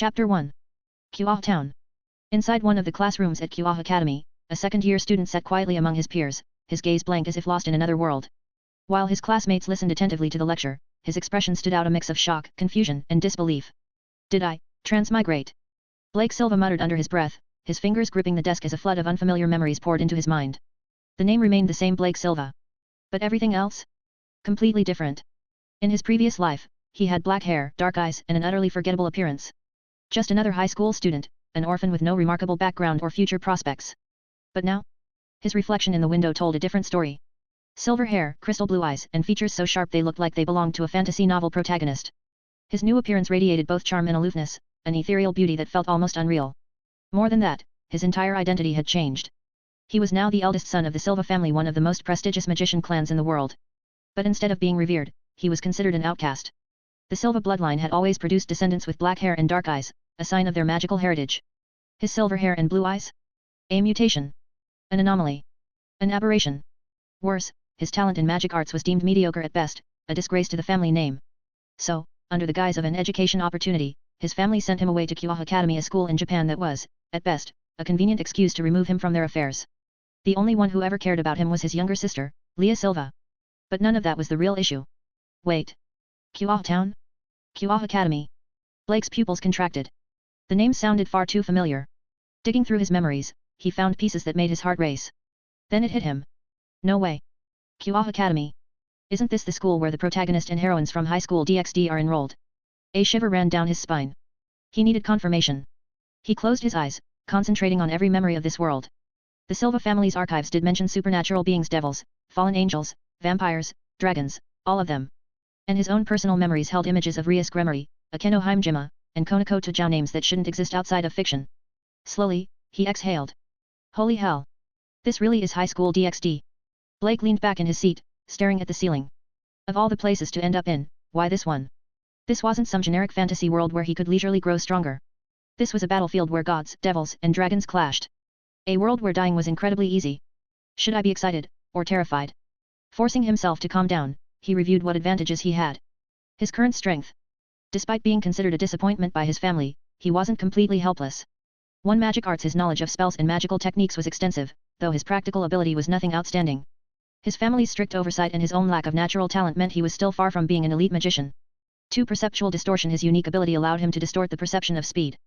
Chapter 1. Kuah Town. Inside one of the classrooms at Kuah Academy, a second-year student sat quietly among his peers, his gaze blank as if lost in another world. While his classmates listened attentively to the lecture, his expression stood out a mix of shock, confusion, and disbelief. Did I transmigrate? Blake Silva muttered under his breath, his fingers gripping the desk as a flood of unfamiliar memories poured into his mind. The name remained the same, Blake Silva. But everything else? Completely different. In his previous life, he had black hair, dark eyes, and an utterly forgettable appearance. Just another high school student, an orphan with no remarkable background or future prospects. But now? His reflection in the window told a different story. Silver hair, crystal blue eyes, and features so sharp they looked like they belonged to a fantasy novel protagonist. His new appearance radiated both charm and aloofness, an ethereal beauty that felt almost unreal. More than that, his entire identity had changed. He was now the eldest son of the Silva family, one of the most prestigious magician clans in the world. But instead of being revered, he was considered an outcast. The Silva bloodline had always produced descendants with black hair and dark eyes, a sign of their magical heritage. His silver hair and blue eyes? A mutation. An anomaly. An aberration. Worse, his talent in magic arts was deemed mediocre at best, a disgrace to the family name. So, under the guise of an education opportunity, his family sent him away to Kuah Academy, a school in Japan that was, at best, a convenient excuse to remove him from their affairs. The only one who ever cared about him was his younger sister, Leah Silva. But none of that was the real issue. Wait. Kuah Town? Kuah Academy. Blake's pupils contracted. The name sounded far too familiar. Digging through his memories, he found pieces that made his heart race. Then it hit him. No way. Kuah Academy. Isn't this the school where the protagonist and heroines from High School DxD are enrolled? A shiver ran down his spine. He needed confirmation. He closed his eyes, concentrating on every memory of this world. The Silva family's archives did mention supernatural beings, devils, fallen angels, vampires, dragons, all of them. And his own personal memories held images of Rias Gremory, Akeno Heimjima, and Konako Tajao, names that shouldn't exist outside of fiction. Slowly, he exhaled. Holy hell! This really is High School DxD. Blake leaned back in his seat, staring at the ceiling. Of all the places to end up in, why this one? This wasn't some generic fantasy world where he could leisurely grow stronger. This was a battlefield where gods, devils, and dragons clashed. A world where dying was incredibly easy. Should I be excited, or terrified? Forcing himself to calm down, he reviewed what advantages he had. His current strength. Despite being considered a disappointment by his family, he wasn't completely helpless. One magic arts, his knowledge of spells and magical techniques was extensive, though his practical ability was nothing outstanding. His family's strict oversight and his own lack of natural talent meant he was still far from being an elite magician. 2. Perceptual distortion. His unique ability allowed him to distort the perception of speed.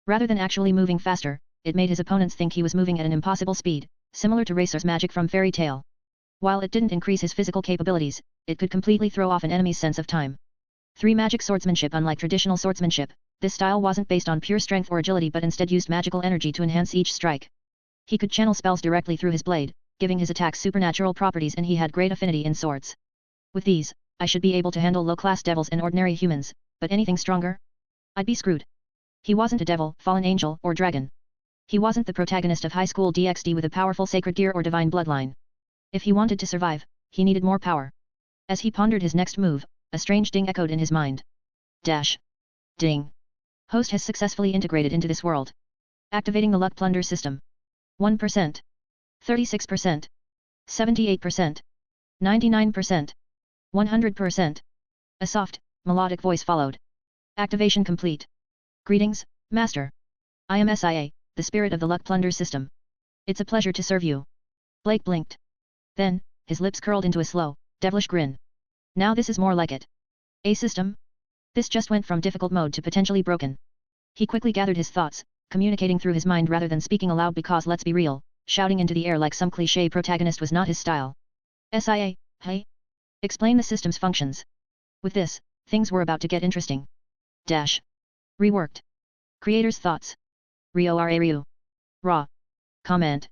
Rather than actually moving faster, it made his opponents think he was moving at an impossible speed, similar to Racer's magic from Fairy Tail. While it didn't increase his physical capabilities, it could completely throw off an enemy's sense of time. 3. Magic swordsmanship. Unlike traditional swordsmanship, this style wasn't based on pure strength or agility but instead used magical energy to enhance each strike. He could channel spells directly through his blade, giving his attacks supernatural properties, and he had great affinity in swords. With these, I should be able to handle low-class devils and ordinary humans, but anything stronger? I'd be screwed. He wasn't a devil, fallen angel, or dragon. He wasn't the protagonist of High School DxD with a powerful sacred gear or divine bloodline. If he wanted to survive, he needed more power. As he pondered his next move, a strange ding echoed in his mind. Dash. Ding. Host has successfully integrated into this world. Activating the Luck Plunder System. 1%. 36%. 78%. 99%. 100%. A soft, melodic voice followed. Activation complete. Greetings, Master. I am SIA, the spirit of the Luck Plunder System. It's a pleasure to serve you. Blake blinked. Then, his lips curled into a slow, devilish grin. Now this is more like it. A system? This just went from difficult mode to potentially broken. He quickly gathered his thoughts, communicating through his mind rather than speaking aloud, because let's be real, shouting into the air like some cliché protagonist was not his style. SIA, hey? Explain the system's functions. With this, things were about to get interesting. Dash. Reworked. Creator's thoughts. Rio Ryu. Raw. Comment.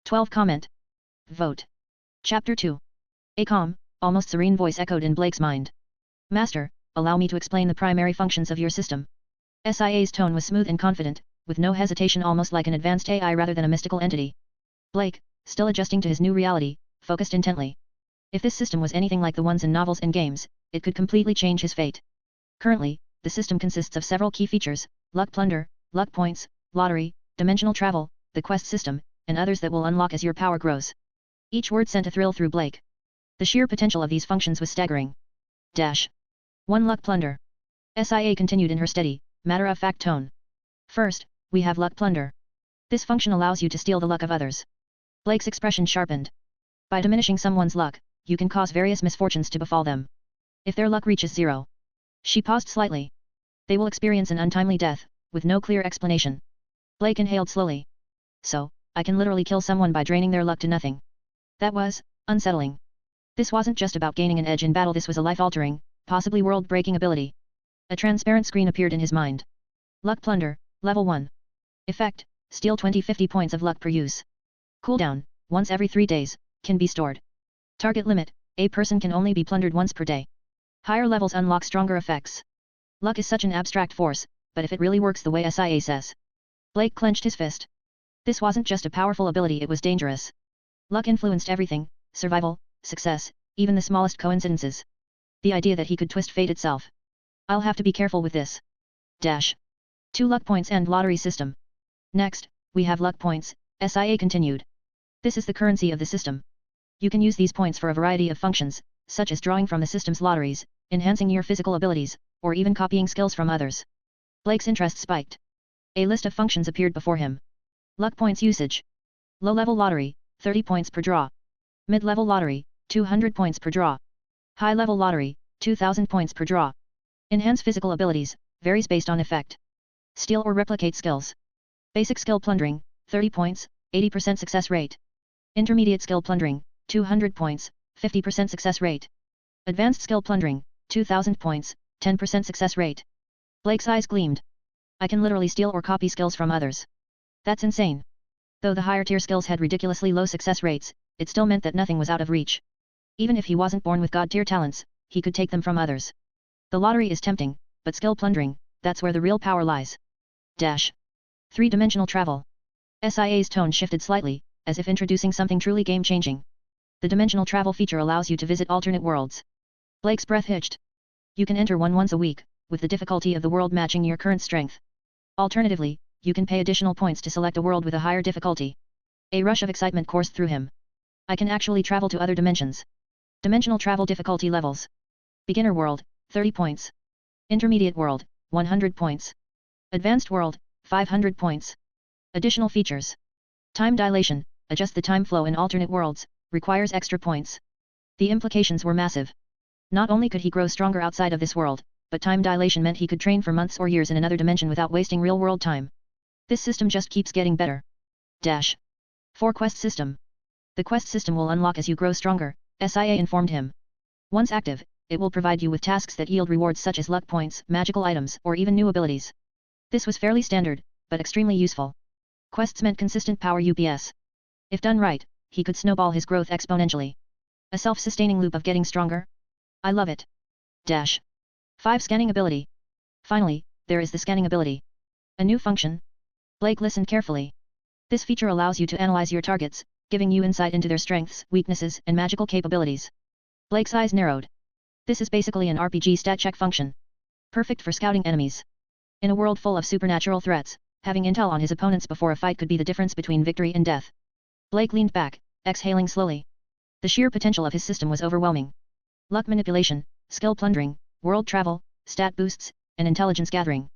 12 comment. Vote. Chapter 2. A calm, almost serene voice echoed in Blake's mind. Master, allow me to explain the primary functions of your system. SIA's tone was smooth and confident, with no hesitation, almost like an advanced AI rather than a mystical entity. Blake, still adjusting to his new reality, focused intently. If this system was anything like the ones in novels and games, it could completely change his fate. Currently, the system consists of several key features: luck plunder, luck points, lottery, dimensional travel, the quest system, and others that will unlock as your power grows. Each word sent a thrill through Blake. The sheer potential of these functions was staggering. Dash. 1 Luck Plunder. SIA continued in her steady, matter-of-fact tone. First, we have Luck Plunder. This function allows you to steal the luck of others. Blake's expression sharpened. By diminishing someone's luck, you can cause various misfortunes to befall them. If their luck reaches 0. She paused slightly. They will experience an untimely death, with no clear explanation. Blake inhaled slowly. So, I can literally kill someone by draining their luck to nothing. That was unsettling. This wasn't just about gaining an edge in battle, this was a life-altering, possibly world-breaking ability. A transparent screen appeared in his mind. Luck Plunder, Level 1. Effect, steal 20-50 points of luck per use. Cooldown, once every 3 days, can be stored. Target limit, a person can only be plundered once per day. Higher levels unlock stronger effects. Luck is such an abstract force, but if it really works the way SIA says. Blake clenched his fist. This wasn't just a powerful ability, it was dangerous. Luck influenced everything, survival, success, even the smallest coincidences. The idea that he could twist fate itself. I'll have to be careful with this. 2 luck points and lottery system. Next, we have luck points, SIA continued. This is the currency of the system. You can use these points for a variety of functions, such as drawing from the system's lotteries, enhancing your physical abilities, or even copying skills from others. Blake's interest spiked. A list of functions appeared before him. Luck points usage. Low-level lottery, 30 points per draw. Mid-level lottery, 200 points per draw. High-level lottery, 2000 points per draw. Enhance physical abilities, varies based on effect. Steal or replicate skills. Basic skill plundering, 30 points, 80% success rate. Intermediate skill plundering, 200 points, 50% success rate. Advanced skill plundering, 2000 points, 10% success rate. Blake's eyes gleamed. I can literally steal or copy skills from others. That's insane. Though the higher tier skills had ridiculously low success rates, it still meant that nothing was out of reach. Even if he wasn't born with god tier talents, he could take them from others. The lottery is tempting, but skill plundering, that's where the real power lies. 3-dimensional travel. SIA's tone shifted slightly, as if introducing something truly game-changing. The dimensional travel feature allows you to visit alternate worlds. Blake's breath hitched. You can enter one once a week, with the difficulty of the world matching your current strength. Alternatively, you can pay additional points to select a world with a higher difficulty. A rush of excitement coursed through him. I can actually travel to other dimensions. Dimensional travel difficulty levels. Beginner world, 30 points. Intermediate world, 100 points. Advanced world, 500 points. Additional features. Time dilation, adjust the time flow in alternate worlds, requires extra points. The implications were massive. Not only could he grow stronger outside of this world, but time dilation meant he could train for months or years in another dimension without wasting real-world time. This system just keeps getting better. 4 Quest System. The quest system will unlock as you grow stronger, SIA informed him. Once active, it will provide you with tasks that yield rewards such as luck points, magical items, or even new abilities. This was fairly standard, but extremely useful. Quests meant consistent power UPS. If done right, he could snowball his growth exponentially. A self-sustaining loop of getting stronger? I love it. 5 Scanning ability. Finally, there is the scanning ability. A new function. Blake listened carefully. This feature allows you to analyze your targets, giving you insight into their strengths, weaknesses, and magical capabilities. Blake's eyes narrowed. This is basically an RPG stat check function. Perfect for scouting enemies. In a world full of supernatural threats, having intel on his opponents before a fight could be the difference between victory and death. Blake leaned back, exhaling slowly. The sheer potential of his system was overwhelming. Luck manipulation, skill plundering, world travel, stat boosts, and intelligence gathering.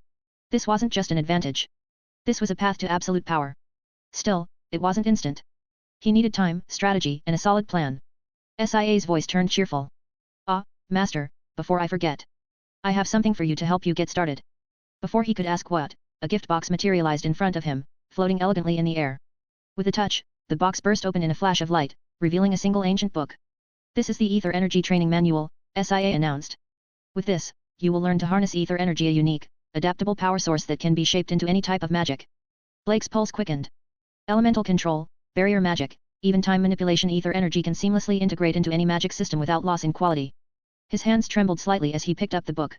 This wasn't just an advantage. This was a path to absolute power. Still, it wasn't instant. He needed time, strategy, and a solid plan. SIA's voice turned cheerful. Ah, Master, before I forget. I have something for you to help you get started. Before he could ask what, a gift box materialized in front of him, floating elegantly in the air. With a touch, the box burst open in a flash of light, revealing a single ancient book. This is the Ether Energy Training Manual, SIA announced. With this, you will learn to harness ether energy, a unique, adaptable power source that can be shaped into any type of magic. Blake's pulse quickened. Elemental control, barrier magic, even time manipulation, ether energy can seamlessly integrate into any magic system without loss in quality. His hands trembled slightly as he picked up the book.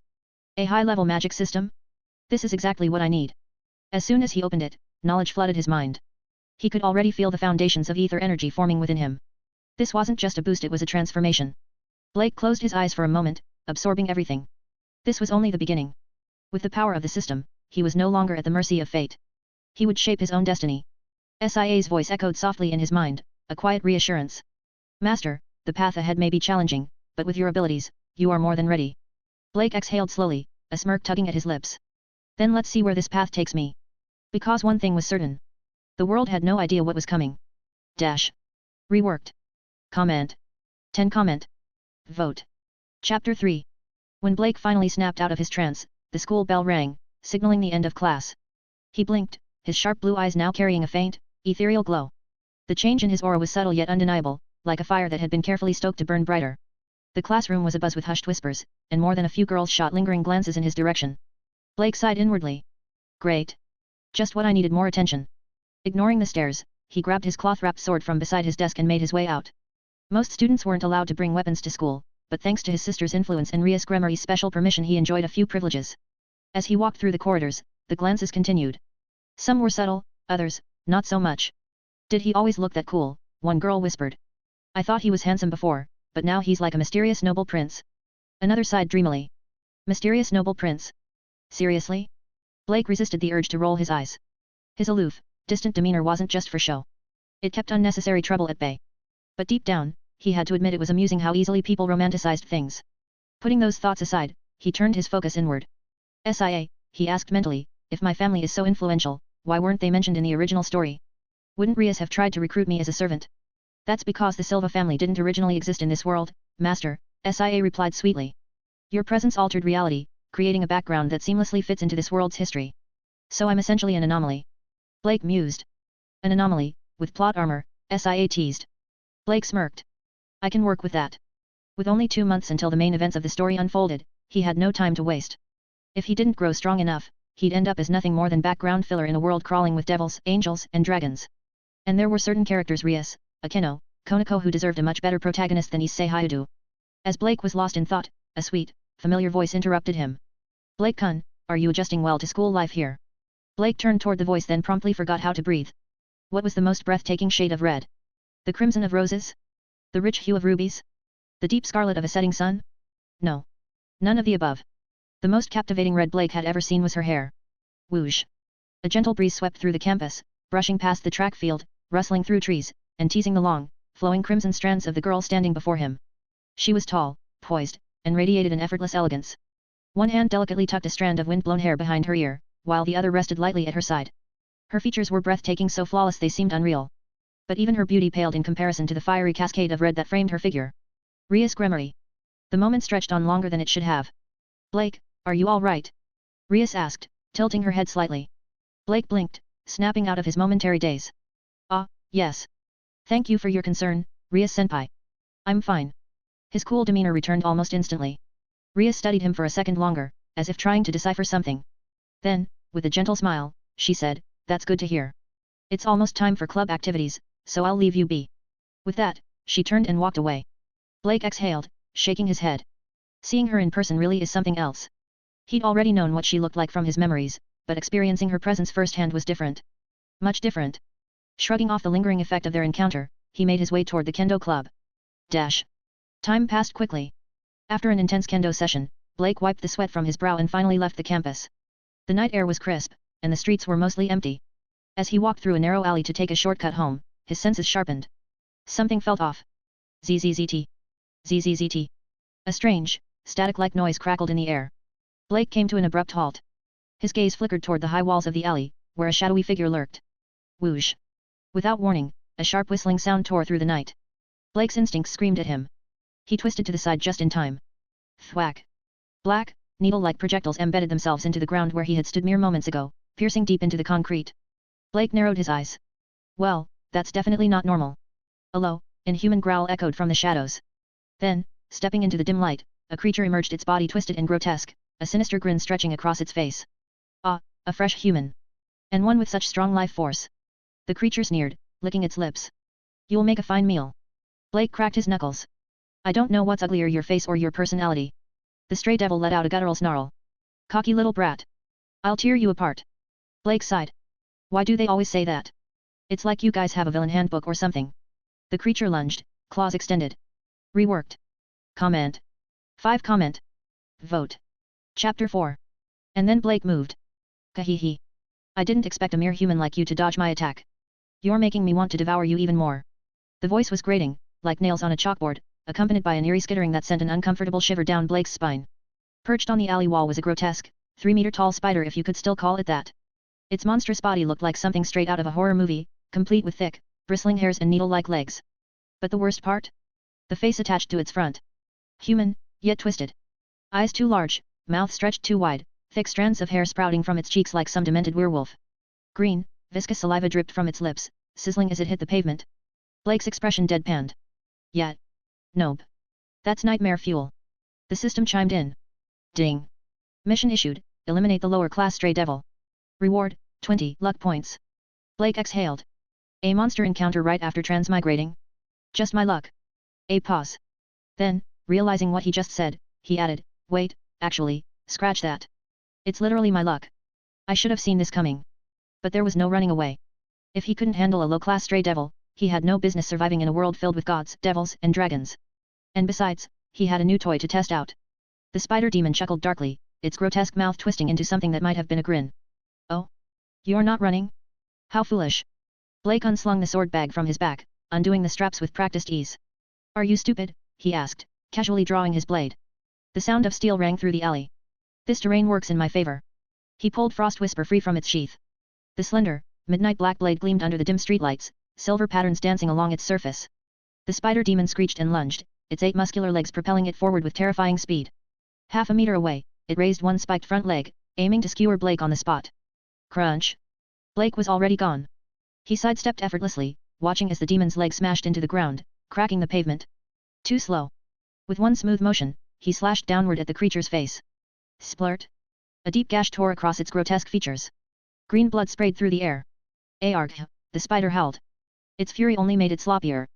A high-level magic system? This is exactly what I need. As soon as he opened it, knowledge flooded his mind. He could already feel the foundations of ether energy forming within him. This wasn't just a boost, it was a transformation. Blake closed his eyes for a moment, absorbing everything. This was only the beginning. With the power of the system, he was no longer at the mercy of fate. He would shape his own destiny. SIA's voice echoed softly in his mind, a quiet reassurance. Master, the path ahead may be challenging, but with your abilities, you are more than ready. Blake exhaled slowly, a smirk tugging at his lips. Then let's see where this path takes me. Because one thing was certain. The world had no idea what was coming. Dash. Reworked. Comment. 10 comment. Vote. Chapter 3. When Blake finally snapped out of his trance, the school bell rang, signaling the end of class. He blinked, his sharp blue eyes now carrying a faint, ethereal glow. The change in his aura was subtle yet undeniable, like a fire that had been carefully stoked to burn brighter. The classroom was abuzz with hushed whispers, and more than a few girls shot lingering glances in his direction. Blake sighed inwardly. Great. Just what I needed, more attention. Ignoring the stares, he grabbed his cloth-wrapped sword from beside his desk and made his way out. Most students weren't allowed to bring weapons to school, but thanks to his sister's influence and Rias Gremory's special permission he enjoyed a few privileges. As he walked through the corridors, the glances continued. Some were subtle, others, not so much. Did he always look that cool? One girl whispered. I thought he was handsome before, but now he's like a mysterious noble prince. Another sighed dreamily. Mysterious noble prince? Seriously? Blake resisted the urge to roll his eyes. His aloof, distant demeanor wasn't just for show. It kept unnecessary trouble at bay. But deep down, he had to admit it was amusing how easily people romanticized things. Putting those thoughts aside, he turned his focus inward. SIA, he asked mentally, if my family is so influential, why weren't they mentioned in the original story? Wouldn't Rias have tried to recruit me as a servant? That's because the Silva family didn't originally exist in this world, Master, SIA replied sweetly. Your presence altered reality, creating a background that seamlessly fits into this world's history. So I'm essentially an anomaly. Blake mused. An anomaly, with plot armor, SIA teased. Blake smirked. I can work with that. With only 2 months until the main events of the story unfolded, he had no time to waste. If he didn't grow strong enough, he'd end up as nothing more than background filler in a world crawling with devils, angels, and dragons. And there were certain characters Rias, Akeno, Konako who deserved a much better protagonist than Issei Hayadu. As Blake was lost in thought, a sweet, familiar voice interrupted him. Blake-kun, are you adjusting well to school life here? Blake turned toward the voice then promptly forgot how to breathe. What was the most breathtaking shade of red? The crimson of roses? The rich hue of rubies? The deep scarlet of a setting sun? No. None of the above. The most captivating red Blake had ever seen was her hair. Whoosh. A gentle breeze swept through the campus, brushing past the track field, rustling through trees, and teasing the long, flowing crimson strands of the girl standing before him. She was tall, poised, and radiated an effortless elegance. One hand delicately tucked a strand of wind-blown hair behind her ear, while the other rested lightly at her side. Her features were breathtaking, so flawless they seemed unreal. But even her beauty paled in comparison to the fiery cascade of red that framed her figure. Rias Gremory. The moment stretched on longer than it should have. Blake, are you all right? Rias asked, tilting her head slightly. Blake blinked, snapping out of his momentary daze. Ah, yes. Thank you for your concern, Rias-senpai. I'm fine. His cool demeanor returned almost instantly. Rias studied him for a second longer, as if trying to decipher something. Then, with a gentle smile, she said, that's good to hear. It's almost time for club activities, so I'll leave you be. With that, she turned and walked away. Blake exhaled, shaking his head. Seeing her in person really is something else. He'd already known what she looked like from his memories, but experiencing her presence firsthand was different. Much different. Shrugging off the lingering effect of their encounter, he made his way toward the kendo club. Dash. Time passed quickly. After an intense kendo session, Blake wiped the sweat from his brow and finally left the campus. The night air was crisp, and the streets were mostly empty. As he walked through a narrow alley to take a shortcut home, his senses sharpened. Something felt off. ZZZT. ZZZT. A strange, static-like noise crackled in the air. Blake came to an abrupt halt. His gaze flickered toward the high walls of the alley, where a shadowy figure lurked. Whoosh. Without warning, a sharp whistling sound tore through the night. Blake's instincts screamed at him. He twisted to the side just in time. Thwack. Black, needle-like projectiles embedded themselves into the ground where he had stood mere moments ago, piercing deep into the concrete. Blake narrowed his eyes. Well, that's definitely not normal. A low, inhuman growl echoed from the shadows. Then, stepping into the dim light, a creature emerged, its body twisted and grotesque, a sinister grin stretching across its face. Ah, a fresh human. And one with such strong life force. The creature sneered, licking its lips. You'll make a fine meal. Blake cracked his knuckles. I don't know what's uglier, your face or your personality. The stray devil let out a guttural snarl. Cocky little brat. I'll tear you apart. Blake sighed. Why do they always say that? It's like you guys have a villain handbook or something. The creature lunged, claws extended. Reworked. Comment. 5 comment. Vote. Chapter 4. And then Blake moved. Kahihi. I didn't expect a mere human like you to dodge my attack. You're making me want to devour you even more. The voice was grating, like nails on a chalkboard, accompanied by an eerie skittering that sent an uncomfortable shiver down Blake's spine. Perched on the alley wall was a grotesque, 3-meter-tall spider, if you could still call it that. Its monstrous body looked like something straight out of a horror movie, complete with thick, bristling hairs and needle-like legs. But the worst part? The face attached to its front. Human, yet twisted. Eyes too large, mouth stretched too wide, thick strands of hair sprouting from its cheeks like some demented werewolf. Green, viscous saliva dripped from its lips, sizzling as it hit the pavement. Blake's expression deadpanned. Yet. Nope. That's nightmare fuel. The system chimed in. Ding. Mission issued, eliminate the lower-class stray devil. Reward, 20 luck points. Blake exhaled. A monster encounter right after transmigrating? Just my luck. A pause. Then, realizing what he just said, he added, wait, actually, scratch that. It's literally my luck. I should have seen this coming. But there was no running away. If he couldn't handle a low-class stray devil, he had no business surviving in a world filled with gods, devils, and dragons. And besides, he had a new toy to test out. The spider demon chuckled darkly, its grotesque mouth twisting into something that might have been a grin. Oh? You're not running? How foolish. Blake unslung the sword bag from his back, undoing the straps with practiced ease. Are you stupid? He asked, casually drawing his blade. The sound of steel rang through the alley. This terrain works in my favor. He pulled Frost Whisper free from its sheath. The slender, midnight black blade gleamed under the dim streetlights, silver patterns dancing along its surface. The spider demon screeched and lunged, its 8 muscular legs propelling it forward with terrifying speed. Half a meter away, it raised one spiked front leg, aiming to skewer Blake on the spot. Crunch! Blake was already gone. He sidestepped effortlessly, watching as the demon's leg smashed into the ground, cracking the pavement. Too slow. With one smooth motion, he slashed downward at the creature's face. Splurt! A deep gash tore across its grotesque features. Green blood sprayed through the air. Argh! The spider howled. Its fury only made it sloppier.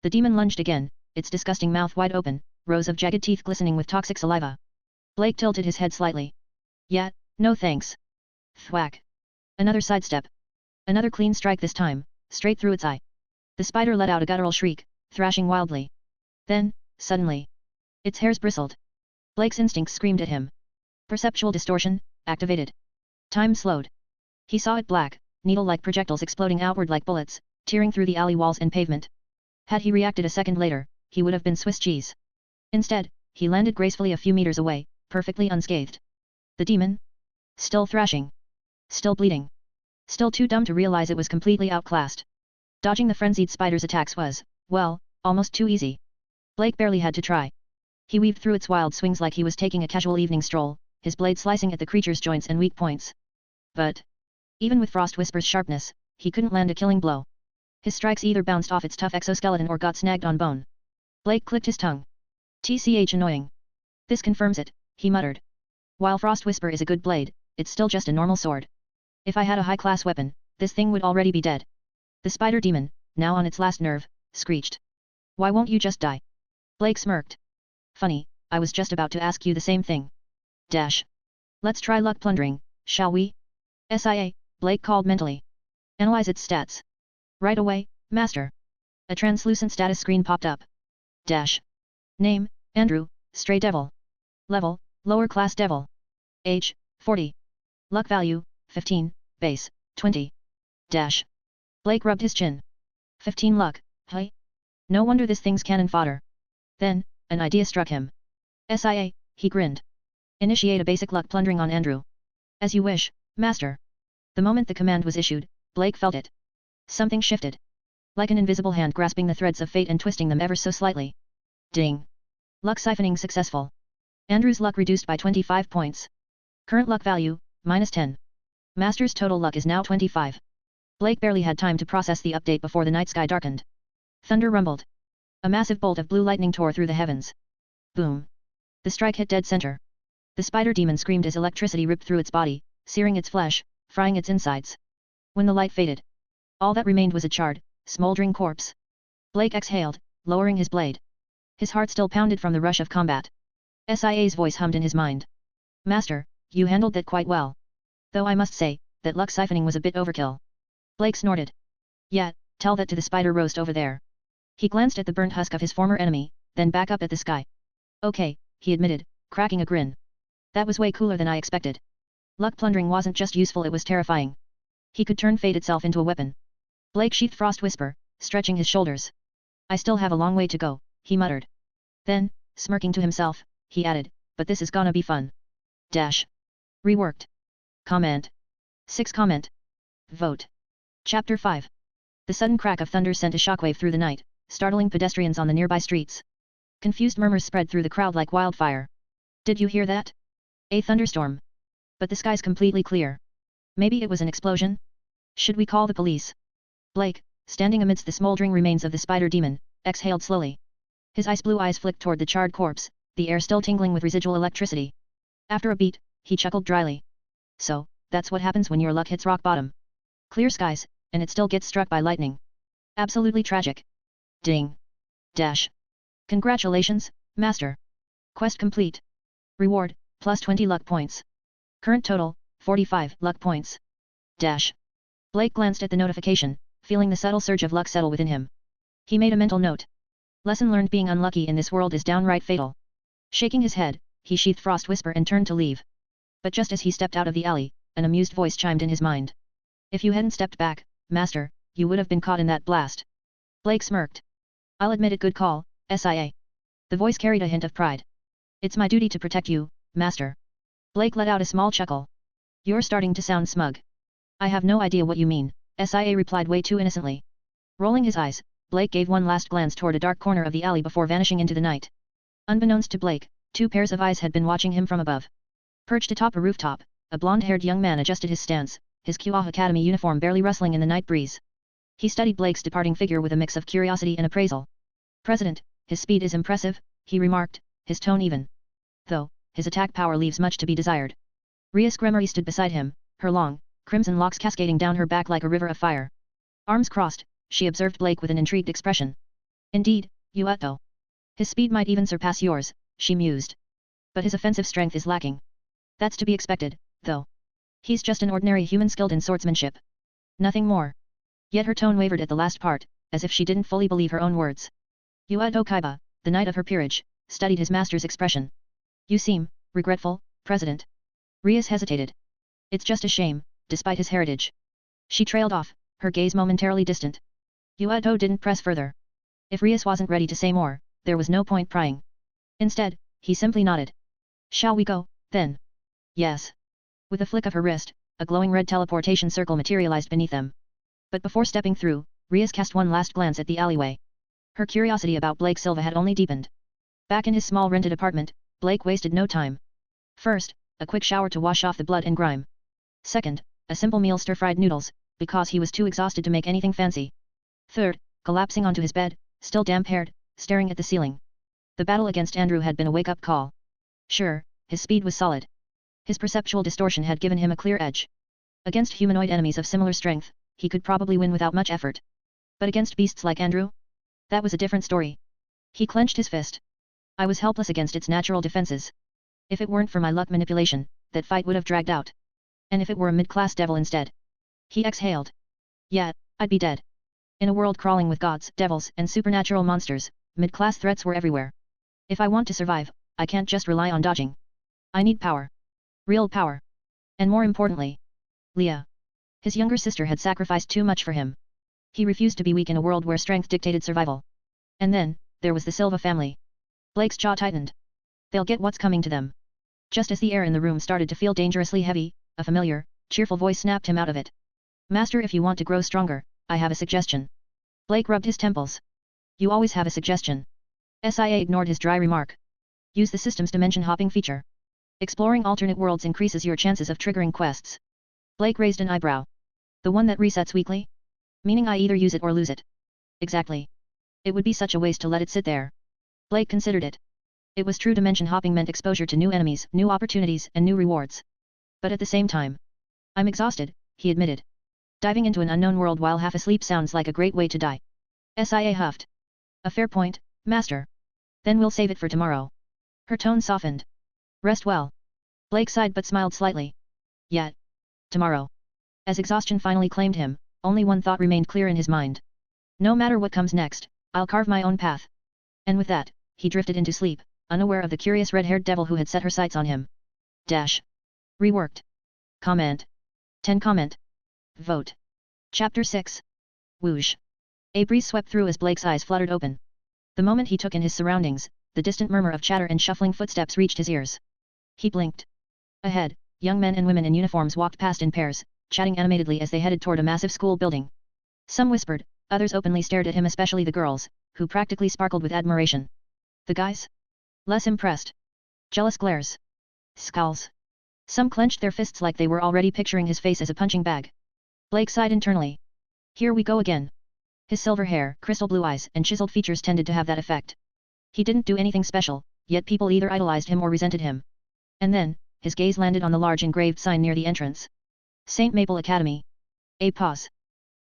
The demon lunged again, its disgusting mouth wide open, rows of jagged teeth glistening with toxic saliva. Blake tilted his head slightly. Yeah, no thanks. Thwack. Another sidestep. Another clean strike this time, straight through its eye. The spider let out a guttural shriek, thrashing wildly. Then, suddenly, its hairs bristled. Blake's instincts screamed at him. Perceptual distortion, activated. Time slowed. He saw it black, needle-like projectiles exploding outward like bullets, tearing through the alley walls and pavement. Had he reacted a second later, he would have been Swiss cheese. Instead, he landed gracefully a few meters away, perfectly unscathed. The demon? Still thrashing. Still bleeding. Still too dumb to realize it was completely outclassed. Dodging the frenzied spider's attacks was, well, almost too easy. Blake barely had to try. He weaved through its wild swings like he was taking a casual evening stroll, his blade slicing at the creature's joints and weak points. But, even with Frost Whisper's sharpness, he couldn't land a killing blow. His strikes either bounced off its tough exoskeleton or got snagged on bone. Blake clicked his tongue. TCH annoying. This confirms it, he muttered. While Frost Whisper is a good blade, it's still just a normal sword. If I had a high-class weapon, this thing would already be dead. The spider demon, now on its last nerve, screeched. Why won't you just die? Blake smirked. Funny, I was just about to ask you the same thing. Dash. Let's try luck plundering, shall we? SIA, Blake called mentally. Analyze its stats. Right away, master. A translucent status screen popped up. Dash. Name, Andrew, Stray Devil. Level, Lower Class Devil. Age, 40. Luck value, 15, base, 20. Dash. Blake rubbed his chin. 15 luck, huh? No wonder this thing's cannon fodder. Then, an idea struck him. SIA, he grinned. Initiate a basic luck plundering on Andrew. As you wish, master. The moment the command was issued, Blake felt it. Something shifted. Like an invisible hand grasping the threads of fate and twisting them ever so slightly. Ding. Luck siphoning successful. Andrew's luck reduced by 25 points. Current luck value, -10. Master's total luck is now 25. Blake barely had time to process the update before the night sky darkened. Thunder rumbled. A massive bolt of blue lightning tore through the heavens. Boom. The strike hit dead center. The spider demon screamed as electricity ripped through its body, searing its flesh, frying its insides. When the light faded, all that remained was a charred, smoldering corpse. Blake exhaled, lowering his blade. His heart still pounded from the rush of combat. SIA's voice hummed in his mind. Master, you handled that quite well. Though I must say, that luck siphoning was a bit overkill. Blake snorted. Yeah, tell that to the spider roast over there. He glanced at the burnt husk of his former enemy, then back up at the sky. Okay, he admitted, cracking a grin. That was way cooler than I expected. Luck plundering wasn't just useful, it was terrifying. He could turn fate itself into a weapon. Blake sheathed Frost Whisper, stretching his shoulders. I still have a long way to go, he muttered. Then, smirking to himself, he added, but this is gonna be fun. Dash. Reworked. Comment. 6 comment. Vote. Chapter 5. The sudden crack of thunder sent a shockwave through the night, startling pedestrians on the nearby streets. Confused murmurs spread through the crowd like wildfire. Did you hear that? A thunderstorm. But the sky's completely clear. Maybe it was an explosion? Should we call the police? Blake, standing amidst the smoldering remains of the spider demon, exhaled slowly. His ice blue eyes flicked toward the charred corpse, the air still tingling with residual electricity. After a beat, he chuckled dryly. So, that's what happens when your luck hits rock bottom. Clear skies, and it still gets struck by lightning. Absolutely tragic. Ding. Dash. Congratulations, Master. Quest complete. Reward, plus 20 luck points. Current total, 45 luck points. Dash. Blake glanced at the notification, feeling the subtle surge of luck settle within him. He made a mental note. Lesson learned: being unlucky in this world is downright fatal. Shaking his head, he sheathed Frost Whisper and turned to leave. But just as he stepped out of the alley, an amused voice chimed in his mind. If you hadn't stepped back, Master, you would have been caught in that blast. Blake smirked. I'll admit it, good call, SIA. The voice carried a hint of pride. It's my duty to protect you, Master. Blake let out a small chuckle. You're starting to sound smug. I have no idea what you mean, SIA replied way too innocently. Rolling his eyes, Blake gave one last glance toward a dark corner of the alley before vanishing into the night. Unbeknownst to Blake, two pairs of eyes had been watching him from above. Perched atop a rooftop, a blonde-haired young man adjusted his stance, his QA Academy uniform barely rustling in the night breeze. He studied Blake's departing figure with a mix of curiosity and appraisal. President, his speed is impressive, he remarked, his tone even. Though, his attack power leaves much to be desired. Rhea Scremery stood beside him, her long, crimson locks cascading down her back like a river of fire. Arms crossed, she observed Blake with an intrigued expression. Indeed, Yuetto. His speed might even surpass yours, she mused. But his offensive strength is lacking. That's to be expected, though. He's just an ordinary human skilled in swordsmanship. Nothing more. Yet her tone wavered at the last part, as if she didn't fully believe her own words. Yuetto Kaiba, the knight of her peerage, studied his master's expression. You seem regretful, President. Rhea hesitated. It's just a shame, despite his heritage. She trailed off, her gaze momentarily distant. Yuetto didn't press further. If Rhea wasn't ready to say more, there was no point prying. Instead, he simply nodded. Shall we go, then? Yes. With a flick of her wrist, a glowing red teleportation circle materialized beneath them. But before stepping through, Rhea cast one last glance at the alleyway. Her curiosity about Blake Silva had only deepened. Back in his small rented apartment, Blake wasted no time. First, a quick shower to wash off the blood and grime. Second, a simple meal, stir-fried noodles, because he was too exhausted to make anything fancy. Third, collapsing onto his bed, still damp-haired, staring at the ceiling. The battle against Andrew had been a wake-up call. Sure, his speed was solid. His perceptual distortion had given him a clear edge. Against humanoid enemies of similar strength, he could probably win without much effort. But against beasts like Andrew? That was a different story. He clenched his fist. I was helpless against its natural defenses. If it weren't for my luck manipulation, that fight would have dragged out. And if it were a mid-class devil instead? He exhaled. Yeah, I'd be dead. In a world crawling with gods, devils, and supernatural monsters, mid-class threats were everywhere. If I want to survive, I can't just rely on dodging. I need power. Real power. And more importantly, Leah. His younger sister had sacrificed too much for him. He refused to be weak in a world where strength dictated survival. And then, there was the Silva family. Blake's jaw tightened. They'll get what's coming to them. Just as the air in the room started to feel dangerously heavy, a familiar, cheerful voice snapped him out of it. Master, if you want to grow stronger, I have a suggestion. Blake rubbed his temples. You always have a suggestion. SIA ignored his dry remark. Use the system's dimension hopping feature. Exploring alternate worlds increases your chances of triggering quests. Blake raised an eyebrow. The one that resets weekly? Meaning I either use it or lose it. Exactly. It would be such a waste to let it sit there. Blake considered it. It was true, dimension hopping meant exposure to new enemies, new opportunities, and new rewards. But at the same time, I'm exhausted, he admitted. Diving into an unknown world while half asleep sounds like a great way to die. SIA huffed. A fair point, Master. Then we'll save it for tomorrow. Her tone softened. Rest well. Blake sighed but smiled slightly. Yet. Tomorrow. As exhaustion finally claimed him, only one thought remained clear in his mind. No matter what comes next, I'll carve my own path. And with that, he drifted into sleep, unaware of the curious red-haired devil who had set her sights on him. Dash. Reworked. Comment. 10 comment. Vote. Chapter 6. Whoosh. A breeze swept through as Blake's eyes fluttered open. The moment he took in his surroundings, the distant murmur of chatter and shuffling footsteps reached his ears. He blinked. Ahead, young men and women in uniforms walked past in pairs, chatting animatedly as they headed toward a massive school building. Some whispered, others openly stared at him, especially the girls, who practically sparkled with admiration. The guys? Less impressed. Jealous glares. Scowls. Some clenched their fists like they were already picturing his face as a punching bag. Blake sighed internally. Here we go again. His silver hair, crystal blue eyes, and chiseled features tended to have that effect. He didn't do anything special, yet people either idolized him or resented him. And then, his gaze landed on the large engraved sign near the entrance. St. Maple Academy. A pause.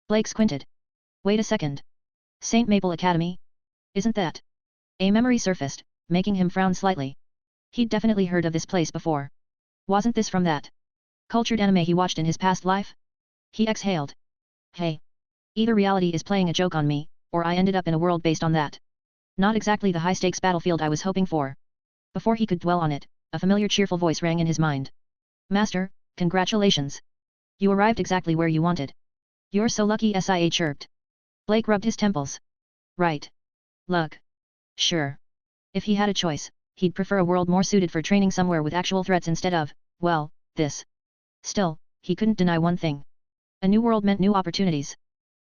Blake squinted. Wait a second. St. Maple Academy? Isn't that? A memory surfaced, making him frown slightly. He'd definitely heard of this place before. Wasn't this from that cultured anime he watched in his past life? He exhaled. Hey. Either reality is playing a joke on me, or I ended up in a world based on that. Not exactly the high-stakes battlefield I was hoping for. Before he could dwell on it, a familiar cheerful voice rang in his mind. Master, congratulations. You arrived exactly where you wanted. You're so lucky, Sia chirped. Blake rubbed his temples. Right. Luck. Sure. If he had a choice, he'd prefer a world more suited for training somewhere with actual threats instead of, well, this. Still, he couldn't deny one thing. A new world meant new opportunities.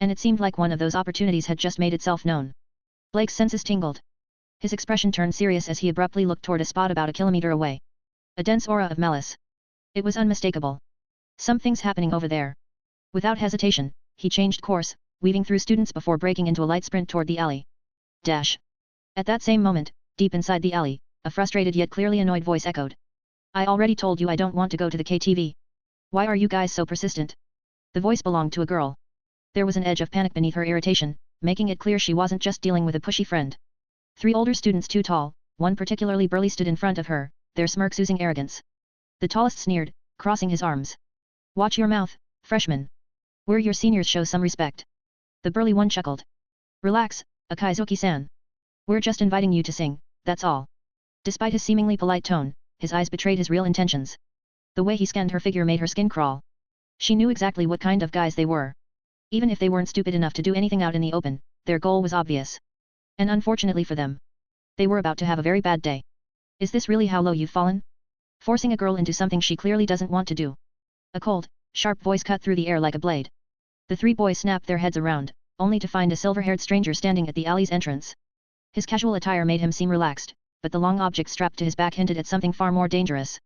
And it seemed like one of those opportunities had just made itself known. Blake's senses tingled. His expression turned serious as he abruptly looked toward a spot about a kilometer away. A dense aura of malice. It was unmistakable. Something's happening over there. Without hesitation, he changed course, weaving through students before breaking into a light sprint toward the alley. Dash. At that same moment, deep inside the alley, a frustrated yet clearly annoyed voice echoed. I already told you I don't want to go to the KTV. Why are you guys so persistent? The voice belonged to a girl. There was an edge of panic beneath her irritation, making it clear she wasn't just dealing with a pushy friend. 3 older students too tall, one particularly burly, stood in front of her, their smirks oozing arrogance. The tallest sneered, crossing his arms. Watch your mouth, freshman. We're your seniors, show some respect. The burly one chuckled. Relax, Akaizuki-san. We're just inviting you to sing, that's all. Despite his seemingly polite tone, his eyes betrayed his real intentions. The way he scanned her figure made her skin crawl. She knew exactly what kind of guys they were. Even if they weren't stupid enough to do anything out in the open, their goal was obvious. And unfortunately for them, they were about to have a very bad day. Is this really how low you've fallen? Forcing a girl into something she clearly doesn't want to do. A cold, sharp voice cut through the air like a blade. The 3 boys snapped their heads around, only to find a silver-haired stranger standing at the alley's entrance. His casual attire made him seem relaxed, but the long object strapped to his back hinted at something far more dangerous.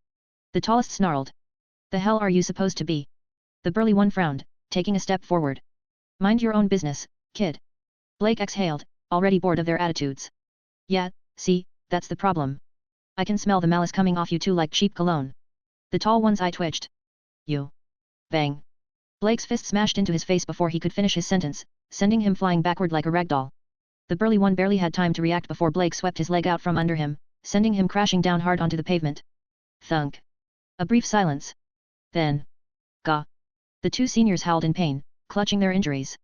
The tallest snarled. The hell are you supposed to be? The burly one frowned, taking a step forward. Mind your own business, kid. Blake exhaled, already bored of their attitudes. Yeah, see, that's the problem. I can smell the malice coming off you two like cheap cologne. The tall one's eye twitched. You. Bang. Blake's fist smashed into his face before he could finish his sentence, sending him flying backward like a ragdoll. The burly one barely had time to react before Blake swept his leg out from under him, sending him crashing down hard onto the pavement. Thunk. A brief silence. Then. Gah. The 2 seniors howled in pain, clutching their injuries.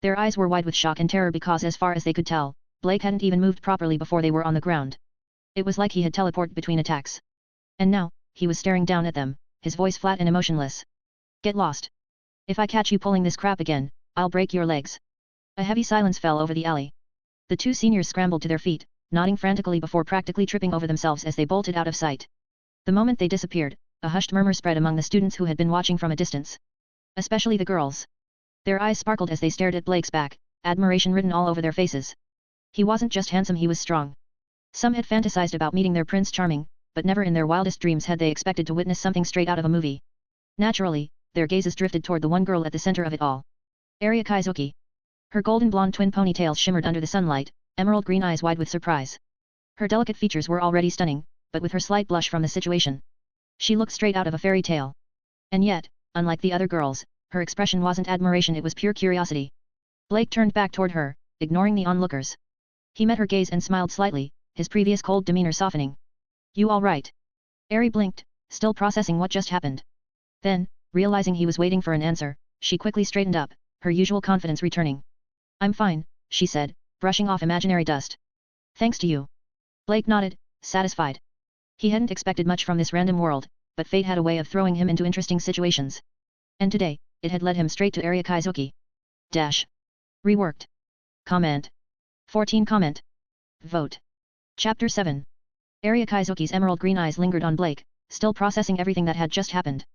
Their eyes were wide with shock and terror because as far as they could tell, Blake hadn't even moved properly before they were on the ground. It was like he had teleported between attacks. And now, he was staring down at them, his voice flat and emotionless. Get lost. If I catch you pulling this crap again, I'll break your legs. A heavy silence fell over the alley. The 2 seniors scrambled to their feet, nodding frantically before practically tripping over themselves as they bolted out of sight. The moment they disappeared, a hushed murmur spread among the students who had been watching from a distance. Especially the girls. Their eyes sparkled as they stared at Blake's back, admiration written all over their faces. He wasn't just handsome, he was strong. Some had fantasized about meeting their Prince Charming, but never in their wildest dreams had they expected to witness something straight out of a movie. Naturally, their gazes drifted toward the one girl at the center of it all. Aria Kaizuki. Her golden blonde twin ponytails shimmered under the sunlight, emerald green eyes wide with surprise. Her delicate features were already stunning, but with her slight blush from the situation, she looked straight out of a fairy tale. And yet, unlike the other girls, her expression wasn't admiration, it was pure curiosity. Blake turned back toward her, ignoring the onlookers. He met her gaze and smiled slightly, his previous cold demeanor softening. You all right? Ari blinked, still processing what just happened. Then, realizing he was waiting for an answer, she quickly straightened up, her usual confidence returning. I'm fine, she said, brushing off imaginary dust. Thanks to you. Blake nodded, satisfied. He hadn't expected much from this random world, but fate had a way of throwing him into interesting situations. And today, it had led him straight to Aria Kaizuki. Dash. Reworked. Comment. 14 comment. Vote. Chapter 7. Aria Kaizuki's emerald green eyes lingered on Blake, still processing everything that had just happened.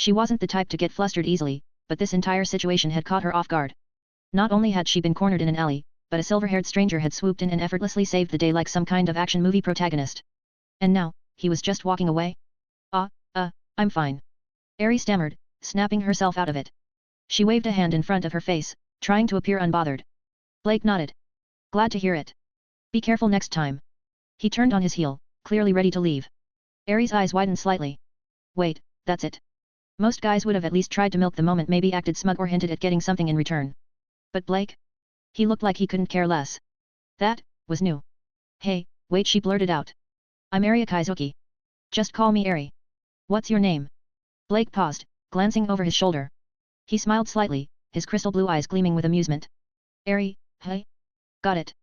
She wasn't the type to get flustered easily, but this entire situation had caught her off guard. Not only had she been cornered in an alley, but a silver-haired stranger had swooped in and effortlessly saved the day like some kind of action movie protagonist. And now, he was just walking away? I'm fine. Eri stammered, snapping herself out of it. She waved a hand in front of her face, trying to appear unbothered. Blake nodded. Glad to hear it. Be careful next time. He turned on his heel, clearly ready to leave. Eri's eyes widened slightly. Wait, that's it. Most guys would have at least tried to milk the moment, maybe acted smug or hinted at getting something in return. But Blake? He looked like he couldn't care less. That was new. Hey, wait, she blurted out. I'm Eri Akizuki. Just call me Eri. What's your name? Blake paused, glancing over his shoulder. He smiled slightly, his crystal blue eyes gleaming with amusement. Eri, hey? Got it.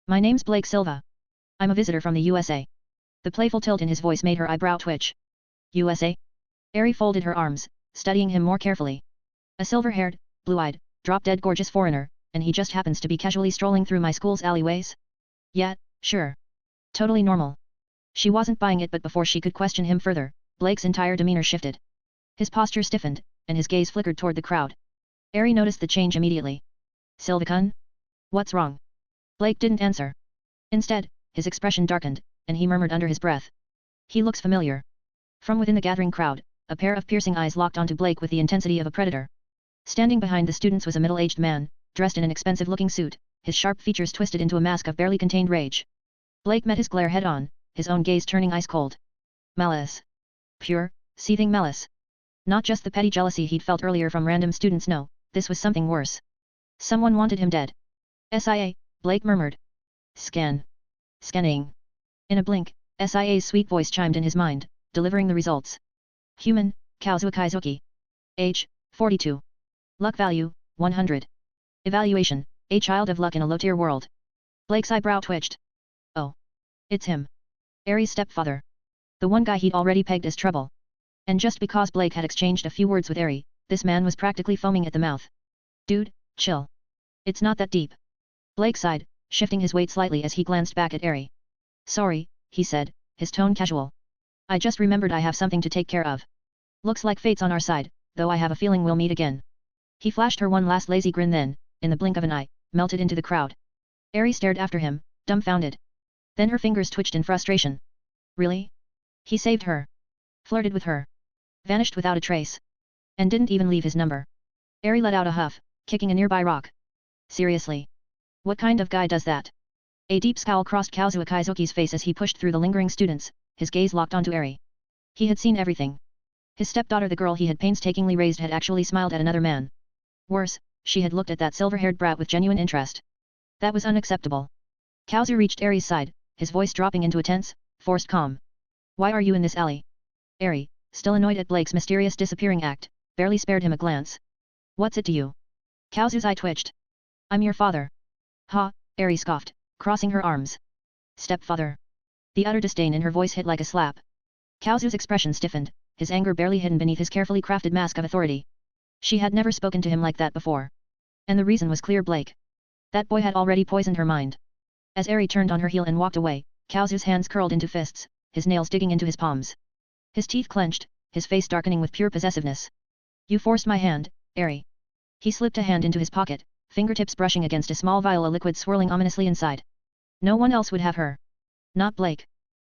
My name's Blake Silva. I'm a visitor from the USA. The playful tilt in his voice made her eyebrow twitch. USA? Eri folded her arms, studying him more carefully. A silver-haired, blue-eyed, drop-dead gorgeous foreigner, and he just happens to be casually strolling through my school's alleyways? Yeah, sure. Totally normal. She wasn't buying it, but before she could question him further, Blake's entire demeanor shifted. His posture stiffened, and his gaze flickered toward the crowd. Eri noticed the change immediately. Silva-kun? What's wrong? Blake didn't answer. Instead, his expression darkened, and he murmured under his breath. He looks familiar. From within the gathering crowd, a pair of piercing eyes locked onto Blake with the intensity of a predator. Standing behind the students was a middle-aged man, dressed in an expensive-looking suit, his sharp features twisted into a mask of barely contained rage. Blake met his glare head-on, his own gaze turning ice-cold. Malice. Pure, seething malice. Not just the petty jealousy he'd felt earlier from random students, no, this was something worse. Someone wanted him dead. SIA, Blake murmured. Scanning. In a blink, SIA's sweet voice chimed in his mind, delivering the results. Human, Kazuo Kaizuki. Age, 42. Luck value, 100. Evaluation, a child of luck in a low-tier world. Blake's eyebrow twitched. Oh. It's him. Eri's stepfather. The one guy he'd already pegged as trouble. And just because Blake had exchanged a few words with Eri, this man was practically foaming at the mouth. Dude, chill. It's not that deep. Blake sighed, shifting his weight slightly as he glanced back at Eri. Sorry, he said, his tone casual. I just remembered I have something to take care of. Looks like fate's on our side, though I have a feeling we'll meet again. He flashed her one last lazy grin, then, in the blink of an eye, melted into the crowd. Eri stared after him, dumbfounded. Then her fingers twitched in frustration. Really? He saved her. Flirted with her. Vanished without a trace. And didn't even leave his number. Eri let out a huff, kicking a nearby rock. Seriously? What kind of guy does that? A deep scowl crossed Kazuo Kaizuki's face as he pushed through the lingering students, his gaze locked onto Eri. He had seen everything. His stepdaughter, the girl he had painstakingly raised, had actually smiled at another man. Worse, she had looked at that silver-haired brat with genuine interest. That was unacceptable. Kazuo reached Eri's side, his voice dropping into a tense, forced calm. Why are you in this alley? Eri, still annoyed at Blake's mysterious disappearing act, barely spared him a glance. What's it to you? Kazuo's eye twitched. I'm your father. Ha, Eri scoffed, crossing her arms. Stepfather. The utter disdain in her voice hit like a slap. Kazuo's expression stiffened, his anger barely hidden beneath his carefully crafted mask of authority. She had never spoken to him like that before. And the reason was clear: Blake. That boy had already poisoned her mind. As Eri turned on her heel and walked away, Kazuo's hands curled into fists, his nails digging into his palms. His teeth clenched, his face darkening with pure possessiveness. You forced my hand, Eri. He slipped a hand into his pocket, fingertips brushing against a small vial of liquid swirling ominously inside. No one else would have her. Not Blake.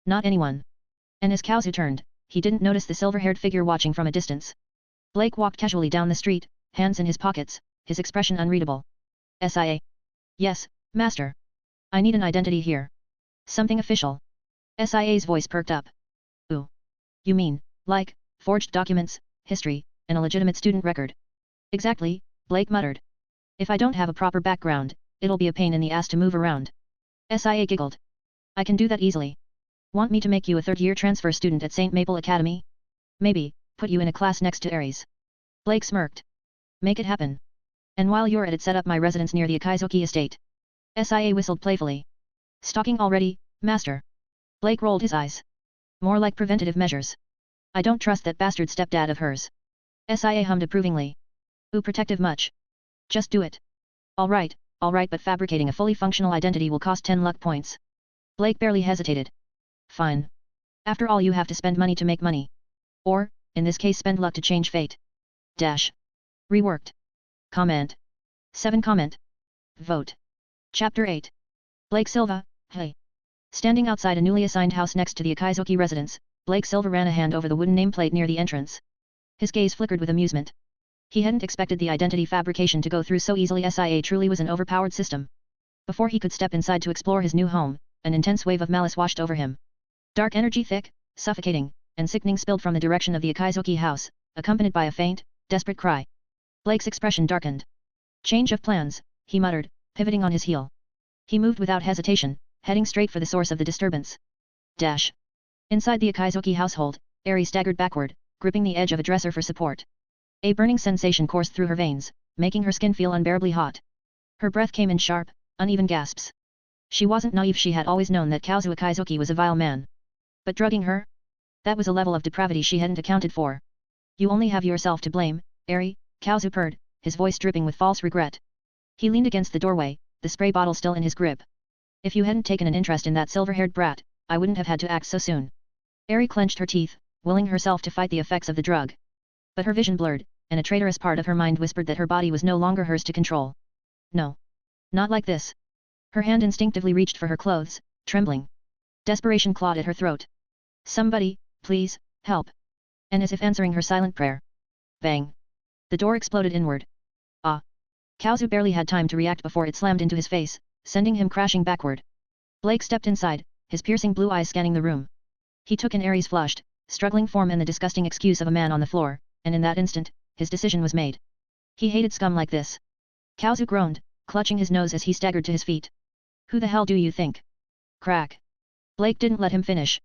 Not anyone. And as Kazuo turned, he didn't notice the silver-haired figure watching from a distance. Blake walked casually down the street, hands in his pockets, his expression unreadable. SIA. Yes, master. I need an identity here. Something official. SIA's voice perked up. Ooh. You mean, like, forged documents, history, and a legitimate student record? Exactly, Blake muttered. If I don't have a proper background, it'll be a pain in the ass to move around. SIA giggled. I can do that easily. Want me to make you a third-year transfer student at St. Maple Academy? Maybe, put you in a class next to Eri's. Blake smirked. Make it happen. And while you're at it, set up my residence near the Akizuki estate. SIA whistled playfully. Stalking already, master? Blake rolled his eyes. More like preventative measures. I don't trust that bastard stepdad of hers. SIA hummed approvingly. Ooh, protective much. Just do it. Alright, but fabricating a fully functional identity will cost 10 luck points. Blake barely hesitated. Fine. After all, you have to spend money to make money. Or, in this case spend luck to change fate. Dash. Reworked. Comment. 7 comment. Vote. Chapter 8. Blake Silva, hey. Standing outside a newly assigned house next to the Akizuki residence, Blake Silva ran a hand over the wooden nameplate near the entrance. His gaze flickered with amusement. He hadn't expected the identity fabrication to go through so easily. SIA truly was an overpowered system. Before he could step inside to explore his new home, an intense wave of malice washed over him. Dark energy, thick, suffocating, and sickening, spilled from the direction of the Akizuki house, accompanied by a faint, desperate cry. Blake's expression darkened. Change of plans, he muttered, pivoting on his heel. He moved without hesitation, heading straight for the source of the disturbance. Dash. Inside the Akizuki household, Eri staggered backward, gripping the edge of a dresser for support. A burning sensation coursed through her veins, making her skin feel unbearably hot. Her breath came in sharp, uneven gasps. She wasn't naive. She had always known that Kazuo Akizuki was a vile man. But drugging her? That was a level of depravity she hadn't accounted for. You only have yourself to blame, Eri, Kazuo purred, his voice dripping with false regret. He leaned against the doorway, the spray bottle still in his grip. If you hadn't taken an interest in that silver-haired brat, I wouldn't have had to act so soon. Eri clenched her teeth, willing herself to fight the effects of the drug. But her vision blurred, and a traitorous part of her mind whispered that her body was no longer hers to control. No. Not like this. Her hand instinctively reached for her clothes, trembling. Desperation clawed at her throat. Somebody, please, help. And as if answering her silent prayer. Bang. The door exploded inward. Ah. Kazuo barely had time to react before it slammed into his face, sending him crashing backward. Blake stepped inside, his piercing blue eyes scanning the room. He took in Eri's flushed, struggling form and the disgusting excuse of a man on the floor, and in that instant, his decision was made. He hated scum like this. Kazuo groaned, clutching his nose as he staggered to his feet. Who the hell do you think? Crack. Blake didn't let him finish.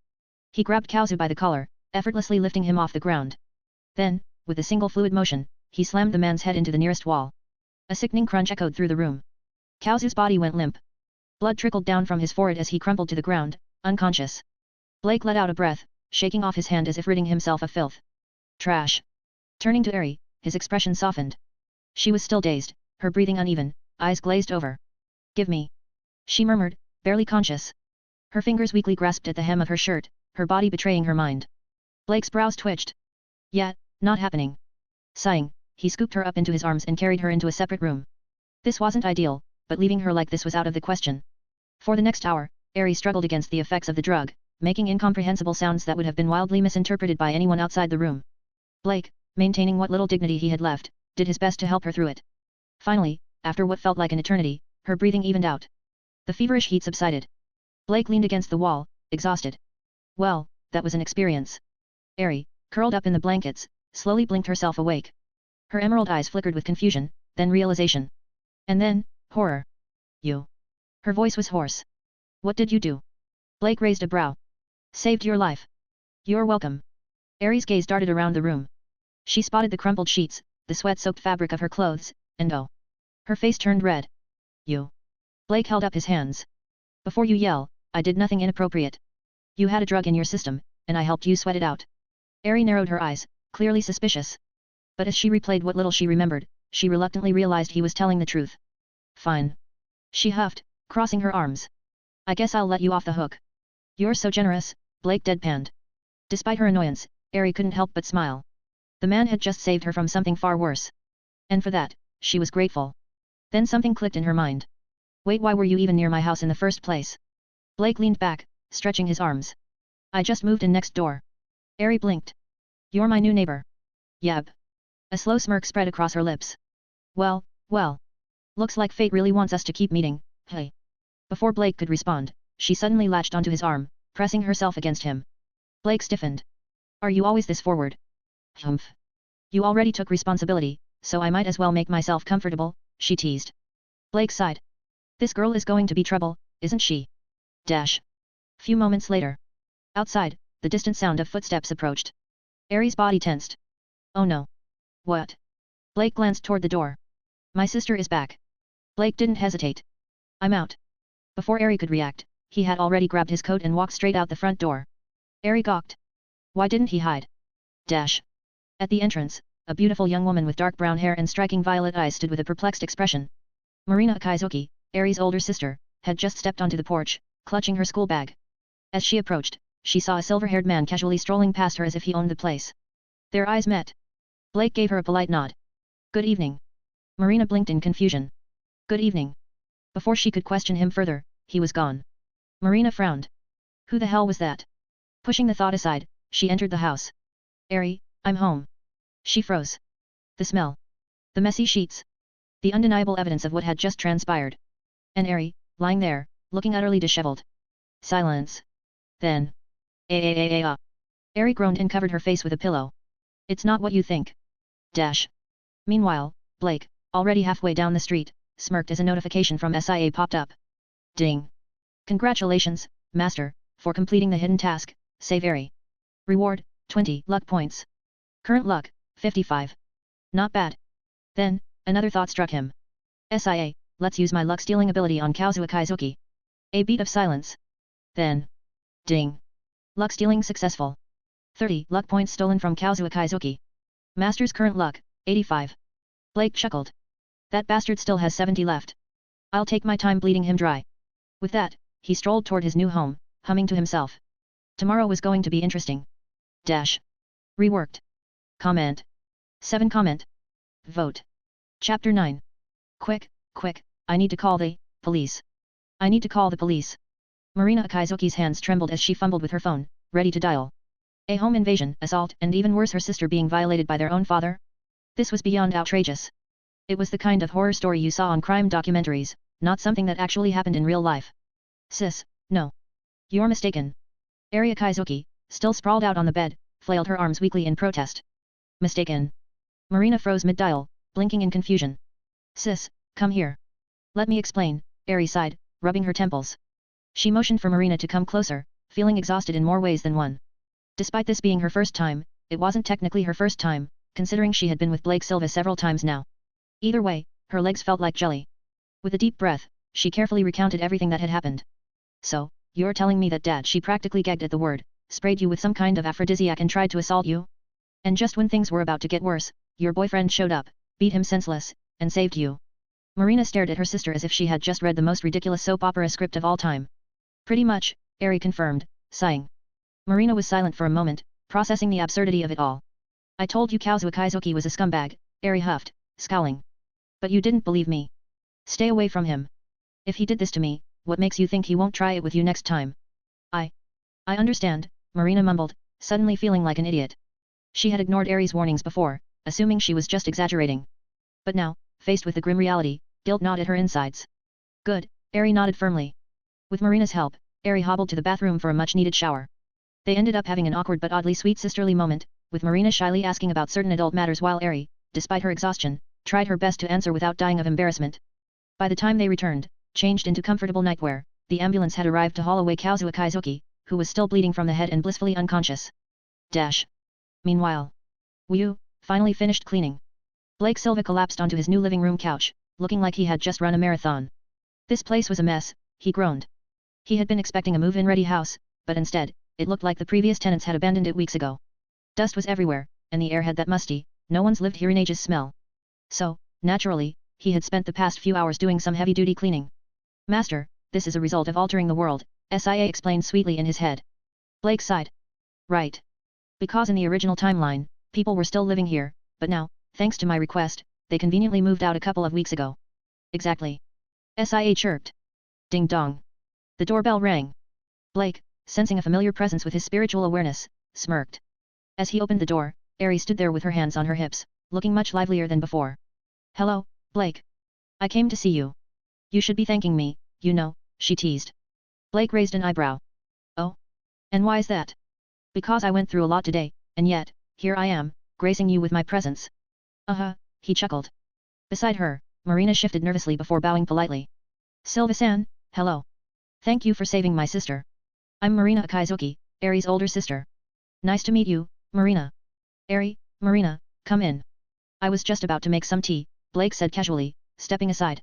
He grabbed Kazuo by the collar, effortlessly lifting him off the ground. Then, with a single fluid motion, he slammed the man's head into the nearest wall. A sickening crunch echoed through the room. Kazuo's body went limp. Blood trickled down from his forehead as he crumpled to the ground, unconscious. Blake let out a breath, shaking off his hand as if ridding himself of filth. Trash. Turning to Eri, his expression softened. She was still dazed, her breathing uneven, eyes glazed over. Give me. She murmured, barely conscious. Her fingers weakly grasped at the hem of her shirt, her body betraying her mind. Blake's brows twitched. Yet, not happening. Sighing, he scooped her up into his arms and carried her into a separate room. This wasn't ideal, but leaving her like this was out of the question. For the next hour, Eri struggled against the effects of the drug, making incomprehensible sounds that would have been wildly misinterpreted by anyone outside the room. Blake, maintaining what little dignity he had left, did his best to help her through it. Finally, after what felt like an eternity, her breathing evened out. The feverish heat subsided. Blake leaned against the wall, exhausted. Well, that was an experience. Eri, curled up in the blankets, slowly blinked herself awake. Her emerald eyes flickered with confusion, then realization. And then, horror. You. Her voice was hoarse. What did you do? Blake raised a brow. Saved your life. You're welcome. Eri's gaze darted around the room. She spotted the crumpled sheets, the sweat-soaked fabric of her clothes, and oh. Her face turned red. You. Blake held up his hands. Before you yell, I did nothing inappropriate. You had a drug in your system, and I helped you sweat it out. Eri narrowed her eyes, clearly suspicious. But as she replayed what little she remembered, she reluctantly realized he was telling the truth. Fine. She huffed, crossing her arms. I guess I'll let you off the hook. You're so generous, Blake deadpanned. Despite her annoyance, Eri couldn't help but smile. The man had just saved her from something far worse. And for that, she was grateful. Then something clicked in her mind. Wait, why were you even near my house in the first place? Blake leaned back, stretching his arms. I just moved in next door. Eri blinked. You're my new neighbor. Yep. A slow smirk spread across her lips. Well, well. Looks like fate really wants us to keep meeting, hey. Before Blake could respond, she suddenly latched onto his arm, pressing herself against him. Blake stiffened. Are you always this forward? Humph. You already took responsibility, so I might as well make myself comfortable, she teased. Blake sighed. This girl is going to be trouble, isn't she? Dash. Few moments later. Outside, the distant sound of footsteps approached. Eri's body tensed. Oh no. What? Blake glanced toward the door. My sister is back. Blake didn't hesitate. I'm out. Before Eri could react, he had already grabbed his coat and walked straight out the front door. Eri gawked. Why didn't he hide? Dash. At the entrance, a beautiful young woman with dark brown hair and striking violet eyes stood with a perplexed expression. Marina Akizuki, Eri's older sister, had just stepped onto the porch, clutching her school bag. As she approached, she saw a silver-haired man casually strolling past her as if he owned the place. Their eyes met. Blake gave her a polite nod. Good evening. Marina blinked in confusion. Good evening. Before she could question him further, he was gone. Marina frowned. Who the hell was that? Pushing the thought aside, she entered the house. Eri, I'm home. She froze. The smell. The messy sheets. The undeniable evidence of what had just transpired. And Eri, lying there, looking utterly disheveled. Silence. Then. Eri groaned and covered her face with a pillow. It's not what you think. Dash. Meanwhile, Blake, already halfway down the street, smirked as a notification from SIA popped up. Ding. Congratulations, Master, for completing the hidden task, save Eri. Reward, 20 luck points. Current luck, 55. Not bad. Then, another thought struck him. SIA, let's use my luck stealing ability on Kazuo Kaizuki. A beat of silence. Then. Ding. Luck stealing successful. 30 luck points stolen from Kazuo Kaizuki. Master's current luck, 85. Blake chuckled. That bastard still has 70 left. I'll take my time bleeding him dry. With that, he strolled toward his new home, humming to himself. Tomorrow was going to be interesting. Dash. Reworked. Comment. 7 comment. Vote. Chapter 9. Quick, I need to call the police. I need to call the police. Marina Akaizuki's hands trembled as she fumbled with her phone, ready to dial. A home invasion, assault, and even worse, her sister being violated by their own father? This was beyond outrageous. It was the kind of horror story you saw on crime documentaries, not something that actually happened in real life. Sis, no. You're mistaken. Eri Akaizuki, still sprawled out on the bed, flailed her arms weakly in protest. Mistaken. Marina froze mid-dial, blinking in confusion. Sis, come here. Let me explain, Eri sighed, rubbing her temples. She motioned for Marina to come closer, feeling exhausted in more ways than one. Despite this being her first time, it wasn't technically her first time, considering she had been with Blake Silva several times now. Either way, her legs felt like jelly. With a deep breath, she carefully recounted everything that had happened. So, you're telling me that Dad, she practically gagged at the word, sprayed you with some kind of aphrodisiac and tried to assault you? And just when things were about to get worse, your boyfriend showed up, beat him senseless, and saved you. Marina stared at her sister as if she had just read the most ridiculous soap opera script of all time. Pretty much, Eri confirmed, sighing. Marina was silent for a moment, processing the absurdity of it all. I told you Kazuo Kaizuki was a scumbag, Eri huffed, scowling. But you didn't believe me. Stay away from him. If he did this to me, what makes you think he won't try it with you next time? I understand, Marina mumbled, suddenly feeling like an idiot. She had ignored Eri's warnings before, assuming she was just exaggerating. But now, faced with the grim reality, guilt gnawed at her insides. Good, Eri nodded firmly. With Marina's help, Eri hobbled to the bathroom for a much-needed shower. They ended up having an awkward but oddly sweet sisterly moment, with Marina shyly asking about certain adult matters while Eri, despite her exhaustion, tried her best to answer without dying of embarrassment. By the time they returned, changed into comfortable nightwear, the ambulance had arrived to haul away Kazuo Kaizuki, who was still bleeding from the head and blissfully unconscious. Dash. Meanwhile, Wu finally finished cleaning. Blake Silva collapsed onto his new living room couch, looking like he had just run a marathon. This place was a mess, he groaned. He had been expecting a move-in ready house, but instead, it looked like the previous tenants had abandoned it weeks ago. Dust was everywhere, and the air had that musty, no one's lived here in ages smell. So, naturally, he had spent the past few hours doing some heavy-duty cleaning. Master, this is a result of altering the world, SIA explained sweetly in his head. Blake sighed. Right. Because in the original timeline, people were still living here, but now, thanks to my request, they conveniently moved out a couple of weeks ago. Exactly. SIA chirped. Ding dong. The doorbell rang. Blake, sensing a familiar presence with his spiritual awareness, smirked. As he opened the door, Eri stood there with her hands on her hips, looking much livelier than before. Hello, Blake. I came to see you. You should be thanking me, you know, she teased. Blake raised an eyebrow. Oh? And why's that? Because I went through a lot today, and yet, here I am, gracing you with my presence. He chuckled. Beside her, Marina shifted nervously before bowing politely. Silva-san, hello. Thank you for saving my sister. I'm Marina Akaizuki, Eri's older sister. Nice to meet you, Marina. Eri, Marina, come in. I was just about to make some tea, Blake said casually, stepping aside.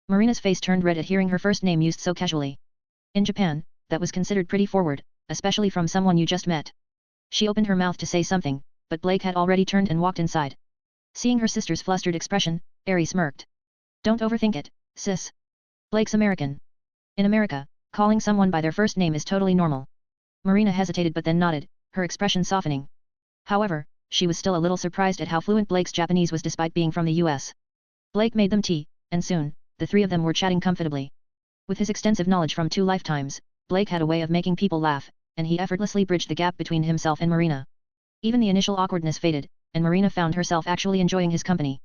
Marina's face turned red at hearing her first name used so casually. In Japan, that was considered pretty forward, especially from someone you just met. She opened her mouth to say something, but Blake had already turned and walked inside. Seeing her sister's flustered expression, Eri smirked. Don't overthink it, sis. Blake's American. In America, calling someone by their first name is totally normal. Marina hesitated but then nodded, her expression softening. However, she was still a little surprised at how fluent Blake's Japanese was despite being from the US. Blake made them tea, and soon, the three of them were chatting comfortably. With his extensive knowledge from 2 lifetimes, Blake had a way of making people laugh, and he effortlessly bridged the gap between himself and Marina. Even the initial awkwardness faded, and Marina found herself actually enjoying his company.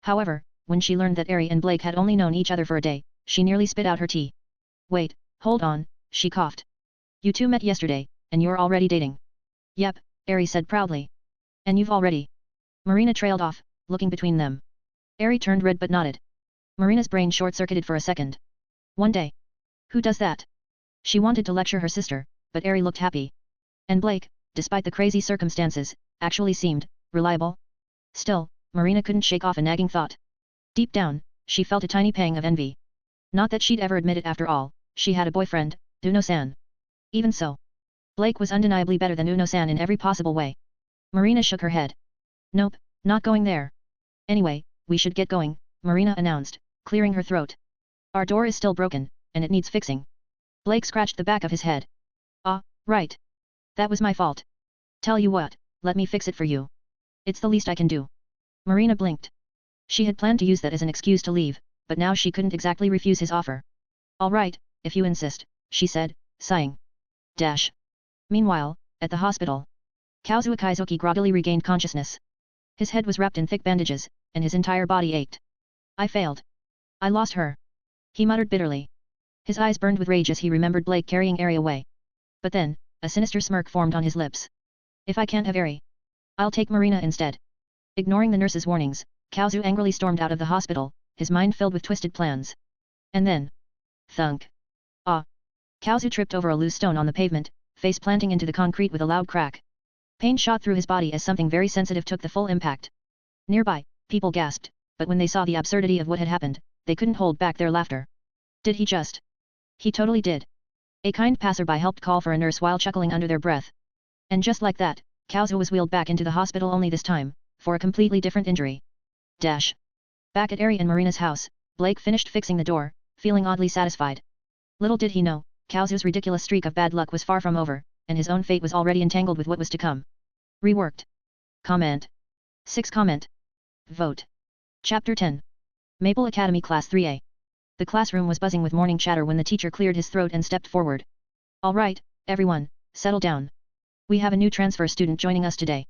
However, when she learned that Ari and Blake had only known each other for a day, she nearly spit out her tea. Wait, hold on, she coughed. You two met yesterday, and you're already dating. Yep, Ari said proudly. And you've already. Marina trailed off, looking between them. Ari turned red but nodded. Marina's brain short-circuited for a second. One day. Who does that? She wanted to lecture her sister, but Ari looked happy. And Blake, despite the crazy circumstances, actually seemed reliable. Still, Marina couldn't shake off a nagging thought. Deep down, she felt a tiny pang of envy. Not that she'd ever admit it after all, she had a boyfriend, Uno-san. Even so, Blake was undeniably better than Uno-san in every possible way. Marina shook her head. Nope, not going there. Anyway, we should get going, Marina announced, clearing her throat. Our door is still broken, and it needs fixing. Blake scratched the back of his head. Ah, right. That was my fault. Tell you what, let me fix it for you. It's the least I can do. Marina blinked. She had planned to use that as an excuse to leave, but now she couldn't exactly refuse his offer. All right, if you insist, she said, sighing. Dash. Meanwhile, at the hospital, Kazuo Kaizoki groggily regained consciousness. His head was wrapped in thick bandages, and his entire body ached. I failed. I lost her. He muttered bitterly. His eyes burned with rage as he remembered Blake carrying Ari away. But then, a sinister smirk formed on his lips. If I can't have Ari, I'll take Marina instead. Ignoring the nurse's warnings, Kazuo angrily stormed out of the hospital, his mind filled with twisted plans. And then... thunk. Ah! Kazuo tripped over a loose stone on the pavement, face planting into the concrete with a loud crack. Pain shot through his body as something very sensitive took the full impact. Nearby, people gasped, but when they saw the absurdity of what had happened, they couldn't hold back their laughter. Did he just? He totally did. A kind passerby helped call for a nurse while chuckling under their breath. And just like that, Kazuo was wheeled back into the hospital, only this time, for a completely different injury. Dash. Back at Ari and Marina's house, Blake finished fixing the door, feeling oddly satisfied. Little did he know, Kazuo's ridiculous streak of bad luck was far from over, and his own fate was already entangled with what was to come. Reworked. Comment. 6 comment. Vote. Chapter 10. Maple Academy Class 3A. The classroom was buzzing with morning chatter when the teacher cleared his throat and stepped forward. All right, everyone, settle down. We have a new transfer student joining us today.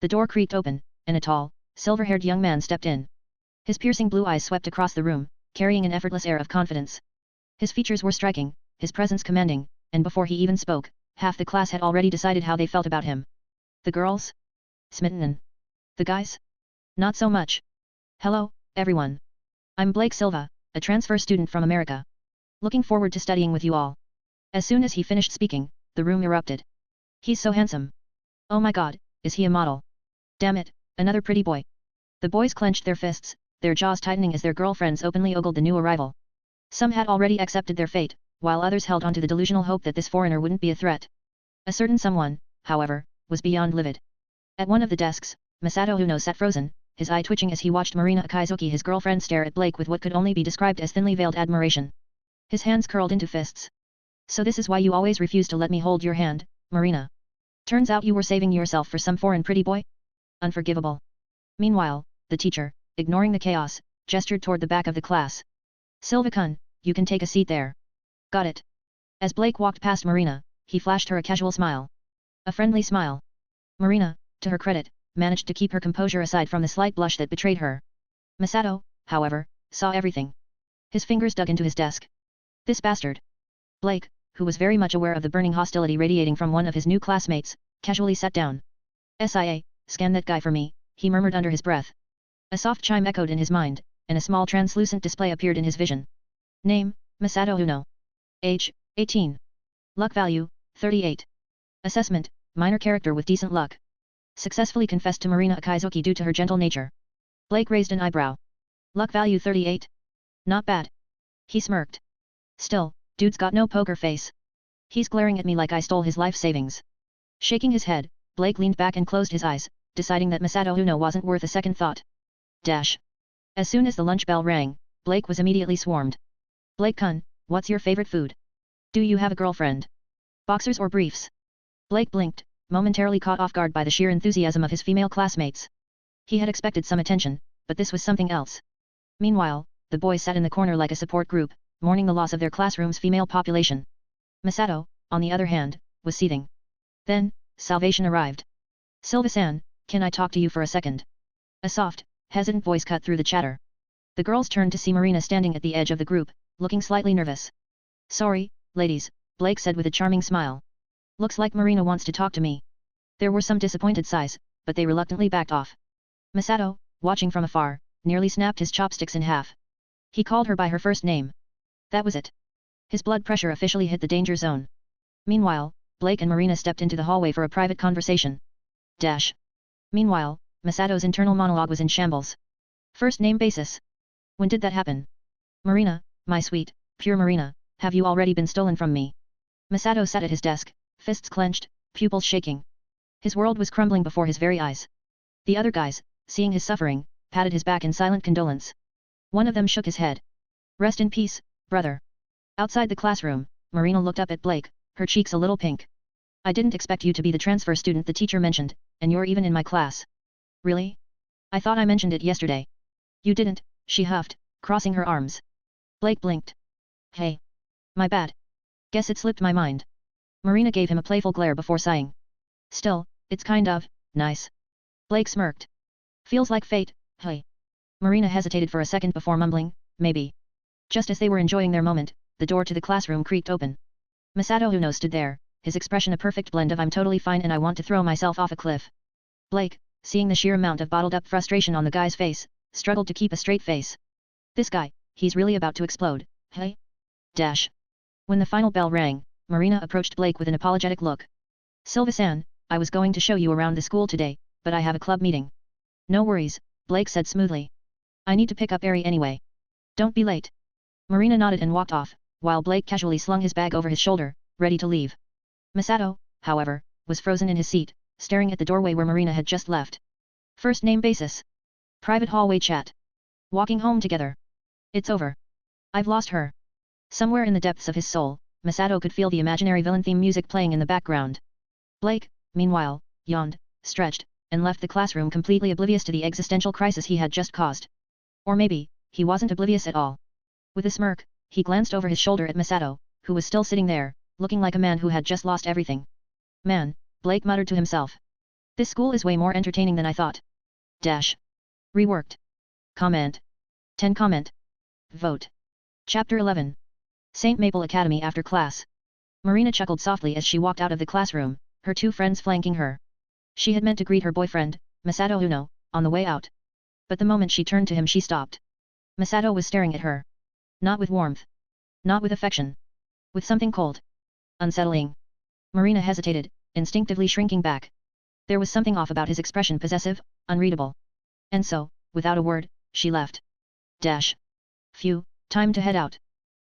The door creaked open, and a tall, silver-haired young man stepped in. His piercing blue eyes swept across the room, carrying an effortless air of confidence. His features were striking, his presence commanding, and before he even spoke, half the class had already decided how they felt about him. The girls? Smitten. The guys? Not so much. Hello, everyone. I'm Blake Silva, a transfer student from America. Looking forward to studying with you all. As soon as he finished speaking, the room erupted. He's so handsome. Oh my god, is he a model? Damn it, another pretty boy. The boys clenched their fists, their jaws tightening as their girlfriends openly ogled the new arrival. Some had already accepted their fate, while others held on to the delusional hope that this foreigner wouldn't be a threat. A certain someone, however, was beyond livid. At one of the desks, Masato Uno sat frozen, his eye twitching as he watched Marina Akizuki, his girlfriend, stare at Blake with what could only be described as thinly veiled admiration. His hands curled into fists. So this is why you always refuse to let me hold your hand, Marina. Turns out you were saving yourself for some foreign pretty boy? Unforgivable. Meanwhile, the teacher, ignoring the chaos, gestured toward the back of the class. Silva-kun, you can take a seat there. Got it. As Blake walked past Marina, he flashed her a casual smile. A friendly smile. Marina, to her credit, managed to keep her composure aside from the slight blush that betrayed her. Masato, however, saw everything. His fingers dug into his desk. This bastard. Blake, who was very much aware of the burning hostility radiating from one of his new classmates, casually sat down. SIA, scan that guy for me, he murmured under his breath. A soft chime echoed in his mind, and a small translucent display appeared in his vision. Name, Masato Uno. Age, 18. Luck value, 38. Assessment, minor character with decent luck. Successfully confessed to Marina Akizuki due to her gentle nature. Blake raised an eyebrow. Luck value 38? Not bad. He smirked. Still, dude's got no poker face. He's glaring at me like I stole his life savings. Shaking his head, Blake leaned back and closed his eyes, deciding that Masato Uno wasn't worth a second thought. Dash. As soon as the lunch bell rang, Blake was immediately swarmed. Blake-kun, what's your favorite food? Do you have a girlfriend? Boxers or briefs? Blake blinked, momentarily caught off guard by the sheer enthusiasm of his female classmates. He had expected some attention, but this was something else. Meanwhile, the boys sat in the corner like a support group, mourning the loss of their classroom's female population. Masato, on the other hand, was seething. Then, salvation arrived. Silva-san, can I talk to you for a second? A soft, hesitant voice cut through the chatter. The girls turned to see Marina standing at the edge of the group, looking slightly nervous. Sorry, ladies, Blake said with a charming smile. Looks like Marina wants to talk to me. There were some disappointed sighs, but they reluctantly backed off. Masato, watching from afar, nearly snapped his chopsticks in half. He called her by her first name. That was it. His blood pressure officially hit the danger zone. Meanwhile, Blake and Marina stepped into the hallway for a private conversation. Meanwhile, Masato's internal monologue was in shambles. First name basis. When did that happen? Marina, my sweet, pure Marina, have you already been stolen from me? Masato sat at his desk, fists clenched, pupils shaking. His world was crumbling before his very eyes. The other guys, seeing his suffering, patted his back in silent condolence. One of them shook his head. Rest in peace, brother. Outside the classroom, Marina looked up at Blake, her cheeks a little pink. I didn't expect you to be the transfer student the teacher mentioned, and you're even in my class. Really? I thought I mentioned it yesterday. You didn't, she huffed, crossing her arms. Blake blinked. Hey. My bad. Guess it slipped my mind. Marina gave him a playful glare before sighing. Still, it's kind of nice. Blake smirked. Feels like fate, hey. Marina hesitated for a second before mumbling, maybe. Just as they were enjoying their moment, the door to the classroom creaked open. Masato Uno stood there, his expression a perfect blend of I'm totally fine and I want to throw myself off a cliff. Blake, seeing the sheer amount of bottled-up frustration on the guy's face, struggled to keep a straight face. This guy, he's really about to explode, hey? When the final bell rang, Marina approached Blake with an apologetic look. Silva-san, I was going to show you around the school today, but I have a club meeting. No worries, Blake said smoothly. I need to pick up Eri anyway. Don't be late. Marina nodded and walked off, while Blake casually slung his bag over his shoulder, ready to leave. Masato, however, was frozen in his seat, staring at the doorway where Marina had just left. First name basis. Private hallway chat. Walking home together. It's over. I've lost her. Somewhere in the depths of his soul, Masato could feel the imaginary villain theme music playing in the background. Blake, meanwhile, yawned, stretched, and left the classroom completely oblivious to the existential crisis he had just caused. Or maybe, he wasn't oblivious at all. With a smirk, he glanced over his shoulder at Masato, who was still sitting there, looking like a man who had just lost everything. Man, Blake muttered to himself. This school is way more entertaining than I thought. Reworked. Comment. 10 comment. Vote. Chapter 11. St. Maple Academy after class. Marina chuckled softly as she walked out of the classroom, her two friends flanking her. She had meant to greet her boyfriend, Masato Uno, on the way out. But the moment she turned to him she stopped. Masato was staring at her. Not with warmth. Not with affection. With something cold. Unsettling. Marina hesitated, instinctively shrinking back. There was something off about his expression, possessive, unreadable. And so, without a word, she left. Phew, time to head out.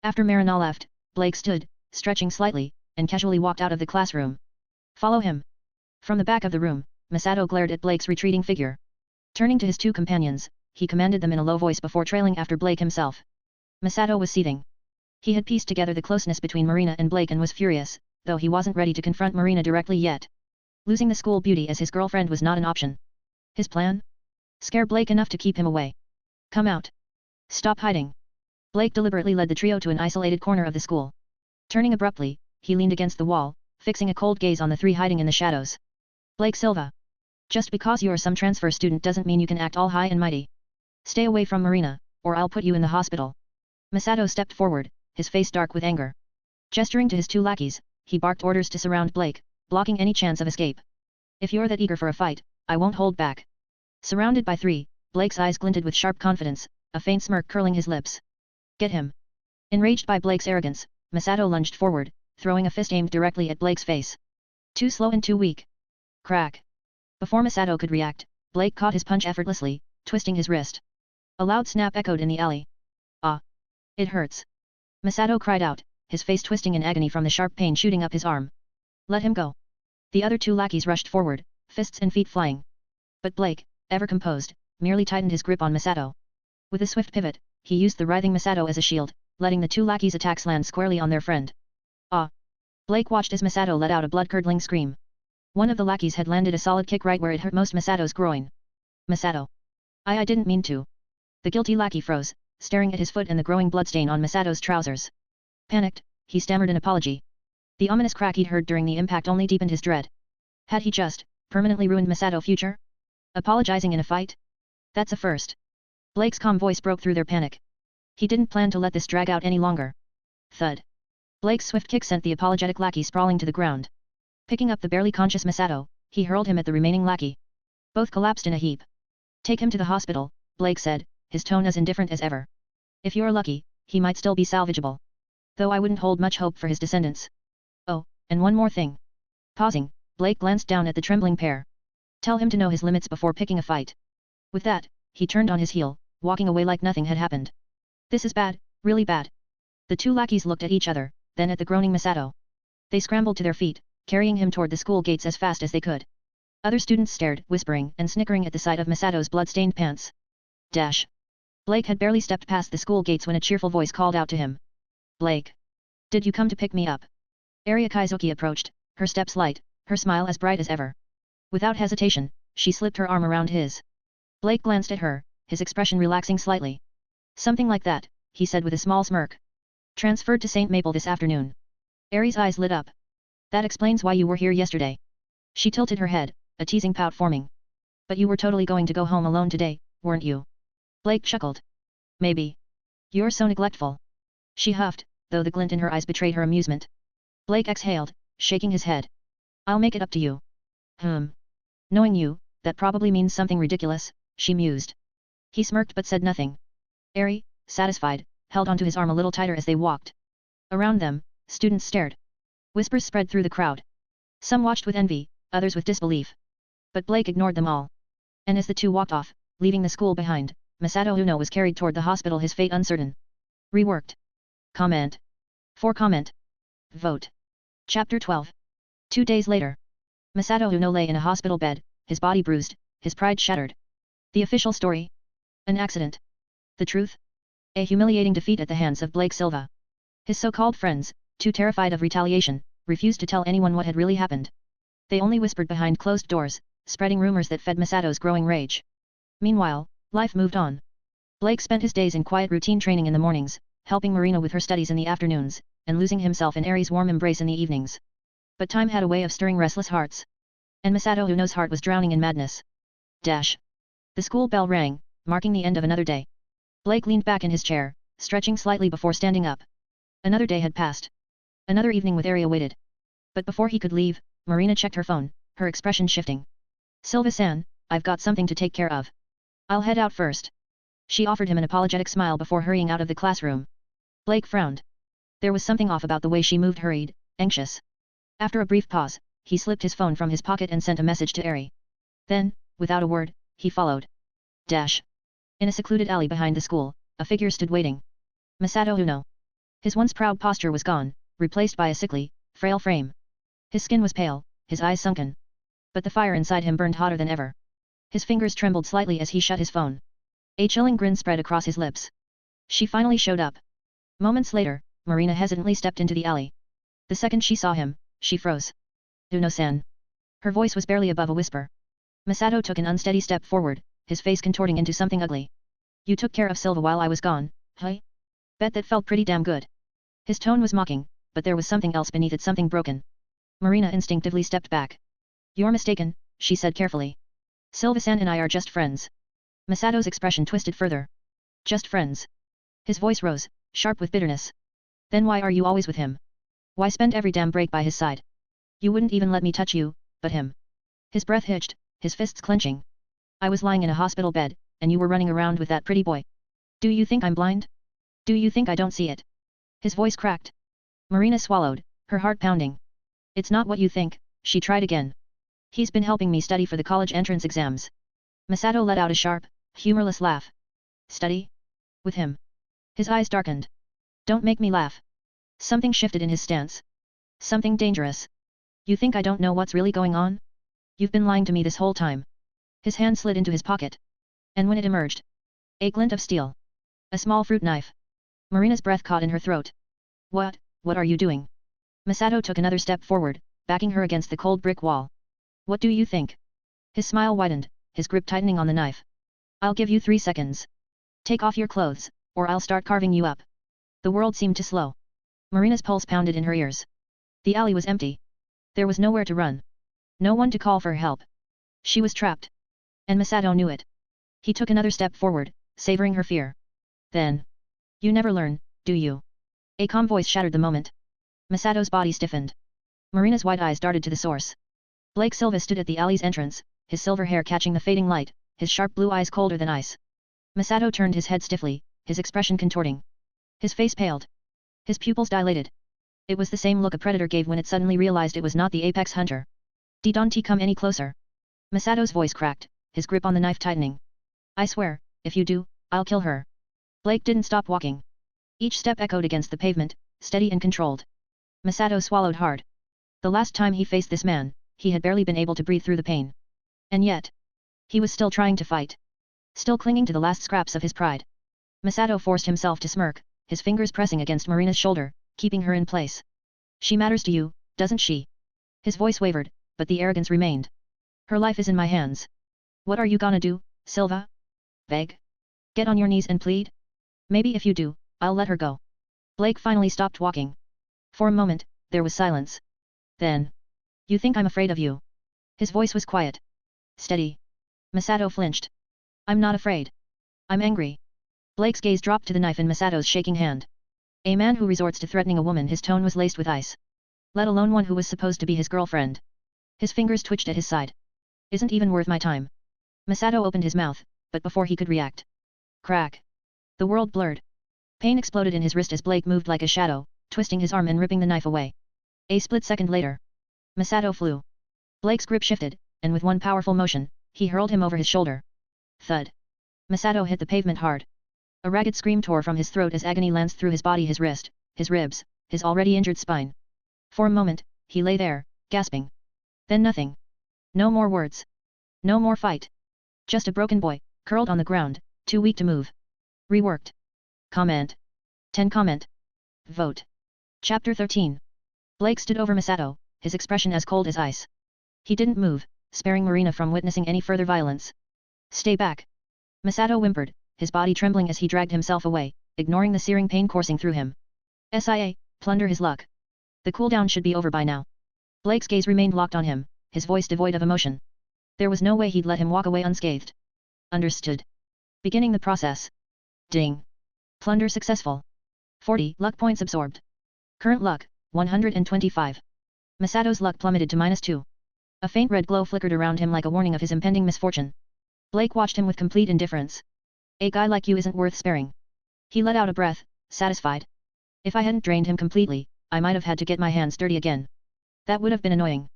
After Marina left, Blake stood, stretching slightly, and casually walked out of the classroom. Follow him. From the back of the room, Masato glared at Blake's retreating figure. Turning to his two companions, he commanded them in a low voice before trailing after Blake himself. Masato was seething. He had pieced together the closeness between Marina and Blake and was furious, though he wasn't ready to confront Marina directly yet. Losing the school beauty as his girlfriend was not an option. His plan? Scare Blake enough to keep him away. Come out. Stop hiding. Blake deliberately led the trio to an isolated corner of the school. Turning abruptly, he leaned against the wall, fixing a cold gaze on the three hiding in the shadows. Blake Silva. Just because you're some transfer student doesn't mean you can act all high and mighty. Stay away from Marina, or I'll put you in the hospital. Masato stepped forward, his face dark with anger. Gesturing to his two lackeys, he barked orders to surround Blake, blocking any chance of escape. If you're that eager for a fight, I won't hold back. Surrounded by three, Blake's eyes glinted with sharp confidence, a faint smirk curling his lips. Get him. Enraged by Blake's arrogance, Masato lunged forward, throwing a fist aimed directly at Blake's face. Too slow and too weak. Crack. Before Masato could react, Blake caught his punch effortlessly, twisting his wrist. A loud snap echoed in the alley. Ah. It hurts. Masato cried out, his face twisting in agony from the sharp pain shooting up his arm. Let him go. The other two lackeys rushed forward, fists and feet flying. But Blake, ever composed, merely tightened his grip on Masato. With a swift pivot, he used the writhing Masato as a shield, letting the two lackeys' attacks land squarely on their friend. Ah! Blake watched as Masato let out a blood-curdling scream. One of the lackeys had landed a solid kick right where it hurt most Masato's groin. Masato. I didn't mean to. The guilty lackey froze, staring at his foot and the growing bloodstain on Masato's trousers. Panicked, he stammered an apology. The ominous crack he'd heard during the impact only deepened his dread. Had he just permanently ruined Masato's future? Apologizing in a fight? That's a first. Blake's calm voice broke through their panic. He didn't plan to let this drag out any longer. Thud. Blake's swift kick sent the apologetic lackey sprawling to the ground. Picking up the barely conscious Masato, he hurled him at the remaining lackey. Both collapsed in a heap. Take him to the hospital, Blake said, his tone as indifferent as ever. If you're lucky, he might still be salvageable. Though I wouldn't hold much hope for his descendants. Oh, and one more thing. Pausing, Blake glanced down at the trembling pair. Tell him to know his limits before picking a fight. With that, he turned on his heel, walking away like nothing had happened. This is bad, really bad. The two lackeys looked at each other, then at the groaning Masato. They scrambled to their feet, carrying him toward the school gates as fast as they could. Other students stared, whispering and snickering at the sight of Masato's blood-stained pants. Dash. Blake had barely stepped past the school gates when a cheerful voice called out to him. Blake. Did you come to pick me up? Aria Kaizoki approached, her steps light, her smile as bright as ever. Without hesitation, she slipped her arm around his. Blake glanced at her, his expression relaxing slightly. Something like that, he said with a small smirk. Transferred to St. Maple this afternoon. Ari's eyes lit up. That explains why you were here yesterday. She tilted her head, a teasing pout forming. But you were totally going to go home alone today, weren't you? Blake chuckled. Maybe. You're so neglectful. She huffed, though the glint in her eyes betrayed her amusement. Blake exhaled, shaking his head. I'll make it up to you. Knowing you, that probably means something ridiculous, she mused. He smirked but said nothing. Ari, satisfied, held onto his arm a little tighter as they walked. Around them, students stared. Whispers spread through the crowd. Some watched with envy, others with disbelief. But Blake ignored them all. And as the two walked off, leaving the school behind, Masato Uno was carried toward the hospital, his fate uncertain. Reworked. Comment. For comment. Vote. Chapter 12. 2 days later. Masato Uno lay in a hospital bed, his body bruised, his pride shattered. The official story? An accident. The truth? A humiliating defeat at the hands of Blake Silva. His so-called friends, too terrified of retaliation, refused to tell anyone what had really happened. They only whispered behind closed doors, spreading rumors that fed Masato's growing rage. Meanwhile, life moved on. Blake spent his days in quiet routine training in the mornings, helping Marina with her studies in the afternoons, and losing himself in Ari's warm embrace in the evenings. But time had a way of stirring restless hearts. And Masato Uno's heart was drowning in madness. Dash. The school bell rang, marking the end of another day. Blake leaned back in his chair, stretching slightly before standing up. Another day had passed. Another evening with Ari awaited. But before he could leave, Marina checked her phone, her expression shifting. Silva-san, I've got something to take care of. I'll head out first. She offered him an apologetic smile before hurrying out of the classroom. Blake frowned. There was something off about the way she moved, hurried, anxious. After a brief pause, he slipped his phone from his pocket and sent a message to Ari. Then, without a word, he followed. Dash. In a secluded alley behind the school, a figure stood waiting. Masato Uno. His once proud posture was gone, replaced by a sickly, frail frame. His skin was pale, his eyes sunken. But the fire inside him burned hotter than ever. His fingers trembled slightly as he shut his phone. A chilling grin spread across his lips. She finally showed up. Moments later, Marina hesitantly stepped into the alley. The second she saw him, she froze. Uno-san. Her voice was barely above a whisper. Masato took an unsteady step forward, his face contorting into something ugly. You took care of Silva while I was gone, huh? Bet that felt pretty damn good. His tone was mocking, but there was something else beneath it, something broken. Marina instinctively stepped back. You're mistaken, she said carefully. Silva-san and I are just friends. Masato's expression twisted further. Just friends. His voice rose, sharp with bitterness. Then why are you always with him? Why spend every damn break by his side? You wouldn't even let me touch you, but him. His breath hitched, his fists clenching. I was lying in a hospital bed, and you were running around with that pretty boy. Do you think I'm blind? Do you think I don't see it? His voice cracked. Marina swallowed, her heart pounding. It's not what you think, she tried again. He's been helping me study for the college entrance exams. Masato let out a sharp, humorless laugh. Study? With him? His eyes darkened. Don't make me laugh. Something shifted in his stance. Something dangerous. You think I don't know what's really going on? You've been lying to me this whole time. His hand slid into his pocket. And when it emerged, a glint of steel. A small fruit knife. Marina's breath caught in her throat. What are you doing? Masato took another step forward, backing her against the cold brick wall. What do you think? His smile widened, his grip tightening on the knife. I'll give you 3 seconds. Take off your clothes, or I'll start carving you up. The world seemed to slow. Marina's pulse pounded in her ears. The alley was empty. There was nowhere to run. No one to call for help. She was trapped. And Masato knew it. He took another step forward, savoring her fear. Then. You never learn, do you? A calm voice shattered the moment. Masato's body stiffened. Marina's wide eyes darted to the source. Blake Silva stood at the alley's entrance, his silver hair catching the fading light, his sharp blue eyes colder than ice. Masato turned his head stiffly, his expression contorting. His face paled. His pupils dilated. It was the same look a predator gave when it suddenly realized it was not the apex hunter. Don't come any closer. Masato's voice cracked, his grip on the knife tightening. I swear, if you do, I'll kill her. Blake didn't stop walking. Each step echoed against the pavement, steady and controlled. Masato swallowed hard. The last time he faced this man, he had barely been able to breathe through the pain. And yet, he was still trying to fight. Still clinging to the last scraps of his pride. Masato forced himself to smirk, his fingers pressing against Marina's shoulder, keeping her in place. She matters to you, doesn't she? His voice wavered, but the arrogance remained. Her life is in my hands. What are you gonna do, Silva? Beg? Get on your knees and plead? Maybe if you do, I'll let her go. Blake finally stopped walking. For a moment, there was silence. Then. You think I'm afraid of you? His voice was quiet. Steady. Masato flinched. I'm not afraid. I'm angry. Blake's gaze dropped to the knife in Masato's shaking hand. A man who resorts to threatening a woman, his tone was laced with ice. Let alone one who was supposed to be his girlfriend. His fingers twitched at his side. Isn't even worth my time. Masato opened his mouth, but before he could react. Crack. The world blurred. Pain exploded in his wrist as Blake moved like a shadow, twisting his arm and ripping the knife away. A split second later. Masato flew. Blake's grip shifted, and with one powerful motion, he hurled him over his shoulder. Thud. Masato hit the pavement hard. A ragged scream tore from his throat as agony lanced through his body, his wrist, his ribs, his already injured spine. For a moment, he lay there, gasping. Then nothing. No more words. No more fight. Just a broken boy, curled on the ground, too weak to move. Reworked. Comment. 10 comment. Vote. Chapter 13. Blake stood over Masato, his expression as cold as ice. He didn't move, sparing Marina from witnessing any further violence. Stay back. Masato whimpered, his body trembling as he dragged himself away, ignoring the searing pain coursing through him. SIA, plunder his luck. The cooldown should be over by now. Blake's gaze remained locked on him, his voice devoid of emotion. There was no way he'd let him walk away unscathed. Understood. Beginning the process. Ding. Plunder successful. 40 luck points absorbed. Current luck, 125. Masato's luck plummeted to -2. A faint red glow flickered around him like a warning of his impending misfortune. Blake watched him with complete indifference. A guy like you isn't worth sparing. He let out a breath, satisfied. If I hadn't drained him completely, I might have had to get my hands dirty again. That would have been annoying.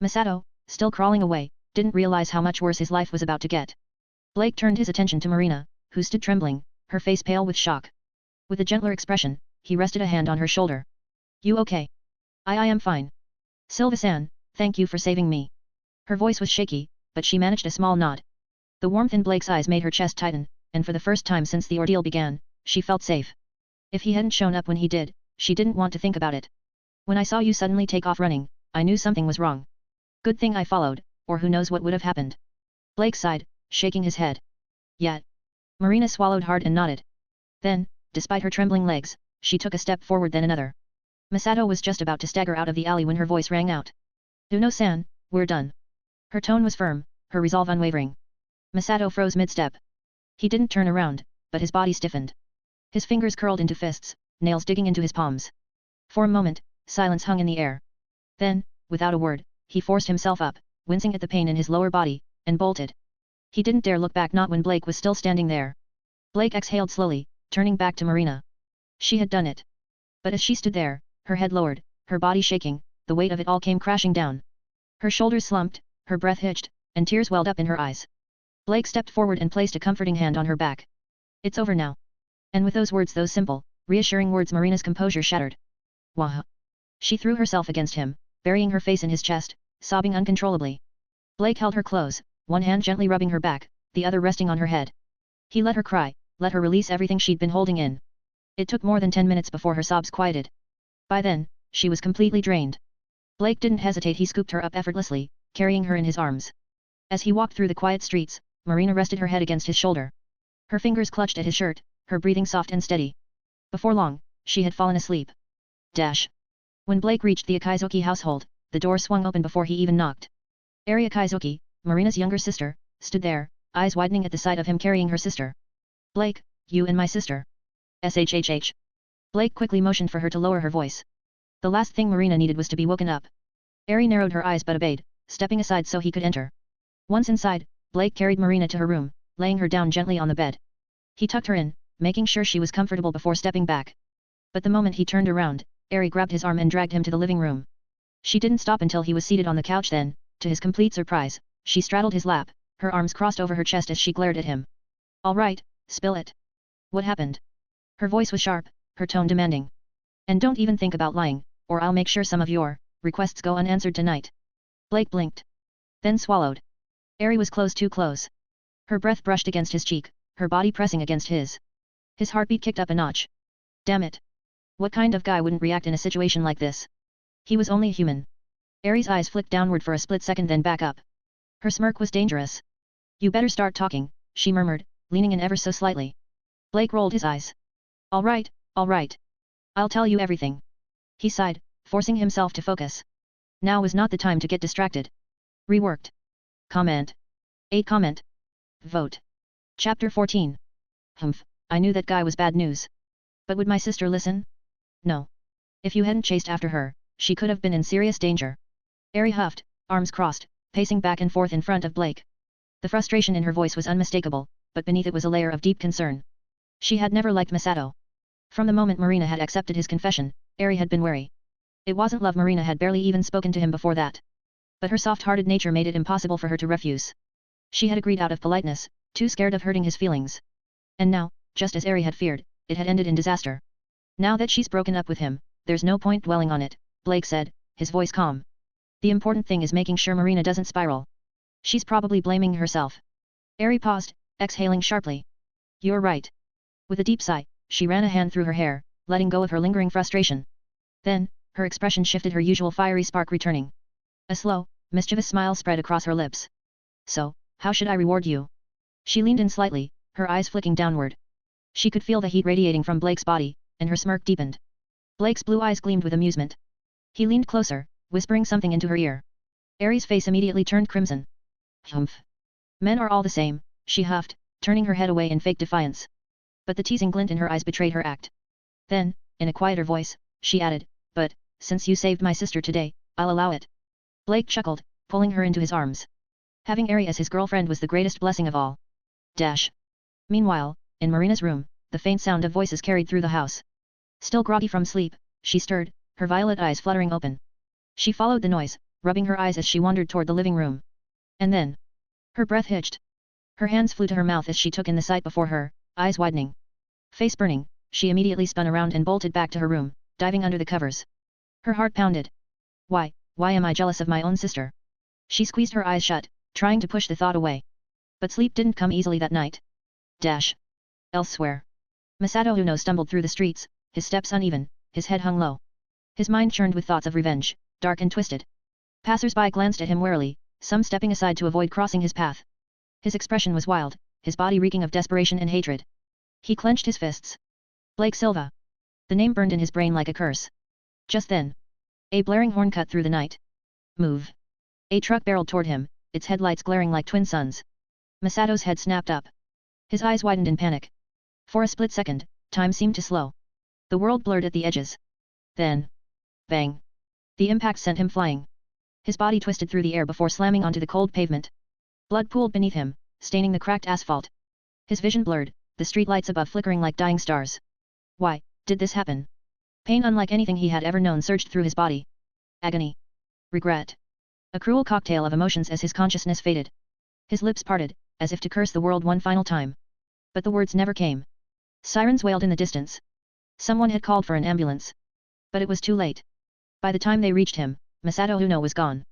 Masato, still crawling away, didn't realize how much worse his life was about to get. Blake turned his attention to Marina, who stood trembling, her face pale with shock. With a gentler expression, he rested a hand on her shoulder. You okay? I am fine. Silva-san, thank you for saving me. Her voice was shaky, but she managed a small nod. The warmth in Blake's eyes made her chest tighten, and for the first time since the ordeal began, she felt safe. If he hadn't shown up when he did, she didn't want to think about it. When I saw you suddenly take off running, I knew something was wrong. Good thing I followed, or who knows what would have happened. Blake sighed, shaking his head. Yet. Marina swallowed hard and nodded. Then, despite her trembling legs, she took a step forward then another. Masato was just about to stagger out of the alley when her voice rang out. Uno-san, we're done. Her tone was firm, her resolve unwavering. Masato froze mid-step. He didn't turn around, but his body stiffened. His fingers curled into fists, nails digging into his palms. For a moment, silence hung in the air. Then, without a word, he forced himself up, wincing at the pain in his lower body, and bolted. He didn't dare look back, not when Blake was still standing there. Blake exhaled slowly, turning back to Marina. She had done it. But as she stood there, her head lowered, her body shaking, the weight of it all came crashing down. Her shoulders slumped, her breath hitched, and tears welled up in her eyes. Blake stepped forward and placed a comforting hand on her back. It's over now. And with those words, those simple, reassuring words, Marina's composure shattered. Wah! She threw herself against him, burying her face in his chest, sobbing uncontrollably. Blake held her close, one hand gently rubbing her back, the other resting on her head. He let her cry, let her release everything she'd been holding in. It took more than 10 minutes before her sobs quieted. By then, she was completely drained. Blake didn't hesitate, he scooped her up effortlessly, carrying her in his arms. As he walked through the quiet streets, Marina rested her head against his shoulder. Her fingers clutched at his shirt, her breathing soft and steady. Before long, she had fallen asleep. When Blake reached the Akizuki household, the door swung open before he even knocked. Ari Akizuki, Marina's younger sister, stood there, eyes widening at the sight of him carrying her sister. Blake, you and my sister. SHHH. Blake quickly motioned for her to lower her voice. The last thing Marina needed was to be woken up. Ari narrowed her eyes but obeyed, stepping aside so he could enter. Once inside, Blake carried Marina to her room, laying her down gently on the bed. He tucked her in, making sure she was comfortable before stepping back. But the moment he turned around, Ari grabbed his arm and dragged him to the living room. She didn't stop until he was seated on the couch then, to his complete surprise, she straddled his lap, her arms crossed over her chest as she glared at him. All right, spill it. What happened? Her voice was sharp, her tone demanding. And don't even think about lying, or I'll make sure some of your requests go unanswered tonight. Blake blinked. Then swallowed. Ari was too close. Her breath brushed against his cheek, her body pressing against his. His heartbeat kicked up a notch. Damn it. What kind of guy wouldn't react in a situation like this? He was only human. Ari's eyes flicked downward for a split second then back up. Her smirk was dangerous. You better start talking, she murmured, leaning in ever so slightly. Blake rolled his eyes. All right. I'll tell you everything. He sighed, forcing himself to focus. Now was not the time to get distracted. Reworked. Comment. 8 comment. Vote. Chapter 14. Humph, I knew that guy was bad news. But would my sister listen? No. If you hadn't chased after her, she could have been in serious danger. Ari huffed, arms crossed, pacing back and forth in front of Blake. The frustration in her voice was unmistakable, but beneath it was a layer of deep concern. She had never liked Masato. From the moment Marina had accepted his confession, Ari had been wary. It wasn't love, Marina had barely even spoken to him before that. But her soft-hearted nature made it impossible for her to refuse. She had agreed out of politeness, too scared of hurting his feelings. And now, just as Ari had feared, it had ended in disaster. Now that she's broken up with him, there's no point dwelling on it, Blake said, his voice calm. The important thing is making sure Marina doesn't spiral. She's probably blaming herself. Ari paused, exhaling sharply. You're right. With a deep sigh, she ran a hand through her hair, letting go of her lingering frustration. Then, her expression shifted, her usual fiery spark returning. A slow, mischievous smile spread across her lips. So, how should I reward you? She leaned in slightly, her eyes flicking downward. She could feel the heat radiating from Blake's body, and her smirk deepened. Blake's blue eyes gleamed with amusement. He leaned closer, whispering something into her ear. Ari's face immediately turned crimson. Humph. Men are all the same, she huffed, turning her head away in fake defiance. But the teasing glint in her eyes betrayed her act. Then, in a quieter voice, she added, but, since you saved my sister today, I'll allow it. Blake chuckled, pulling her into his arms. Having Ari as his girlfriend was the greatest blessing of all. Meanwhile, in Marina's room, the faint sound of voices carried through the house. Still groggy from sleep, she stirred, her violet eyes fluttering open. She followed the noise, rubbing her eyes as she wandered toward the living room. And then, her breath hitched. Her hands flew to her mouth as she took in the sight before her, eyes widening. Face burning, she immediately spun around and bolted back to her room, diving under the covers. Her heart pounded. Why am I jealous of my own sister? She squeezed her eyes shut, trying to push the thought away. But sleep didn't come easily that night. Elsewhere. Masato Uno stumbled through the streets, his steps uneven, his head hung low. His mind churned with thoughts of revenge, dark and twisted. Passers-by glanced at him warily, some stepping aside to avoid crossing his path. His expression was wild, his body reeking of desperation and hatred. He clenched his fists. Blake Silva. The name burned in his brain like a curse. Just then, a blaring horn cut through the night. Move. A truck barreled toward him, its headlights glaring like twin suns. Masato's head snapped up. His eyes widened in panic. For a split second, time seemed to slow. The world blurred at the edges. Then, bang. The impact sent him flying. His body twisted through the air before slamming onto the cold pavement. Blood pooled beneath him, staining the cracked asphalt. His vision blurred, the street lights above flickering like dying stars. Why did this happen? Pain unlike anything he had ever known surged through his body. Agony. Regret. A cruel cocktail of emotions as his consciousness faded. His lips parted, as if to curse the world one final time. But the words never came. Sirens wailed in the distance. Someone had called for an ambulance. But it was too late. By the time they reached him, Masato Uno was gone.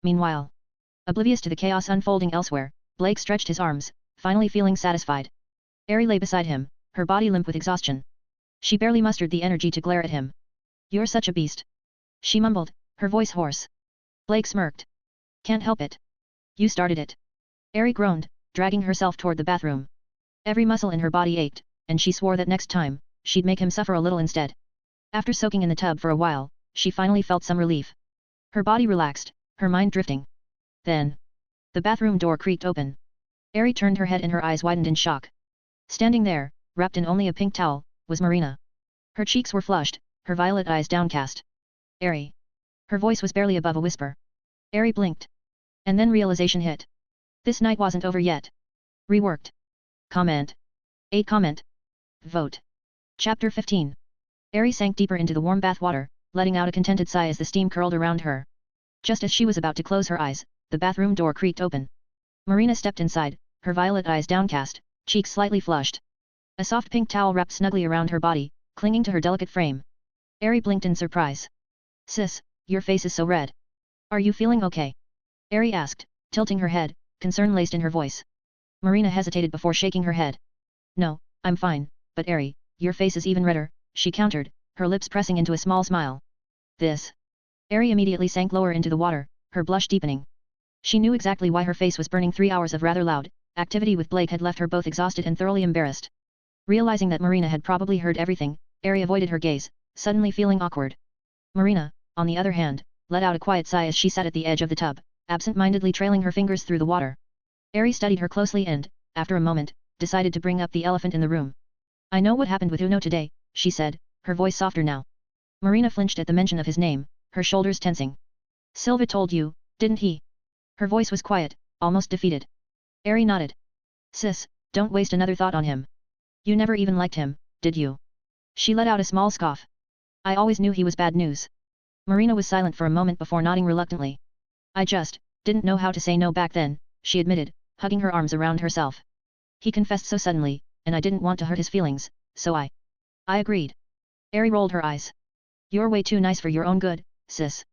Meanwhile, oblivious to the chaos unfolding elsewhere, Blake stretched his arms, finally feeling satisfied. Ari lay beside him, her body limp with exhaustion. She barely mustered the energy to glare at him. You're such a beast. She mumbled, her voice hoarse. Blake smirked. Can't help it. You started it. Ari groaned, dragging herself toward the bathroom. Every muscle in her body ached, and she swore that next time, she'd make him suffer a little instead. After soaking in the tub for a while, she finally felt some relief. Her body relaxed, her mind drifting. Then, the bathroom door creaked open. Ari turned her head and her eyes widened in shock. Standing there, wrapped in only a pink towel, was Marina. Her cheeks were flushed, her violet eyes downcast. Ari. Her voice was barely above a whisper. Ari blinked. And then realization hit. This night wasn't over yet. Reworked. Comment. 8 comment. Vote. Chapter 15. Ari sank deeper into the warm bath water, letting out a contented sigh as the steam curled around her. Just as she was about to close her eyes, the bathroom door creaked open. Marina stepped inside, her violet eyes downcast, cheeks slightly flushed. A soft pink towel wrapped snugly around her body, clinging to her delicate frame. Ari blinked in surprise. Sis, your face is so red. Are you feeling okay? Ari asked, tilting her head, concern laced in her voice. Marina hesitated before shaking her head. No, I'm fine, but Ari, your face is even redder, she countered, her lips pressing into a small smile. This. Ari immediately sank lower into the water, her blush deepening. She knew exactly why her face was burning. 3 hours of rather loud activity with Blake had left her both exhausted and thoroughly embarrassed. Realizing that Marina had probably heard everything, Ari avoided her gaze, suddenly feeling awkward. Marina, on the other hand, let out a quiet sigh as she sat at the edge of the tub, absent-mindedly trailing her fingers through the water. Ari studied her closely and, after a moment, decided to bring up the elephant in the room. I know what happened with Uno today, she said, her voice softer now. Marina flinched at the mention of his name, her shoulders tensing. Silva told you, didn't he? Her voice was quiet, almost defeated. Ari nodded. Sis, don't waste another thought on him. You never even liked him, did you? She let out a small scoff. I always knew he was bad news. Marina was silent for a moment before nodding reluctantly. I just didn't know how to say no back then, she admitted, hugging her arms around herself. He confessed so suddenly, and I didn't want to hurt his feelings, so I agreed. Ari rolled her eyes. You're way too nice for your own good, sis.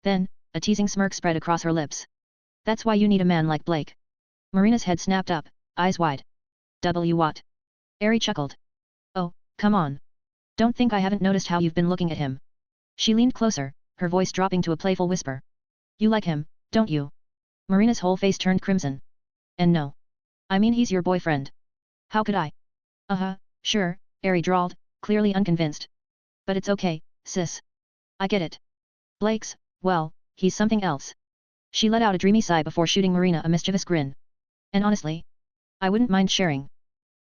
Then, a teasing smirk spread across her lips. That's why you need a man like Blake. Marina's head snapped up, eyes wide. What? Ari chuckled. Oh, come on. Don't think I haven't noticed how you've been looking at him. She leaned closer, her voice dropping to a playful whisper. You like him, don't you? Marina's whole face turned crimson. And no. I mean he's your boyfriend. How could I? Sure, Ari drawled, clearly unconvinced. But it's okay, sis. I get it. Blake's, well, he's something else. She let out a dreamy sigh before shooting Marina a mischievous grin. And honestly, I wouldn't mind sharing.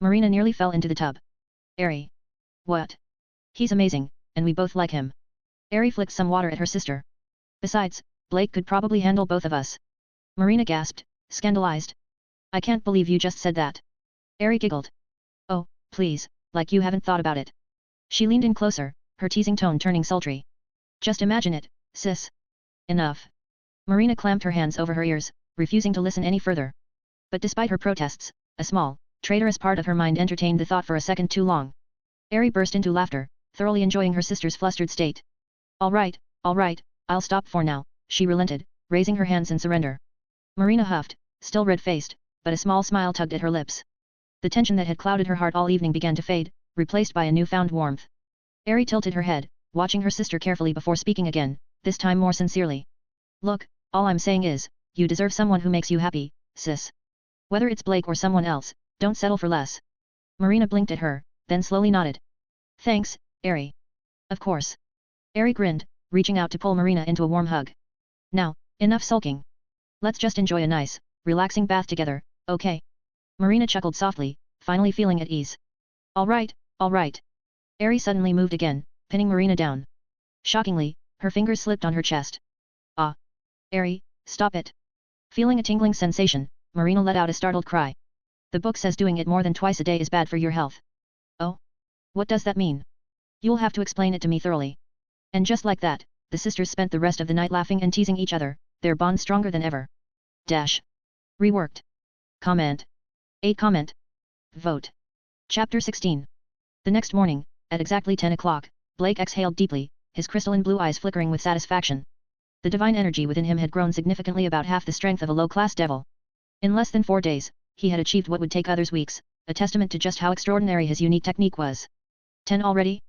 Marina nearly fell into the tub. Ari. What? He's amazing, and we both like him. Ari flicked some water at her sister. Besides, Blake could probably handle both of us. Marina gasped, scandalized. I can't believe you just said that. Ari giggled. Oh, please, like you haven't thought about it. She leaned in closer, her teasing tone turning sultry. Just imagine it, sis. Enough. Marina clamped her hands over her ears, refusing to listen any further. But despite her protests, a small, traitorous part of her mind entertained the thought for a second too long. Ari burst into laughter, thoroughly enjoying her sister's flustered state. All right, I'll stop for now, she relented, raising her hands in surrender. Marina huffed, still red-faced, but a small smile tugged at her lips. The tension that had clouded her heart all evening began to fade, replaced by a newfound warmth. Ari tilted her head, watching her sister carefully before speaking again, this time more sincerely. Look, all I'm saying is, you deserve someone who makes you happy, sis. Whether it's Blake or someone else, don't settle for less. Marina blinked at her, then slowly nodded. Thanks, Ari. Of course. Ari grinned, reaching out to pull Marina into a warm hug. Now, enough sulking. Let's just enjoy a nice, relaxing bath together, okay? Marina chuckled softly, finally feeling at ease. All right. Ari suddenly moved again, pinning Marina down. Shockingly, her fingers slipped on her chest. Ah. Ari, stop it. Feeling a tingling sensation, Marina let out a startled cry. The book says doing it more than twice a day is bad for your health. Oh? What does that mean? You'll have to explain it to me thoroughly. And just like that, the sisters spent the rest of the night laughing and teasing each other, their bond stronger than ever. Reworked. Comment. 8 comment. Vote. Chapter 16. The next morning, at exactly 10 o'clock, Blake exhaled deeply, his crystalline blue eyes flickering with satisfaction. The divine energy within him had grown significantly, about half the strength of a low-class devil. In less than 4 days, he had achieved what would take others weeks, a testament to just how extraordinary his unique technique was. 10 already?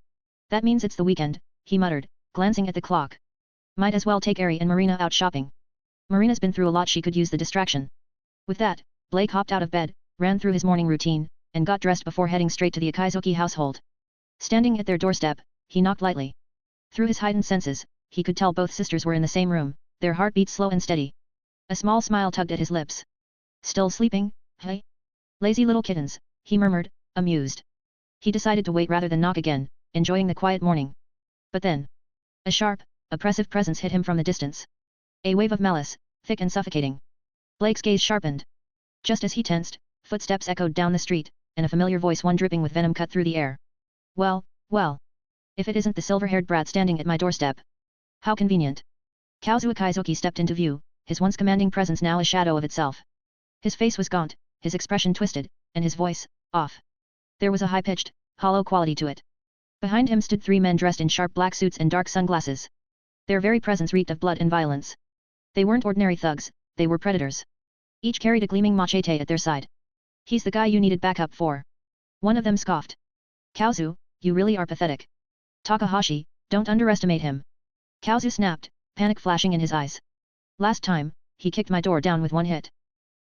That means it's the weekend, he muttered, glancing at the clock. Might as well take Ari and Marina out shopping. Marina's been through a lot, she could use the distraction. With that, Blake hopped out of bed, ran through his morning routine, and got dressed before heading straight to the Akizuki household. Standing at their doorstep, he knocked lightly. Through his heightened senses, he could tell both sisters were in the same room, their heartbeats slow and steady. A small smile tugged at his lips. Still sleeping, hey? Lazy little kittens, he murmured, amused. He decided to wait rather than knock again, enjoying the quiet morning. But then, a sharp, oppressive presence hit him from the distance. A wave of malice, thick and suffocating. Blake's gaze sharpened. Just as he tensed, footsteps echoed down the street, and a familiar voice, one dripping with venom, cut through the air. Well, well. If it isn't the silver-haired brat standing at my doorstep. How convenient. Kaozu Akizuki stepped into view, his once commanding presence now a shadow of itself. His face was gaunt, his expression twisted, and his voice, off. There was a high-pitched, hollow quality to it. Behind him stood three men dressed in sharp black suits and dark sunglasses. Their very presence reeked of blood and violence. They weren't ordinary thugs, they were predators. Each carried a gleaming machete at their side. He's the guy you needed backup for. One of them scoffed. Kaozu, you really are pathetic. Takahashi, don't underestimate him. Kaozu snapped, panic flashing in his eyes. Last time, he kicked my door down with one hit.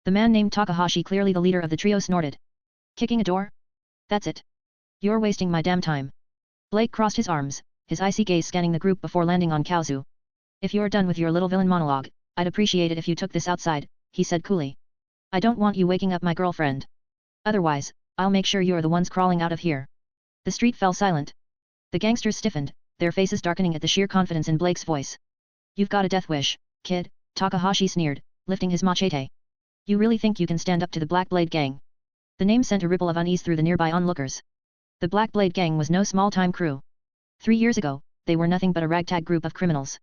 The man named Takahashi, clearly the leader of the trio, snorted. Kicking a door? That's it. You're wasting my damn time. Blake crossed his arms, his icy gaze scanning the group before landing on Kaozu. If you're done with your little villain monologue, I'd appreciate it if you took this outside, he said coolly. I don't want you waking up my girlfriend. Otherwise, I'll make sure you're the ones crawling out of here. The street fell silent. The gangsters stiffened, their faces darkening at the sheer confidence in Blake's voice. You've got a death wish, kid, Takahashi sneered, lifting his machete. You really think you can stand up to the Black Blade Gang? The name sent a ripple of unease through the nearby onlookers. The Black Blade Gang was no small-time crew. 3 years ago, they were nothing but a ragtag group of criminals.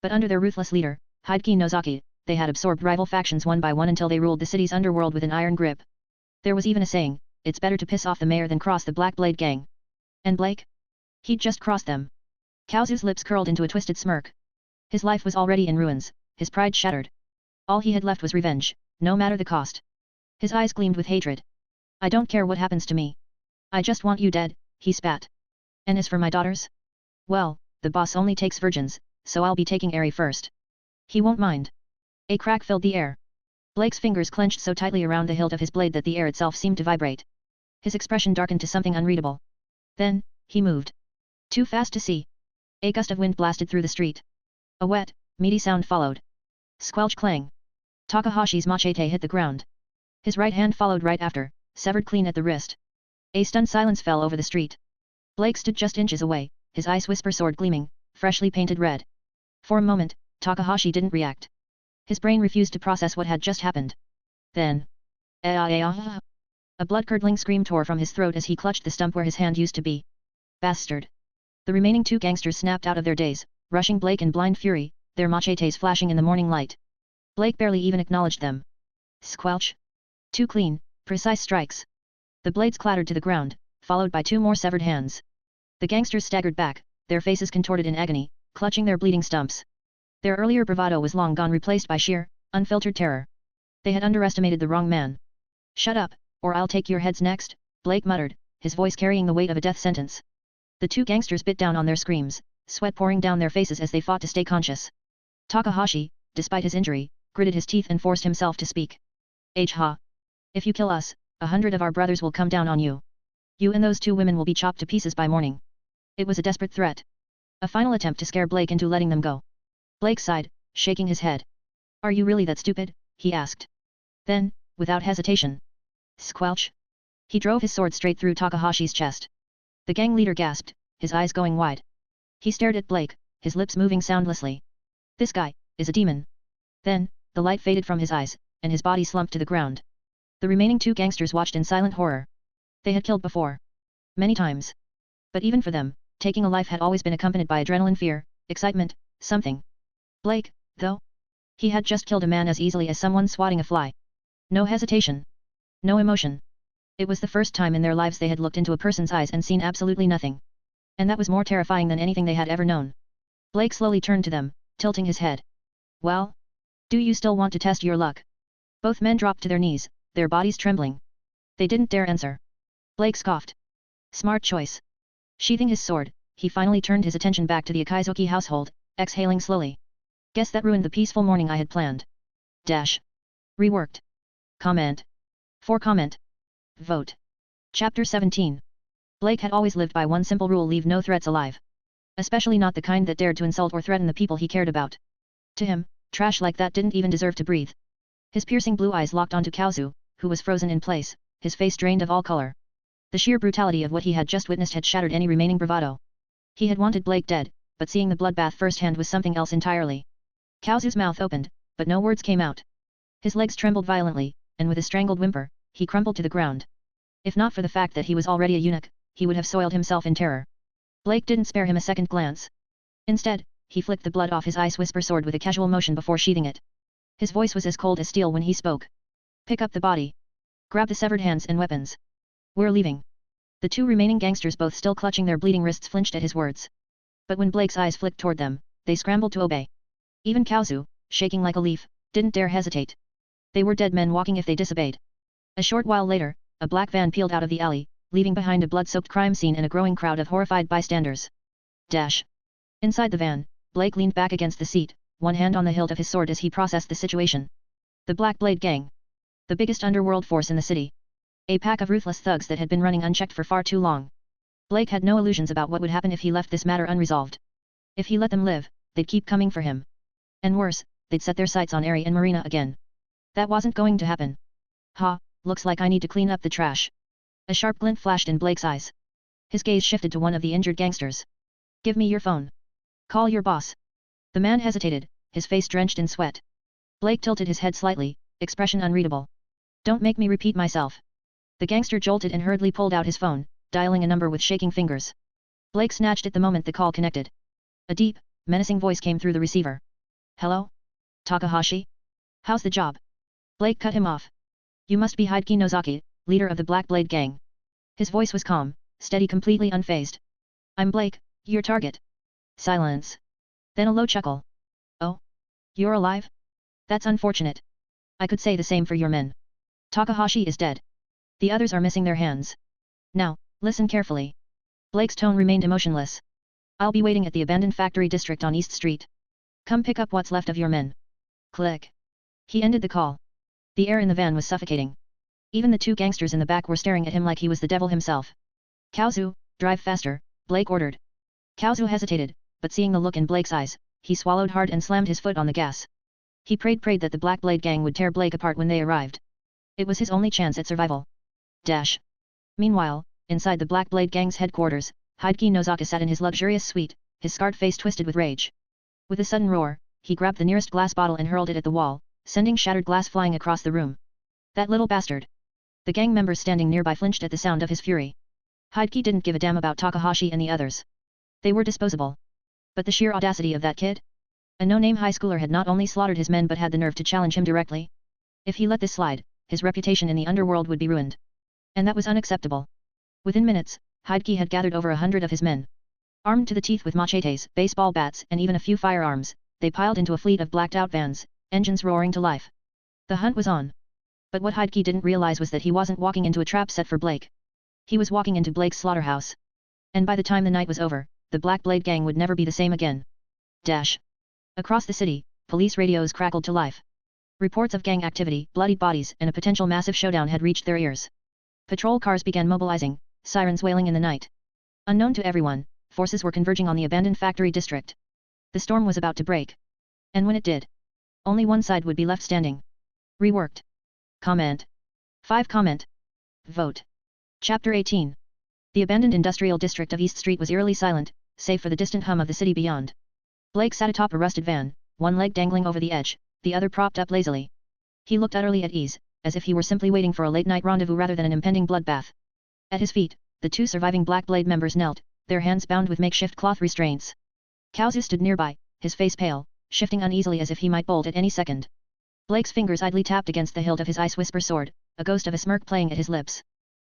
But under their ruthless leader, Hideki Nozaki, they had absorbed rival factions one by one until they ruled the city's underworld with an iron grip. There was even a saying, it's better to piss off the mayor than cross the Black Blade Gang. And Blake? He'd just crossed them. Kaozu's lips curled into a twisted smirk. His life was already in ruins, his pride shattered. All he had left was revenge, no matter the cost. His eyes gleamed with hatred. I don't care what happens to me. I just want you dead, he spat. And as for my daughters? Well, the boss only takes virgins, so I'll be taking Eri first. He won't mind. A crack filled the air. Blake's fingers clenched so tightly around the hilt of his blade that the air itself seemed to vibrate. His expression darkened to something unreadable. Then, he moved. Too fast to see. A gust of wind blasted through the street. A wet, meaty sound followed. Squelch clang. Takahashi's machete hit the ground. His right hand followed right after, severed clean at the wrist. A stunned silence fell over the street. Blake stood just inches away, his ice whisper sword gleaming, freshly painted red. For a moment, Takahashi didn't react. His brain refused to process what had just happened. Then, a blood-curdling scream tore from his throat as he clutched the stump where his hand used to be. Bastard! The remaining two gangsters snapped out of their daze, rushing Blake in blind fury, their machetes flashing in the morning light. Blake barely even acknowledged them. Squelch! 2 clean, precise strikes. The blades clattered to the ground, followed by 2 more severed hands. The gangsters staggered back, their faces contorted in agony, clutching their bleeding stumps. Their earlier bravado was long gone, replaced by sheer, unfiltered terror. They had underestimated the wrong man. Shut up, or I'll take your heads next, Blake muttered, his voice carrying the weight of a death sentence. The 2 gangsters bit down on their screams, sweat pouring down their faces as they fought to stay conscious. Takahashi, despite his injury, gritted his teeth and forced himself to speak. Ha! If you kill us, 100 of our brothers will come down on you. You and those 2 women will be chopped to pieces by morning. It was a desperate threat. A final attempt to scare Blake into letting them go. Blake sighed, shaking his head. Are you really that stupid? He asked. Then, without hesitation. Squelch! He drove his sword straight through Takahashi's chest. The gang leader gasped, his eyes going wide. He stared at Blake, his lips moving soundlessly. This guy is a demon. Then, the light faded from his eyes, and his body slumped to the ground. The remaining 2 gangsters watched in silent horror. They had killed before. Many times. But even for them, taking a life had always been accompanied by adrenaline, fear, excitement, something. Blake, though? He had just killed a man as easily as someone swatting a fly. No hesitation. No emotion. It was the first time in their lives they had looked into a person's eyes and seen absolutely nothing. And that was more terrifying than anything they had ever known. Blake slowly turned to them, tilting his head. Well? Do you still want to test your luck? Both men dropped to their knees, their bodies trembling. They didn't dare answer. Blake scoffed. Smart choice. Sheathing his sword, he finally turned his attention back to the Akizuki household, exhaling slowly. Guess that ruined the peaceful morning I had planned. Dash. Reworked. Comment. For comment. Vote. Chapter 17. Blake had always lived by one simple rule: leave no threats alive. Especially not the kind that dared to insult or threaten the people he cared about. To him, trash like that didn't even deserve to breathe. His piercing blue eyes locked onto Kaozu, who was frozen in place, his face drained of all color. The sheer brutality of what he had just witnessed had shattered any remaining bravado. He had wanted Blake dead, but seeing the bloodbath firsthand was something else entirely. Kaozu's mouth opened, but no words came out. His legs trembled violently, and with a strangled whimper, he crumpled to the ground. If not for the fact that he was already a eunuch, he would have soiled himself in terror. Blake didn't spare him a second glance. Instead, he flicked the blood off his ice whisper sword with a casual motion before sheathing it. His voice was as cold as steel when he spoke. Pick up the body. Grab the severed hands and weapons. We're leaving. The two remaining gangsters, both still clutching their bleeding wrists, flinched at his words. But when Blake's eyes flicked toward them, they scrambled to obey. Even Kaozu, shaking like a leaf, didn't dare hesitate. They were dead men walking if they disobeyed. A short while later, a black van peeled out of the alley, leaving behind a blood-soaked crime scene and a growing crowd of horrified bystanders. Dash. Inside the van, Blake leaned back against the seat, one hand on the hilt of his sword as he processed the situation. The Black Blade Gang. The biggest underworld force in the city. A pack of ruthless thugs that had been running unchecked for far too long. Blake had no illusions about what would happen if he left this matter unresolved. If he let them live, they'd keep coming for him. And worse, they'd set their sights on Ari and Marina again. That wasn't going to happen. Ha, looks like I need to clean up the trash. A sharp glint flashed in Blake's eyes. His gaze shifted to one of the injured gangsters. Give me your phone. Call your boss. The man hesitated, his face drenched in sweat. Blake tilted his head slightly, expression unreadable. Don't make me repeat myself. The gangster jolted and hurriedly pulled out his phone, dialing a number with shaking fingers. Blake snatched it the moment the call connected. A deep, menacing voice came through the receiver. Hello? Takahashi? How's the job? Blake cut him off. You must be Hideki Nozaki, leader of the Black Blade Gang. His voice was calm, steady, completely unfazed. I'm Blake, your target. Silence. Then a low chuckle. Oh? You're alive? That's unfortunate. I could say the same for your men. Takahashi is dead. The others are missing their hands. Now, listen carefully. Blake's tone remained emotionless. I'll be waiting at the abandoned factory district on East Street. Come pick up what's left of your men. Click. He ended the call. The air in the van was suffocating. Even the two gangsters in the back were staring at him like he was the devil himself. Kaozu, drive faster, Blake ordered. Kaozu hesitated, but seeing the look in Blake's eyes, he swallowed hard and slammed his foot on the gas. He prayed that the Black Blade Gang would tear Blake apart when they arrived. It was his only chance at survival. Dash. Meanwhile, inside the Black Blade Gang's headquarters, Hideki Nozaki sat in his luxurious suite, his scarred face twisted with rage. With a sudden roar, he grabbed the nearest glass bottle and hurled it at the wall, sending shattered glass flying across the room. That little bastard. The gang members standing nearby flinched at the sound of his fury. Hideki didn't give a damn about Takahashi and the others. They were disposable. But the sheer audacity of that kid? A no-name high schooler had not only slaughtered his men but had the nerve to challenge him directly. If he let this slide, his reputation in the underworld would be ruined. And that was unacceptable. Within minutes, Hideki had gathered over 100 of his men. Armed to the teeth with machetes, baseball bats and even a few firearms, they piled into a fleet of blacked-out vans, engines roaring to life. The hunt was on. But what Hideki didn't realize was that he wasn't walking into a trap set for Blake. He was walking into Blake's slaughterhouse. And by the time the night was over, the Black Blade Gang would never be the same again. Dash. Across the city, police radios crackled to life. Reports of gang activity, bloodied bodies and a potential massive showdown had reached their ears. Patrol cars began mobilizing, sirens wailing in the night. Unknown to everyone, forces were converging on the abandoned factory district. The storm was about to break. And when it did, only one side would be left standing. Reworked. Comment. 5 comment. Vote. Chapter 18. The abandoned industrial district of East Street was eerily silent, save for the distant hum of the city beyond. Blake sat atop a rusted van, one leg dangling over the edge, the other propped up lazily. He looked utterly at ease, as if he were simply waiting for a late-night rendezvous rather than an impending bloodbath. At his feet, the two surviving Black Blade members knelt, their hands bound with makeshift cloth restraints. Kaozu stood nearby, his face pale, shifting uneasily as if he might bolt at any second. Blake's fingers idly tapped against the hilt of his ice whisper sword, a ghost of a smirk playing at his lips.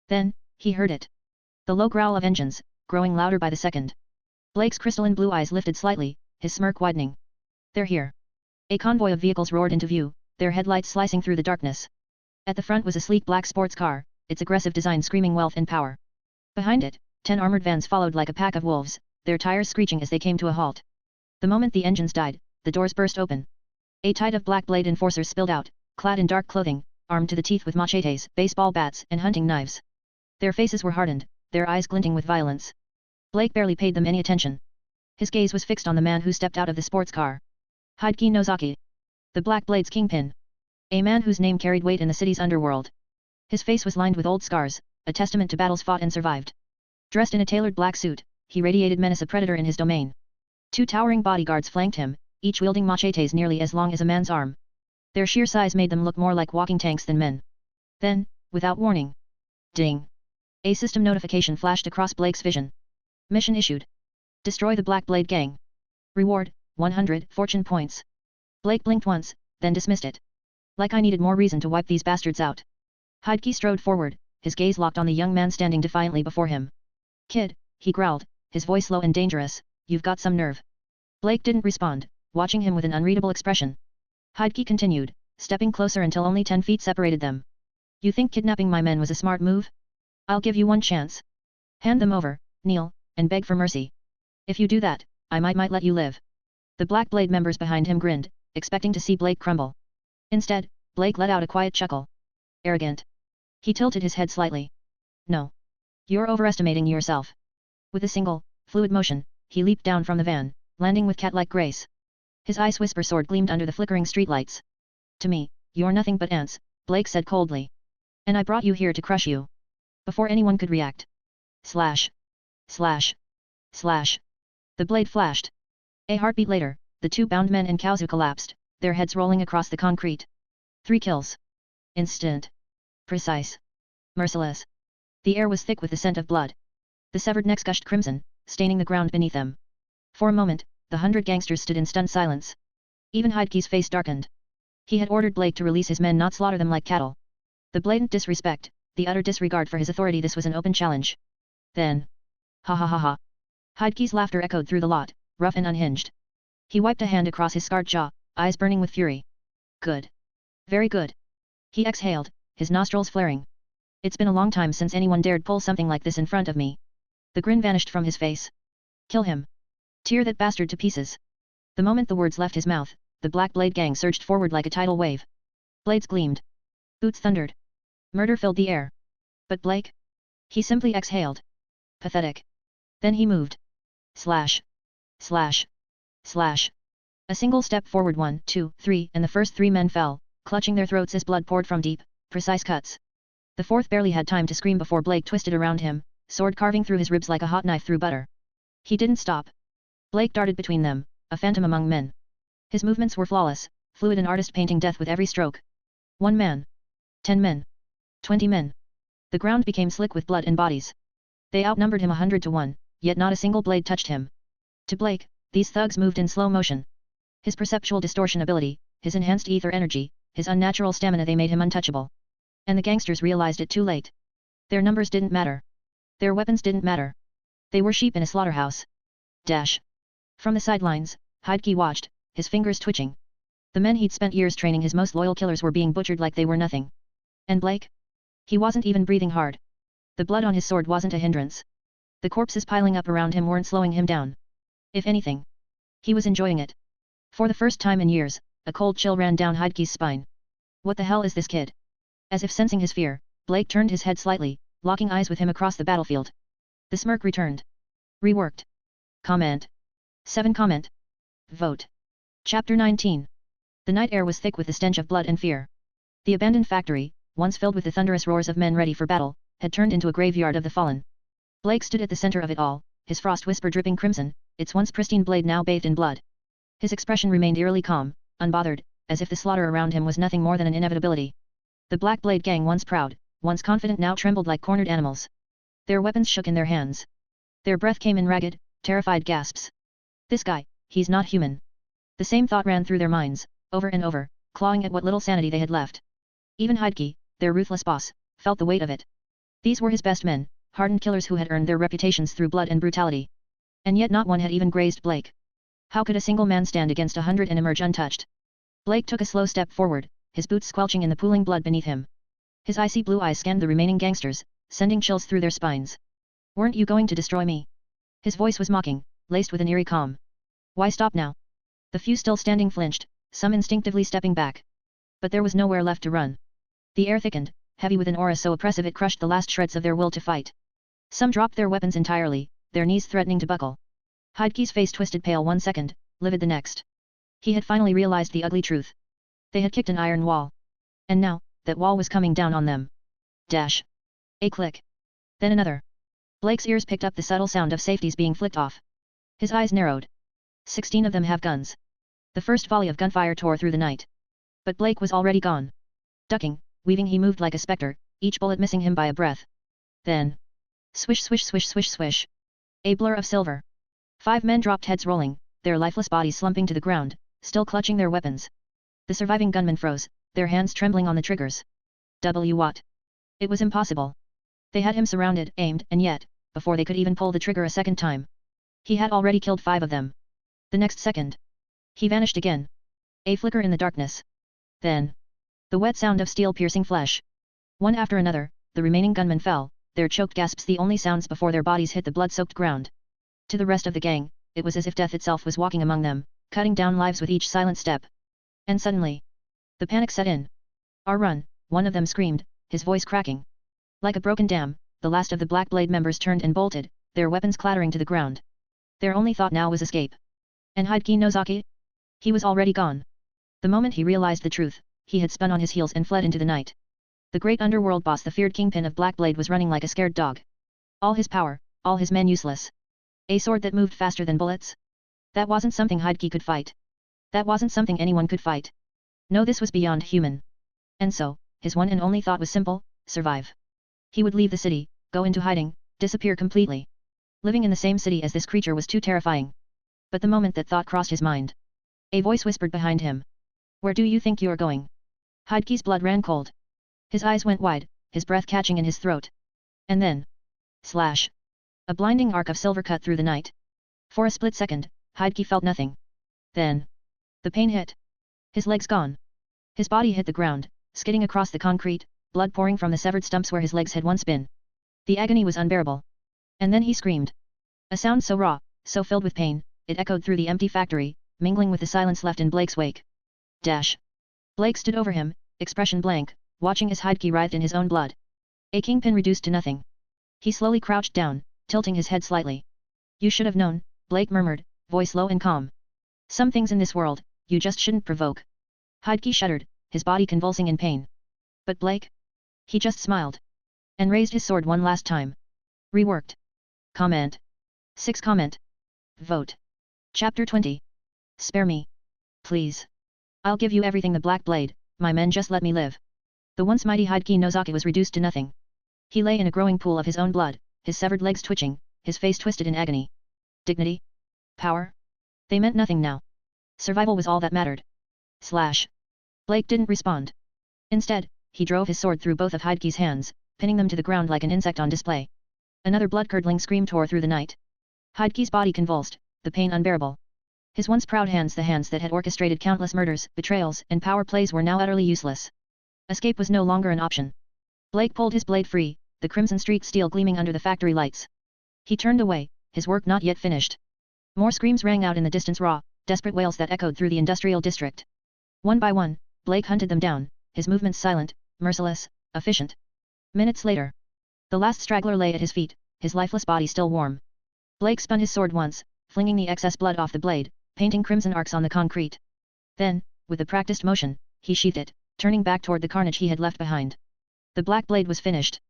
Then, he heard it. The low growl of engines, growing louder by the second. Blake's crystalline blue eyes lifted slightly, his smirk widening. They're here. A convoy of vehicles roared into view, their headlights slicing through the darkness. At the front was a sleek black sports car, its aggressive design screaming wealth and power. Behind it, 10 armored vans followed like a pack of wolves, their tires screeching as they came to a halt. The moment the engines died, the doors burst open. A tide of black blade enforcers spilled out, clad in dark clothing, armed to the teeth with machetes, baseball bats, and hunting knives. Their faces were hardened, their eyes glinting with violence. Blake barely paid them any attention. His gaze was fixed on the man who stepped out of the sports car. Hideki Nozaki. The Black Blade's kingpin. A man whose name carried weight in the city's underworld. His face was lined with old scars, a testament to battles fought and survived. Dressed in a tailored black suit, he radiated menace, a predator in his domain. 2 towering bodyguards flanked him, each wielding machetes nearly as long as a man's arm. Their sheer size made them look more like walking tanks than men. Then, without warning. Ding! A system notification flashed across Blake's vision. Mission issued. Destroy the Black Blade Gang. Reward, 100 fortune points. Blake blinked once, then dismissed it. Like I needed more reason to wipe these bastards out. Hideki strode forward, his gaze locked on the young man standing defiantly before him. Kid, he growled, his voice low and dangerous, you've got some nerve. Blake didn't respond, watching him with an unreadable expression. Hideki continued, stepping closer until only 10 feet separated them. You think kidnapping my men was a smart move? I'll give you one chance. Hand them over, kneel, and beg for mercy. If you do that, I might let you live. The Black Blade members behind him grinned, expecting to see Blake crumble. Instead, Blake let out a quiet chuckle. Arrogant. He tilted his head slightly. No. You're overestimating yourself. With a single, fluid motion, he leaped down from the van, landing with cat-like grace. His ice whisper sword gleamed under the flickering streetlights. To me, you're nothing but ants, Blake said coldly. And I brought you here to crush you. Before anyone could react. Slash. Slash. Slash. The blade flashed. A heartbeat later, the 2 bound men and Kaozu collapsed, their heads rolling across the concrete. 3 kills. Instant. Precise. Merciless. The air was thick with the scent of blood. The severed necks gushed crimson, staining the ground beneath them. For a moment, the 100 gangsters stood in stunned silence. Even Hideki's face darkened. He had ordered Blake to release his men, not slaughter them like cattle. The blatant disrespect, the utter disregard for his authority, this was an open challenge. Then. Ha ha ha ha. Hideki's laughter echoed through the lot, rough and unhinged. He wiped a hand across his scarred jaw, eyes burning with fury. Good. Very good. He exhaled, his nostrils flaring. It's been a long time since anyone dared pull something like this in front of me. The grin vanished from his face. Kill him. Tear that bastard to pieces. The moment the words left his mouth, the Black Blade Gang surged forward like a tidal wave. Blades gleamed. Boots thundered. Murder filled the air. But Blake? He simply exhaled. Pathetic. Then he moved. Slash. Slash. Slash. A single step forward, 1, 2, 3, and the first 3 men fell, clutching their throats as blood poured from deep, precise cuts. The 4th barely had time to scream before Blake twisted around him, sword carving through his ribs like a hot knife through butter. He didn't stop. Blake darted between them, a phantom among men. His movements were flawless, fluid, an artist painting death with every stroke. 1 man. 10 men. 20 men. The ground became slick with blood and bodies. They outnumbered him 100 to 1, yet not a single blade touched him. To Blake, these thugs moved in slow motion. His perceptual distortion ability, his enhanced ether energy, his unnatural stamina, they made him untouchable. And the gangsters realized it too late. Their numbers didn't matter. Their weapons didn't matter. They were sheep in a slaughterhouse. Dash. From the sidelines, Hideki watched, his fingers twitching. The men he'd spent years training, his most loyal killers, were being butchered like they were nothing. And Blake? He wasn't even breathing hard. The blood on his sword wasn't a hindrance. The corpses piling up around him weren't slowing him down. If anything, he was enjoying it. For the first time in years, a cold chill ran down Hideki's spine. What the hell is this kid? As if sensing his fear, Blake turned his head slightly, locking eyes with him across the battlefield. The smirk returned. Reworked. Comment. 7 comment. Vote. Chapter 19. The night air was thick with the stench of blood and fear. The abandoned factory, once filled with the thunderous roars of men ready for battle, had turned into a graveyard of the fallen. Blake stood at the center of it all, his frost whisper dripping crimson, its once pristine blade now bathed in blood. His expression remained eerily calm, unbothered, as if the slaughter around him was nothing more than an inevitability. The Black Blade Gang, once proud, once confident, now trembled like cornered animals. Their weapons shook in their hands. Their breath came in ragged, terrified gasps. This guy, he's not human. The same thought ran through their minds, over and over, clawing at what little sanity they had left. Even Hideki, their ruthless boss, felt the weight of it. These were his best men, hardened killers who had earned their reputations through blood and brutality. And yet not one had even grazed Blake. How could a single man stand against 100 and emerge untouched? Blake took a slow step forward, his boots squelching in the pooling blood beneath him. His icy blue eyes scanned the remaining gangsters, sending chills through their spines. Weren't you going to destroy me? His voice was mocking, laced with an eerie calm. Why stop now? The few still standing flinched, some instinctively stepping back. But there was nowhere left to run. The air thickened, heavy with an aura so oppressive it crushed the last shreds of their will to fight. Some dropped their weapons entirely, their knees threatening to buckle. Heidke's face twisted pale one second, livid the next. He had finally realized the ugly truth. They had kicked an iron wall. And now, that wall was coming down on them. Dash. A click. Then another. Blake's ears picked up the subtle sound of safeties being flicked off. His eyes narrowed. 16 of them have guns. The first volley of gunfire tore through the night. But Blake was already gone. Ducking, weaving he moved like a spectre, each bullet missing him by a breath. Then. Swish swish swish swish swish. A blur of silver. 5 men dropped heads rolling, their lifeless bodies slumping to the ground, still clutching their weapons. The surviving gunmen froze, their hands trembling on the triggers. What? It was impossible. They had him surrounded, aimed, and yet, before they could even pull the trigger a second time, he had already killed 5 of them. The next second, he vanished again. A flicker in the darkness. Then, the wet sound of steel piercing flesh. One after another, the remaining gunmen fell, their choked gasps the only sounds before their bodies hit the blood-soaked ground. To the rest of the gang, it was as if death itself was walking among them, cutting down lives with each silent step. And suddenly, the panic set in. "Our run," one of them screamed, his voice cracking. Like a broken dam, the last of the Black Blade members turned and bolted, their weapons clattering to the ground. Their only thought now was escape. And Hideki Nozaki? He was already gone. The moment he realized the truth, he had spun on his heels and fled into the night. The great underworld boss, the feared kingpin of Black Blade, was running like a scared dog. All his power, all his men useless. A sword that moved faster than bullets? That wasn't something Hideki could fight. That wasn't something anyone could fight. No, this was beyond human. And so, his one and only thought was simple: survive. He would leave the city, go into hiding, disappear completely. Living in the same city as this creature was too terrifying. But the moment that thought crossed his mind, a voice whispered behind him. "Where do you think you're going?" Hideki's blood ran cold. His eyes went wide, his breath catching in his throat. And then, slash! A blinding arc of silver cut through the night. For a split second, Hideki felt nothing. Then, the pain hit. His legs gone. His body hit the ground, skidding across the concrete, blood pouring from the severed stumps where his legs had once been. The agony was unbearable. And then he screamed. A sound so raw, so filled with pain, it echoed through the empty factory, mingling with the silence left in Blake's wake. Dash. Blake stood over him, expression blank, watching as Hideki writhed in his own blood. A kingpin reduced to nothing. He slowly crouched down, tilting his head slightly. "You should have known," Blake murmured, voice low and calm. "Some things in this world, you just shouldn't provoke." Hideki shuddered, his body convulsing in pain. But Blake? He just smiled. And raised his sword one last time. Reworked. Comment. 6 comment. Vote. Chapter 20. Spare me. Please. I'll give you everything, the Black Blade, my men, just let me live. The once mighty Hideki Nozaki was reduced to nothing. He lay in a growing pool of his own blood, his severed legs twitching, his face twisted in agony. Dignity? Power? They meant nothing now. Survival was all that mattered. Slash. Blake didn't respond. Instead, he drove his sword through both of Hideki's hands, pinning them to the ground like an insect on display. Another blood-curdling scream tore through the night. Hideki's body convulsed, the pain unbearable. His once proud hands, the hands that had orchestrated countless murders, betrayals, and power plays, were now utterly useless. Escape was no longer an option. Blake pulled his blade free, the crimson streaked steel gleaming under the factory lights. He turned away, his work not yet finished. More screams rang out in the distance, raw, desperate wails that echoed through the industrial district. One by one, Blake hunted them down, his movements silent, merciless, efficient. Minutes later, the last straggler lay at his feet, his lifeless body still warm. Blake spun his sword once, flinging the excess blood off the blade, painting crimson arcs on the concrete. Then, with a practiced motion, he sheathed it, turning back toward the carnage he had left behind. The Black Blade was finished.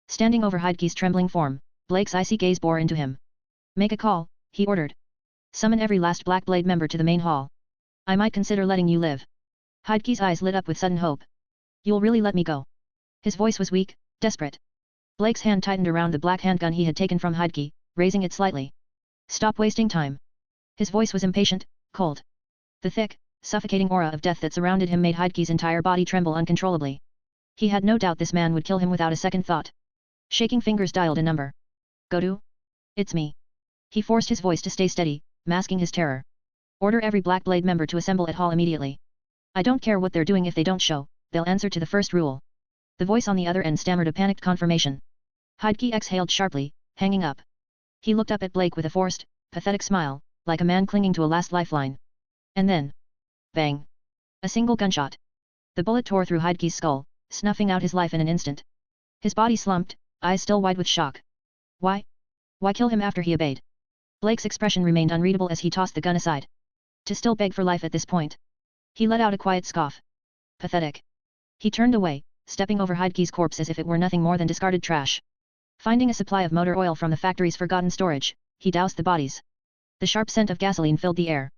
Standing over Hideki's trembling form, Blake's icy gaze bore into him. "Make a call," he ordered. "Summon every last Black Blade member to the main hall. I might consider letting you live." Hideki's eyes lit up with sudden hope. "You'll really let me go?" His voice was weak, desperate. Blake's hand tightened around the black handgun he had taken from Hideki, raising it slightly. "Stop wasting time." His voice was impatient, cold. The thick, suffocating aura of death that surrounded him made Hideki's entire body tremble uncontrollably. He had no doubt this man would kill him without a second thought. Shaking fingers dialed a number. "Godu? It's me." He forced his voice to stay steady, masking his terror. "Order every Black Blade member to assemble at hall immediately. I don't care what they're doing. If they don't show, they'll answer to the first rule." The voice on the other end stammered a panicked confirmation. Hideki exhaled sharply, hanging up. He looked up at Blake with a forced, pathetic smile, like a man clinging to a last lifeline. And then, bang! A single gunshot. The bullet tore through Heidke's skull, snuffing out his life in an instant. His body slumped, eyes still wide with shock. Why? Why kill him after he obeyed? Blake's expression remained unreadable as he tossed the gun aside. To still beg for life at this point? He let out a quiet scoff. Pathetic. He turned away, stepping over Heidke's corpse as if it were nothing more than discarded trash. Finding a supply of motor oil from the factory's forgotten storage, he doused the bodies. The sharp scent of gasoline filled the air.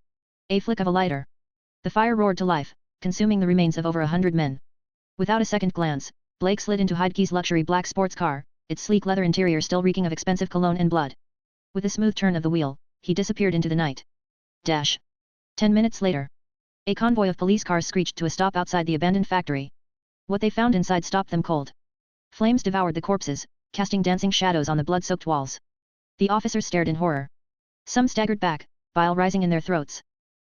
A flick of a lighter. The fire roared to life, consuming the remains of over 100 men. Without a second glance, Blake slid into Heidke's luxury black sports car, its sleek leather interior still reeking of expensive cologne and blood. With a smooth turn of the wheel, he disappeared into the night. 10 minutes later. A convoy of police cars screeched to a stop outside the abandoned factory. What they found inside stopped them cold. Flames devoured the corpses, casting dancing shadows on the blood-soaked walls. The officers stared in horror. Some staggered back, bile rising in their throats.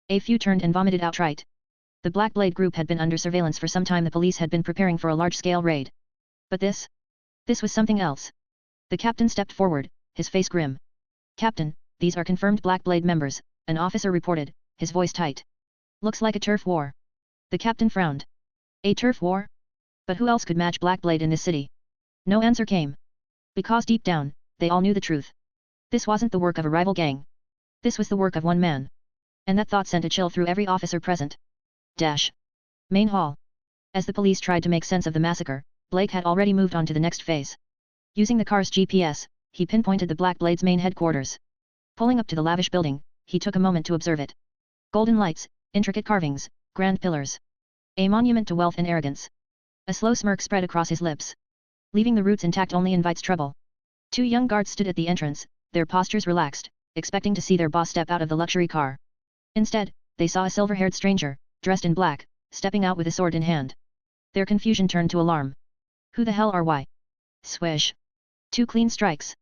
A few turned and vomited outright. The Black Blade group had been under surveillance for some time. The police had been preparing for a large-scale raid. But this was something else. The captain stepped forward, his face grim. Captain, these are confirmed Black Blade members, an officer reported, his voice tight. Looks like a turf war. The captain frowned. A turf war? But who else could match Black Blade in this city? No answer came. Because deep down, they all knew the truth. This wasn't the work of a rival gang. This was the work of one man. And that thought sent a chill through every officer present. Main hall. As the police tried to make sense of the massacre, Blake had already moved on to the next phase. Using the car's GPS, he pinpointed the Black Blade's main headquarters. Pulling up to the lavish building, he took a moment to observe it. Golden lights, intricate carvings, grand pillars. A monument to wealth and arrogance. A slow smirk spread across his lips. Leaving the roots intact only invites trouble. Two young guards stood at the entrance, their postures relaxed, expecting to see their boss step out of the luxury car. Instead, they saw a silver-haired stranger, dressed in black, stepping out with a sword in hand. Their confusion turned to alarm. Who the hell are we? Swish. 2 clean strikes.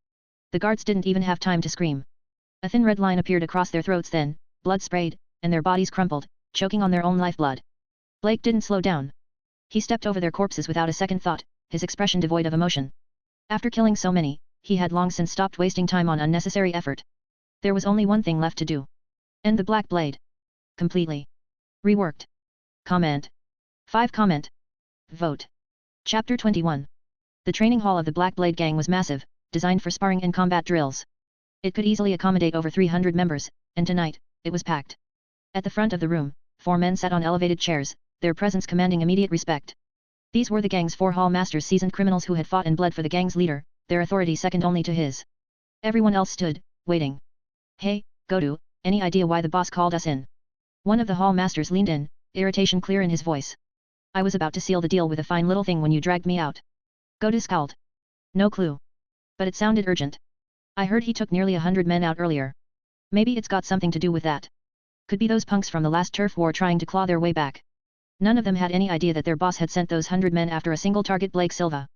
The guards didn't even have time to scream. A thin red line appeared across their throats then, blood sprayed, and their bodies crumpled, choking on their own lifeblood. Blake didn't slow down. He stepped over their corpses without a second thought, his expression devoid of emotion. After killing so many, he had long since stopped wasting time on unnecessary effort. There was only one thing left to do. End the Black Blade. Completely. Reworked. Comment. 5 comment. Vote. Chapter 21. The training hall of the Black Blade gang was massive, designed for sparring and combat drills. It could easily accommodate over 300 members, and tonight, it was packed. At the front of the room, 4 men sat on elevated chairs, their presence commanding immediate respect. These were the gang's 4 hall masters, seasoned criminals who had fought and bled for the gang's leader, their authority second only to his. Everyone else stood, waiting. Hey, Godu, any idea why the boss called us in? One of the hall masters leaned in, irritation clear in his voice. I was about to seal the deal with a fine little thing when you dragged me out. Godu scowled. No clue. But it sounded urgent. I heard he took nearly 100 men out earlier. Maybe it's got something to do with that. Could be those punks from the last turf war trying to claw their way back. None of them had any idea that their boss had sent those 100 men after a single target, Blake Silva.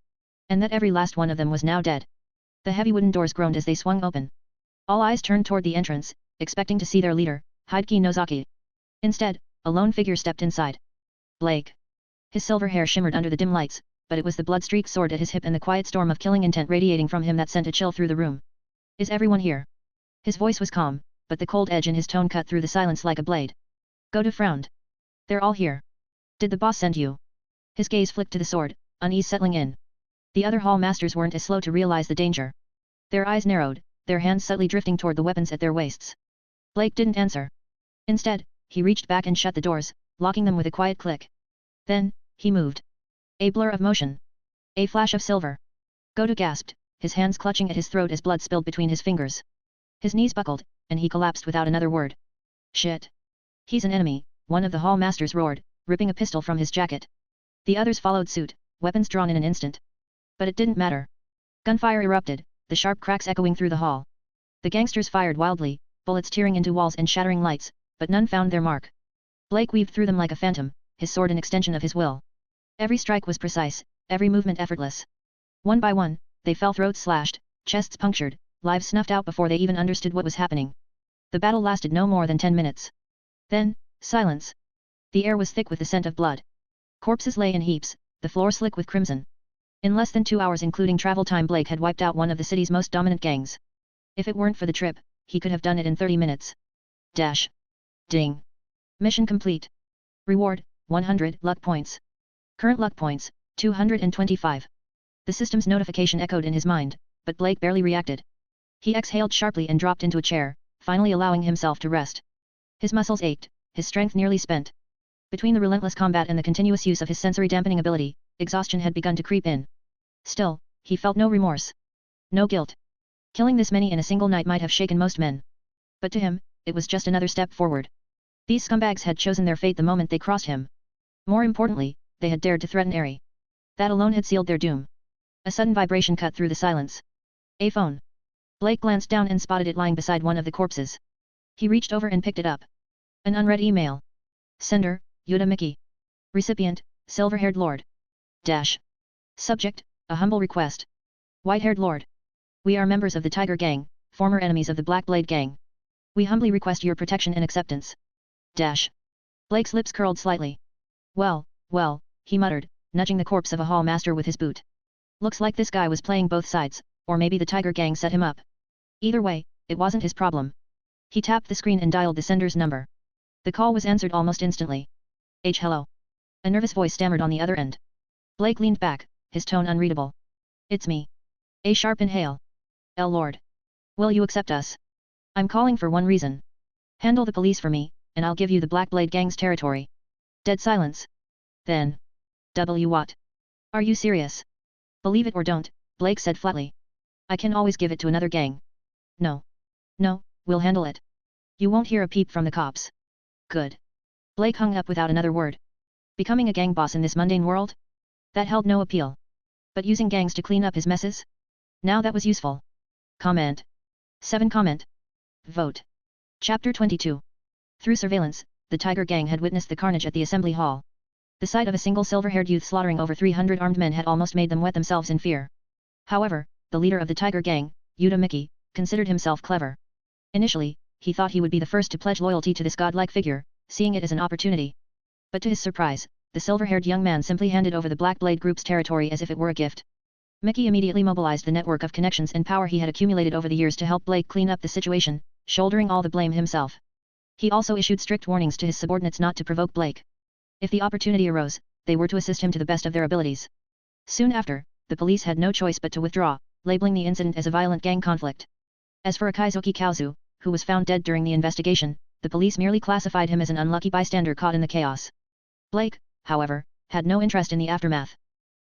And that every last one of them was now dead. The heavy wooden doors groaned as they swung open. All eyes turned toward the entrance, expecting to see their leader, Heidke Nozaki. Instead, a lone figure stepped inside. Blake. His silver hair shimmered under the dim lights, but it was the blood-streaked sword at his hip and the quiet storm of killing intent radiating from him that sent a chill through the room. Is everyone here? His voice was calm, but the cold edge in his tone cut through the silence like a blade. Godu frowned. They're all here. Did the boss send you? His gaze flicked to the sword, unease settling in. The other hall masters weren't as slow to realize the danger. Their eyes narrowed, their hands subtly drifting toward the weapons at their waists. Blake didn't answer. Instead, he reached back and shut the doors, locking them with a quiet click. Then, he moved. A blur of motion. A flash of silver. Godu gasped, his hands clutching at his throat as blood spilled between his fingers. His knees buckled, and he collapsed without another word. Shit. He's an enemy, one of the hall masters roared, ripping a pistol from his jacket. The others followed suit, weapons drawn in an instant. But it didn't matter. Gunfire erupted, the sharp cracks echoing through the hall. The gangsters fired wildly, bullets tearing into walls and shattering lights, but none found their mark. Blake weaved through them like a phantom, his sword an extension of his will. Every strike was precise, every movement effortless. One by one, they fell, throats slashed, chests punctured, lives snuffed out before they even understood what was happening. The battle lasted no more than 10 minutes. Then, silence. The air was thick with the scent of blood. Corpses lay in heaps, the floor slick with crimson. In less than 2 hours including travel time, Blake had wiped out one of the city's most dominant gangs. If it weren't for the trip, he could have done it in 30 minutes. Ding. Mission complete. Reward, 100 luck points. Current luck points, 225. The system's notification echoed in his mind, but Blake barely reacted. He exhaled sharply and dropped into a chair, finally allowing himself to rest. His muscles ached, his strength nearly spent. Between the relentless combat and the continuous use of his sensory dampening ability, exhaustion had begun to creep in. Still, he felt no remorse. No guilt. Killing this many in a single night might have shaken most men. But to him, it was just another step forward. These scumbags had chosen their fate the moment they crossed him. More importantly, they had dared to threaten Ari. That alone had sealed their doom. A sudden vibration cut through the silence. A phone. Blake glanced down and spotted it lying beside one of the corpses. He reached over and picked it up. An unread email. Sender, Yuta Miki. Recipient, silver-haired lord. Dash. Subject, a humble request. White-haired lord. We are members of the Tiger Gang, former enemies of the Black Blade Gang. We humbly request your protection and acceptance. Dash. Blake's lips curled slightly. Well, he muttered, nudging the corpse of a hall master with his boot. Looks like this guy was playing both sides, or maybe the Tiger Gang set him up. Either way, it wasn't his problem. He tapped the screen and dialed the sender's number. The call was answered almost instantly. Hello. A nervous voice stammered on the other end. Blake leaned back, his tone unreadable. It's me. A sharp inhale. Lord. Will you accept us? I'm calling for one reason. Handle the police for me, and I'll give you the Black Blade Gang's territory. Dead silence. Then. What? Are you serious? Believe it or don't, Blake said flatly. I can always give it to another gang. No, we'll handle it. You won't hear a peep from the cops. Good. Blake hung up without another word. Becoming a gang boss in this mundane world? That held no appeal. But using gangs to clean up his messes? Now that was useful. Comment. 7 comment. Vote. Chapter 22. Through surveillance, the Tiger Gang had witnessed the carnage at the assembly hall. The sight of a single silver-haired youth slaughtering over 300 armed men had almost made them wet themselves in fear. However, the leader of the Tiger Gang, Yuta Miki, considered himself clever. Initially, he thought he would be the first to pledge loyalty to this godlike figure, seeing it as an opportunity. But to his surprise, the silver-haired young man simply handed over the Black Blade Group's territory as if it were a gift. Miki immediately mobilized the network of connections and power he had accumulated over the years to help Blake clean up the situation, shouldering all the blame himself. He also issued strict warnings to his subordinates not to provoke Blake. If the opportunity arose, they were to assist him to the best of their abilities. Soon after, the police had no choice but to withdraw, labeling the incident as a violent gang conflict. As for Akizuki Kaozu, who was found dead during the investigation, the police merely classified him as an unlucky bystander caught in the chaos. Blake, however, had no interest in the aftermath.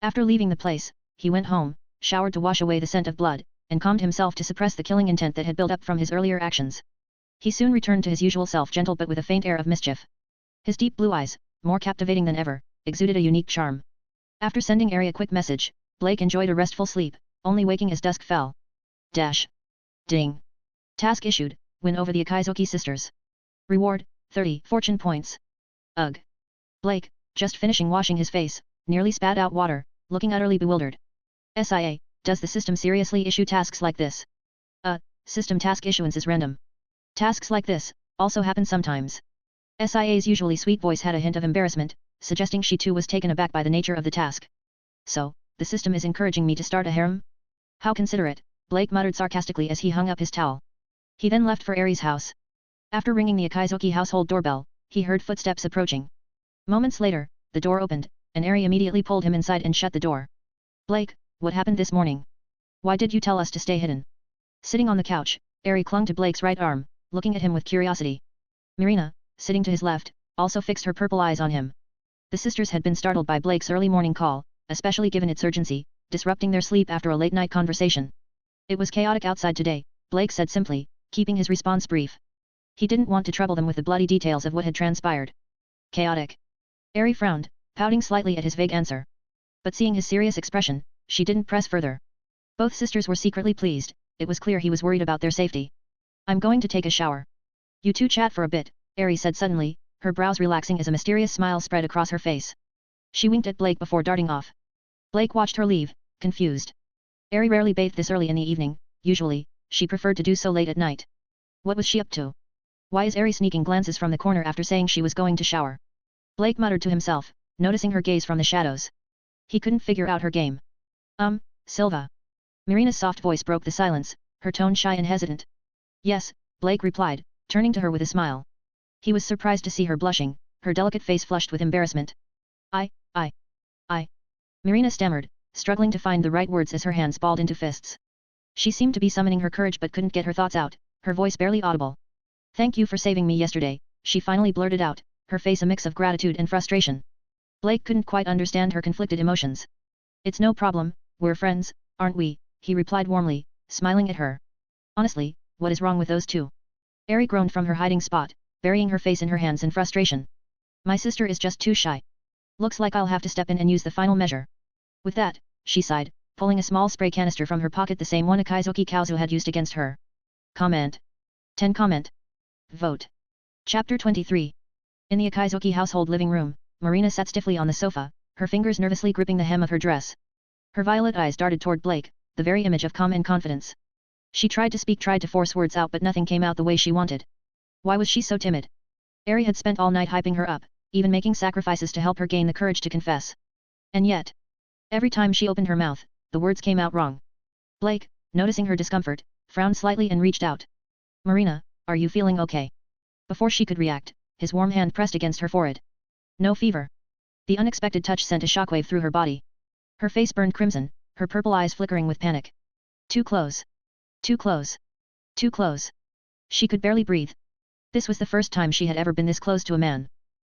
After leaving the place, he went home, showered to wash away the scent of blood, and calmed himself to suppress the killing intent that had built up from his earlier actions. He soon returned to his usual self, gentle but with a faint air of mischief. His deep blue eyes, more captivating than ever, exuded a unique charm. After sending Ari a quick message, Blake enjoyed a restful sleep, only waking as dusk fell. Dash. Ding. Task issued, win over the Akizuki sisters. Reward, 30 fortune points. Ugh. Blake, just finishing washing his face, nearly spat out water, looking utterly bewildered. SIA, does the system seriously issue tasks like this? System task issuance is random. Tasks like this also happen sometimes. SIA's usually sweet voice had a hint of embarrassment, suggesting she too was taken aback by the nature of the task. So, the system is encouraging me to start a harem? How considerate, Blake muttered sarcastically as he hung up his towel. He then left for Ari's house. After ringing the Akizuki household doorbell, he heard footsteps approaching. Moments later, the door opened, and Ari immediately pulled him inside and shut the door. Blake, what happened this morning? Why did you tell us to stay hidden? Sitting on the couch, Ari clung to Blake's right arm, looking at him with curiosity. Marina, sitting to his left, also fixed her purple eyes on him. The sisters had been startled by Blake's early morning call, especially given its urgency, disrupting their sleep after a late-night conversation. It was chaotic outside today, Blake said simply, keeping his response brief. He didn't want to trouble them with the bloody details of what had transpired. Chaotic. Ari frowned, pouting slightly at his vague answer. But seeing his serious expression, she didn't press further. Both sisters were secretly pleased, it was clear he was worried about their safety. I'm going to take a shower. You two chat for a bit, Ari said suddenly, her brows relaxing as a mysterious smile spread across her face. She winked at Blake before darting off. Blake watched her leave, confused. Ari rarely bathed this early in the evening, usually, she preferred to do so late at night. What was she up to? Why is Ari sneaking glances from the corner after saying she was going to shower? Blake muttered to himself, noticing her gaze from the shadows. He couldn't figure out her game. Silva. Marina's soft voice broke the silence, her tone shy and hesitant. Yes, Blake replied, turning to her with a smile. He was surprised to see her blushing, her delicate face flushed with embarrassment. I. Marina stammered, struggling to find the right words as her hands balled into fists. She seemed to be summoning her courage but couldn't get her thoughts out, her voice barely audible. Thank you for saving me yesterday, she finally blurted out, her face a mix of gratitude and frustration. Blake couldn't quite understand her conflicted emotions. It's no problem, we're friends, aren't we, he replied warmly, smiling at her. Honestly, what is wrong with those two? Eri groaned from her hiding spot, burying her face in her hands in frustration. My sister is just too shy. Looks like I'll have to step in and use the final measure. With that, she sighed, pulling a small spray canister from her pocket, the same one Akizuki Kaozu had used against her. Comment. 10 comment. Vote. Chapter 23. In the Akizuki household living room, Marina sat stiffly on the sofa, her fingers nervously gripping the hem of her dress. Her violet eyes darted toward Blake, the very image of calm and confidence. She tried to force words out, but nothing came out the way she wanted. Why was she so timid? Eri had spent all night hyping her up, even making sacrifices to help her gain the courage to confess. And yet, every time she opened her mouth, the words came out wrong. Blake, noticing her discomfort, frowned slightly and reached out. Marina, are you feeling okay? Before she could react, his warm hand pressed against her forehead. No fever. The unexpected touch sent a shockwave through her body. Her face burned crimson, her purple eyes flickering with panic. Too close. Too close. Too close. She could barely breathe. This was the first time she had ever been this close to a man.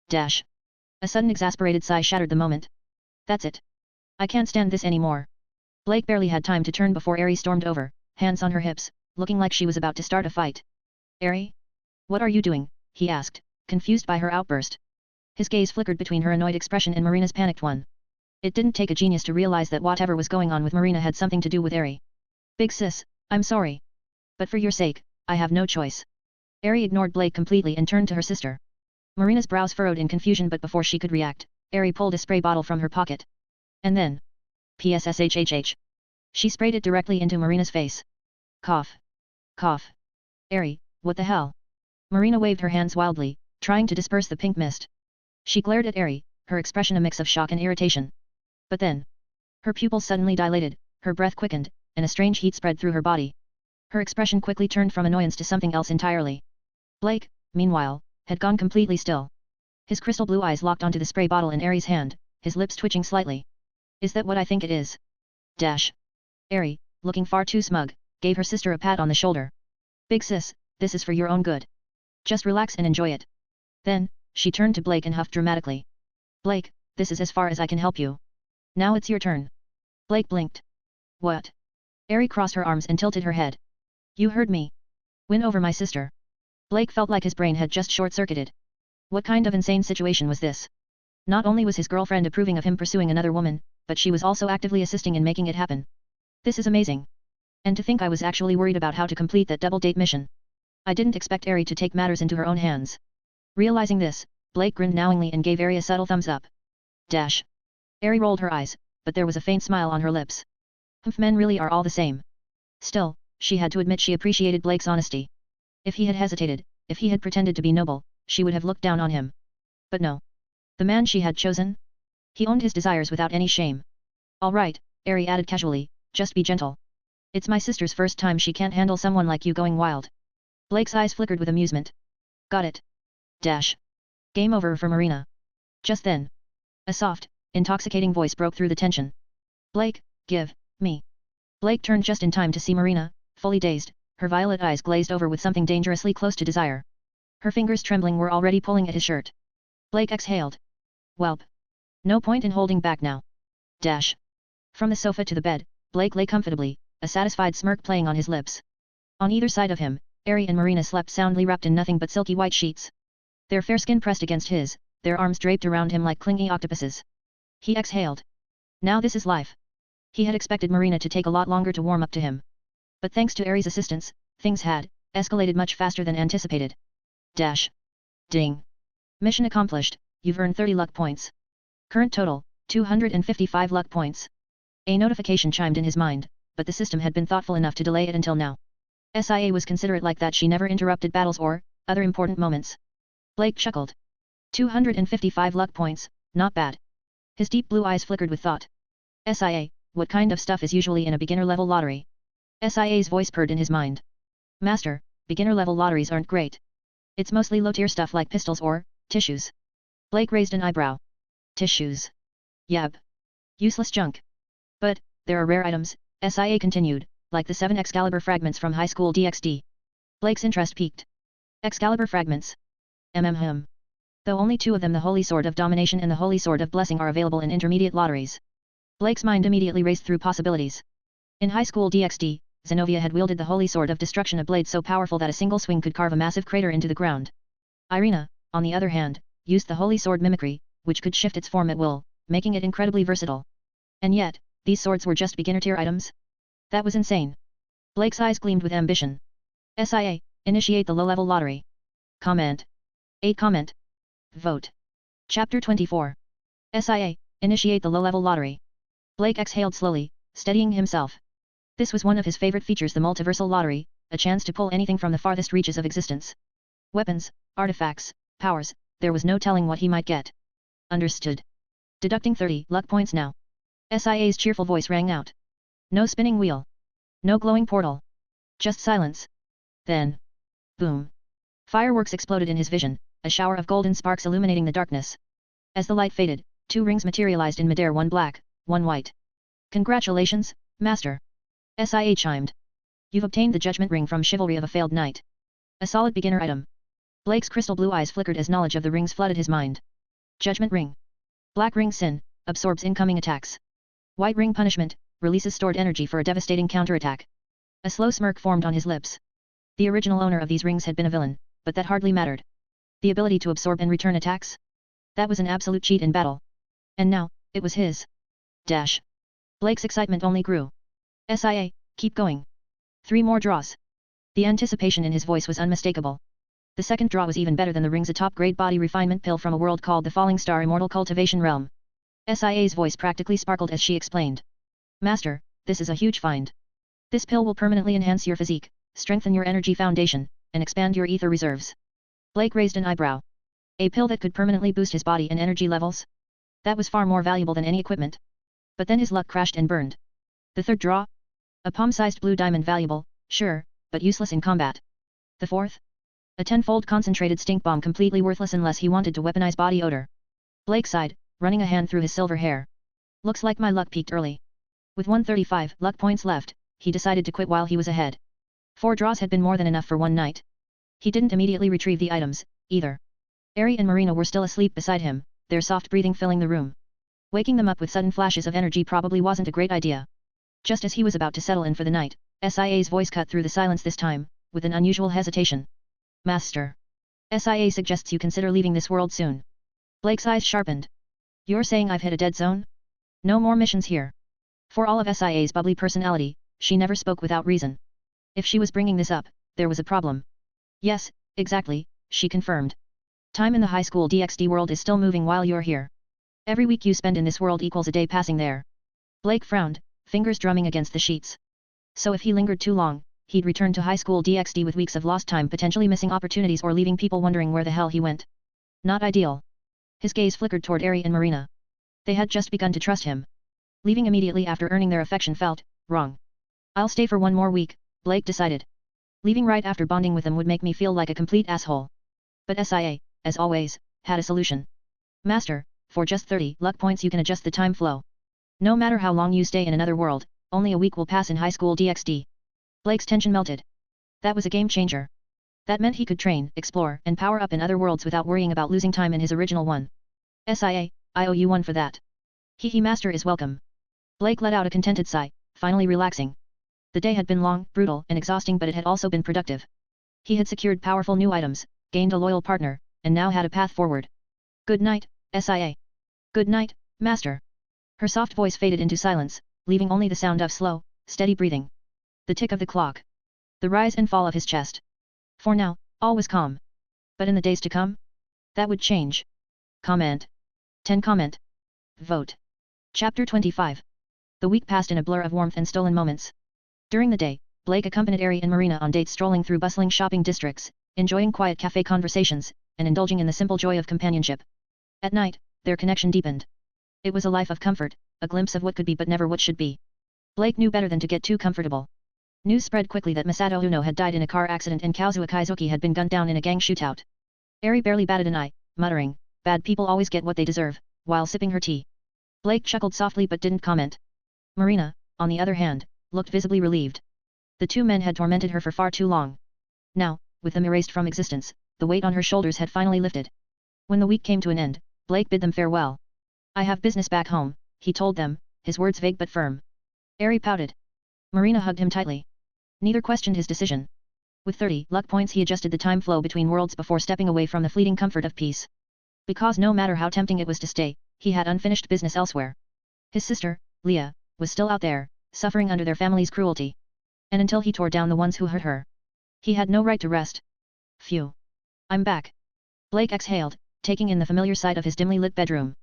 Dash. A sudden exasperated sigh shattered the moment. That's it. I can't stand this anymore. Blake barely had time to turn before Eri stormed over, hands on her hips, looking like she was about to start a fight. Eri? What are you doing? He asked, confused by her outburst. His gaze flickered between her annoyed expression and Marina's panicked one. It didn't take a genius to realize that whatever was going on with Marina had something to do with Eri. Big sis, I'm sorry. But for your sake, I have no choice. Eri ignored Blake completely and turned to her sister. Marina's brows furrowed in confusion, but before she could react, Eri pulled a spray bottle from her pocket. And then, PSSHHH. She sprayed it directly into Marina's face. Cough. Cough. Eri, what the hell? Marina waved her hands wildly, trying to disperse the pink mist. She glared at Eri, her expression a mix of shock and irritation. But then, her pupils suddenly dilated, her breath quickened, and a strange heat spread through her body. Her expression quickly turned from annoyance to something else entirely. Blake, meanwhile, had gone completely still. His crystal blue eyes locked onto the spray bottle in Eri's hand, his lips twitching slightly. Is that what I think it is? Dash. Eri, looking far too smug, gave her sister a pat on the shoulder. Big sis, this is for your own good. Just relax and enjoy it. Then, she turned to Blake and huffed dramatically. Blake, this is as far as I can help you. Now it's your turn. Blake blinked. What? Eri crossed her arms and tilted her head. You heard me. Win over my sister. Blake felt like his brain had just short-circuited. What kind of insane situation was this? Not only was his girlfriend approving of him pursuing another woman, but she was also actively assisting in making it happen. This is amazing. And to think I was actually worried about how to complete that double date mission. I didn't expect Eri to take matters into her own hands. Realizing this, Blake grinned knowingly and gave Eri a subtle thumbs up. Dash. Eri rolled her eyes, but there was a faint smile on her lips. Men really are all the same. Still, she had to admit she appreciated Blake's honesty. If he had hesitated, if he had pretended to be noble, she would have looked down on him. But no. The man she had chosen? He owned his desires without any shame. All right, Eri added casually, just be gentle. It's my sister's first time, she can't handle someone like you going wild. Blake's eyes flickered with amusement. Got it. Dash. Game over for Marina. Just then, a soft, intoxicating voice broke through the tension. Blake, give me. Blake turned just in time to see Marina, fully dazed, her violet eyes glazed over with something dangerously close to desire. Her fingers trembling were already pulling at his shirt. Blake exhaled. Welp. No point in holding back now. Dash. From the sofa to the bed, Blake lay comfortably, a satisfied smirk playing on his lips. On either side of him, Eri and Marina slept soundly wrapped in nothing but silky white sheets. Their fair skin pressed against his, their arms draped around him like clingy octopuses. He exhaled. Now this is life. He had expected Marina to take a lot longer to warm up to him. But thanks to Eri's assistance, things had escalated much faster than anticipated. Dash. Ding. Mission accomplished, you've earned 30 luck points. Current total, 255 luck points. A notification chimed in his mind, but the system had been thoughtful enough to delay it until now. SIA was considerate like that, she never interrupted battles or other important moments. Blake chuckled. 255 luck points, not bad. His deep blue eyes flickered with thought. SIA, what kind of stuff is usually in a beginner-level lottery? SIA's voice purred in his mind. Master, beginner-level lotteries aren't great. It's mostly low-tier stuff like pistols or tissues. Blake raised an eyebrow. Tissues. Yab. Useless junk. But, there are rare items, SIA continued, like the 7 Excalibur fragments from High School DxD. Blake's interest piqued. Excalibur fragments. Though only 2 of them, the Holy Sword of Domination and the Holy Sword of Blessing, are available in intermediate lotteries. Blake's mind immediately raced through possibilities. In High School DxD, Zenobia had wielded the Holy Sword of Destruction, a blade so powerful that a single swing could carve a massive crater into the ground. Irina, on the other hand, used the Holy Sword Mimicry, which could shift its form at will, making it incredibly versatile. And yet, these swords were just beginner-tier items? That was insane. Blake's eyes gleamed with ambition. SIA, initiate the low-level lottery. Comment. 8 comment. Vote. Chapter 24. SIA, initiate the low-level lottery. Blake exhaled slowly, steadying himself. This was one of his favorite features, the multiversal lottery, a chance to pull anything from the farthest reaches of existence. Weapons, artifacts, powers, there was no telling what he might get. Understood. Deducting 30 luck points now. SIA's cheerful voice rang out. No spinning wheel. No glowing portal. Just silence. Then. Boom. Fireworks exploded in his vision, a shower of golden sparks illuminating the darkness. As the light faded, 2 rings materialized in midair, one black, one white. Congratulations, Master. SIA chimed. You've obtained the Judgment Ring from Chivalry of a Failed Knight. A solid beginner item. Blake's crystal blue eyes flickered as knowledge of the rings flooded his mind. Judgment Ring. Black Ring Sin, absorbs incoming attacks. White Ring Punishment, releases stored energy for a devastating counterattack. A slow smirk formed on his lips. The original owner of these rings had been a villain, but that hardly mattered. The ability to absorb and return attacks? That was an absolute cheat in battle. And now, it was his. Dash. Blake's excitement only grew. SIA, keep going. 3 more draws. The anticipation in his voice was unmistakable. The second draw was even better than the rings, a top-grade body refinement pill from a world called the Falling Star Immortal Cultivation Realm. SIA's voice practically sparkled as she explained. Master, this is a huge find. This pill will permanently enhance your physique, strengthen your energy foundation, and expand your ether reserves. Blake raised an eyebrow. A pill that could permanently boost his body and energy levels? That was far more valuable than any equipment. But then his luck crashed and burned. The third draw? A palm-sized blue diamond, valuable, sure, but useless in combat. The fourth? A 10-fold concentrated stink bomb, completely worthless unless he wanted to weaponize body odor. Blake sighed, running a hand through his silver hair. Looks like my luck peaked early. With 135 luck points left, he decided to quit while he was ahead. 4 draws had been more than enough for one night. He didn't immediately retrieve the items, either. Ari and Marina were still asleep beside him, their soft breathing filling the room. Waking them up with sudden flashes of energy probably wasn't a great idea. Just as he was about to settle in for the night, SIA's voice cut through the silence this time, with an unusual hesitation. Master. SIA suggests you consider leaving this world soon. Blake's eyes sharpened. You're saying I've hit a dead zone? No more missions here. For all of SIA's bubbly personality, she never spoke without reason. If she was bringing this up, there was a problem. Yes, exactly, she confirmed. Time in the High School DxD world is still moving while you're here. Every week you spend in this world equals a day passing there. Blake frowned, fingers drumming against the sheets. So if he lingered too long, he'd return to High School DxD with weeks of lost time, potentially missing opportunities or leaving people wondering where the hell he went. Not ideal. His gaze flickered toward Ari and Marina. They had just begun to trust him. Leaving immediately after earning their affection felt wrong. I'll stay for 1 more week, Blake decided. Leaving right after bonding with them would make me feel like a complete asshole. But SIA, as always, had a solution. Master, for just 30 luck points you can adjust the time flow. No matter how long you stay in another world, only a week will pass in High School DxD. Blake's tension melted. That was a game changer. That meant he could train, explore, and power up in other worlds without worrying about losing time in his original one. SIA, I owe you one for that. Hehe, Master is welcome. Blake let out a contented sigh, finally relaxing. The day had been long, brutal, and exhausting, but it had also been productive. He had secured powerful new items, gained a loyal partner, and now had a path forward. Good night, SIA. Good night, Master. Her soft voice faded into silence, leaving only the sound of slow, steady breathing. The tick of the clock. The rise and fall of his chest. For now, all was calm. But in the days to come? That would change. Comment. 10 comment. Vote. Chapter 25. The week passed in a blur of warmth and stolen moments. During the day, Blake accompanied Ari and Marina on dates, strolling through bustling shopping districts, enjoying quiet cafe conversations, and indulging in the simple joy of companionship. At night, their connection deepened. It was a life of comfort, a glimpse of what could be but never what should be. Blake knew better than to get too comfortable. News spread quickly that Masato Uno had died in a car accident and Kazuo Kaizuki had been gunned down in a gang shootout. Ari barely batted an eye, muttering, Bad people always get what they deserve, while sipping her tea. Blake chuckled softly but didn't comment. Marina, on the other hand, looked visibly relieved. The two men had tormented her for far too long. Now, with them erased from existence, the weight on her shoulders had finally lifted. When the week came to an end, Blake bid them farewell. I have business back home, he told them, his words vague but firm. Ari pouted. Marina hugged him tightly. Neither questioned his decision. With 30 luck points he adjusted the time flow between worlds before stepping away from the fleeting comfort of peace. Because no matter how tempting it was to stay, he had unfinished business elsewhere. His sister, Leah, was still out there, suffering under their family's cruelty. And until he tore down the ones who hurt her, he had no right to rest. Phew. I'm back. Blake exhaled, taking in the familiar sight of his dimly lit bedroom.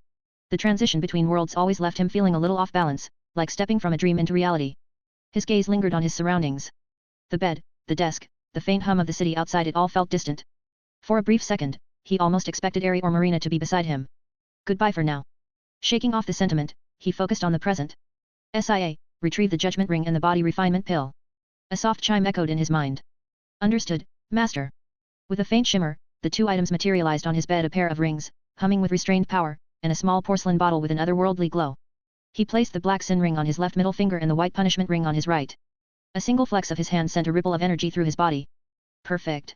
The transition between worlds always left him feeling a little off balance, like stepping from a dream into reality. His gaze lingered on his surroundings. The bed, the desk, the faint hum of the city outside, it all felt distant. For a brief second, he almost expected Ari or Marina to be beside him. Goodbye for now. Shaking off the sentiment, he focused on the present. SIA, retrieve the judgment ring and the body refinement pill. A soft chime echoed in his mind. Understood, master. With a faint shimmer, the two items materialized on his bed, a pair of rings, humming with restrained power, and a small porcelain bottle with an otherworldly glow. He placed the black sin ring on his left middle finger and the white punishment ring on his right. A single flex of his hand sent a ripple of energy through his body. Perfect.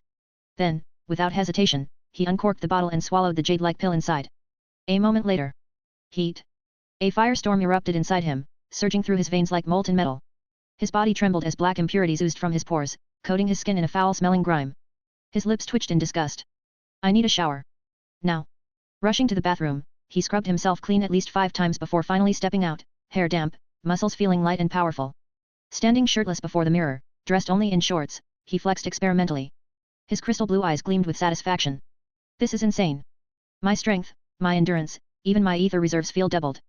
Then, without hesitation, he uncorked the bottle and swallowed the jade-like pill inside. A moment later. Heat. A firestorm erupted inside him, surging through his veins like molten metal. His body trembled as black impurities oozed from his pores, coating his skin in a foul-smelling grime. His lips twitched in disgust. I need a shower. Now. Rushing to the bathroom, he scrubbed himself clean at least 5 times before finally stepping out, hair damp, muscles feeling light and powerful. Standing shirtless before the mirror, dressed only in shorts, he flexed experimentally. His crystal blue eyes gleamed with satisfaction. This is insane. My strength, my endurance, even my ether reserves feel doubled.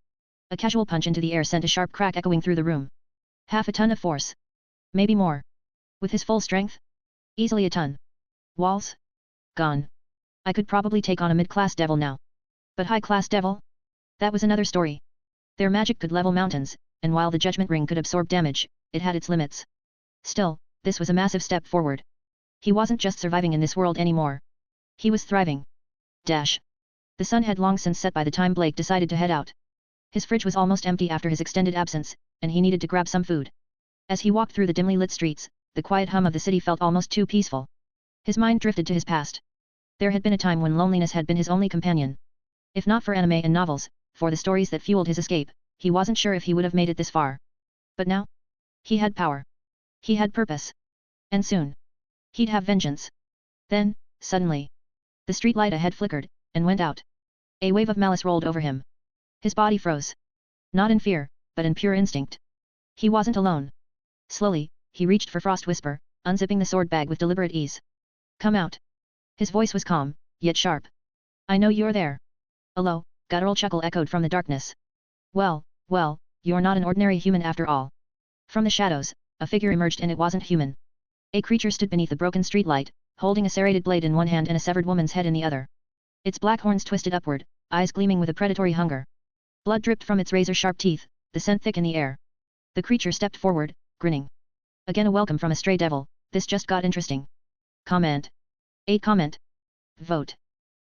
A casual punch into the air sent a sharp crack echoing through the room. Half a ton of force. Maybe more. With his full strength? Easily a ton. Walls? Gone. I could probably take on a mid-class devil now. But high-class devil? That was another story. Their magic could level mountains, and while the judgment ring could absorb damage, it had its limits. Still, this was a massive step forward. He wasn't just surviving in this world anymore. He was thriving. Dash. The sun had long since set by the time Blake decided to head out. His fridge was almost empty after his extended absence, and he needed to grab some food. As he walked through the dimly lit streets, the quiet hum of the city felt almost too peaceful. His mind drifted to his past. There had been a time when loneliness had been his only companion. If not for anime and novels, for the stories that fueled his escape, he wasn't sure if he would have made it this far. But now? He had power. He had purpose. And soon. He'd have vengeance. Then, suddenly. The street light ahead flickered, and went out. A wave of malice rolled over him. His body froze. Not in fear, but in pure instinct. He wasn't alone. Slowly, he reached for Frost Whisper, unzipping the sword bag with deliberate ease. Come out. His voice was calm, yet sharp. I know you're there. A low, guttural chuckle echoed from the darkness. Well, you're not an ordinary human after all. From the shadows, a figure emerged, and it wasn't human. A creature stood beneath the broken streetlight, holding a serrated blade in one hand and a severed woman's head in the other. Its black horns twisted upward, eyes gleaming with a predatory hunger. Blood dripped from its razor-sharp teeth, the scent thick in the air. The creature stepped forward, grinning. Again a welcome from a stray devil, this just got interesting. Comment. 8 comment. Vote.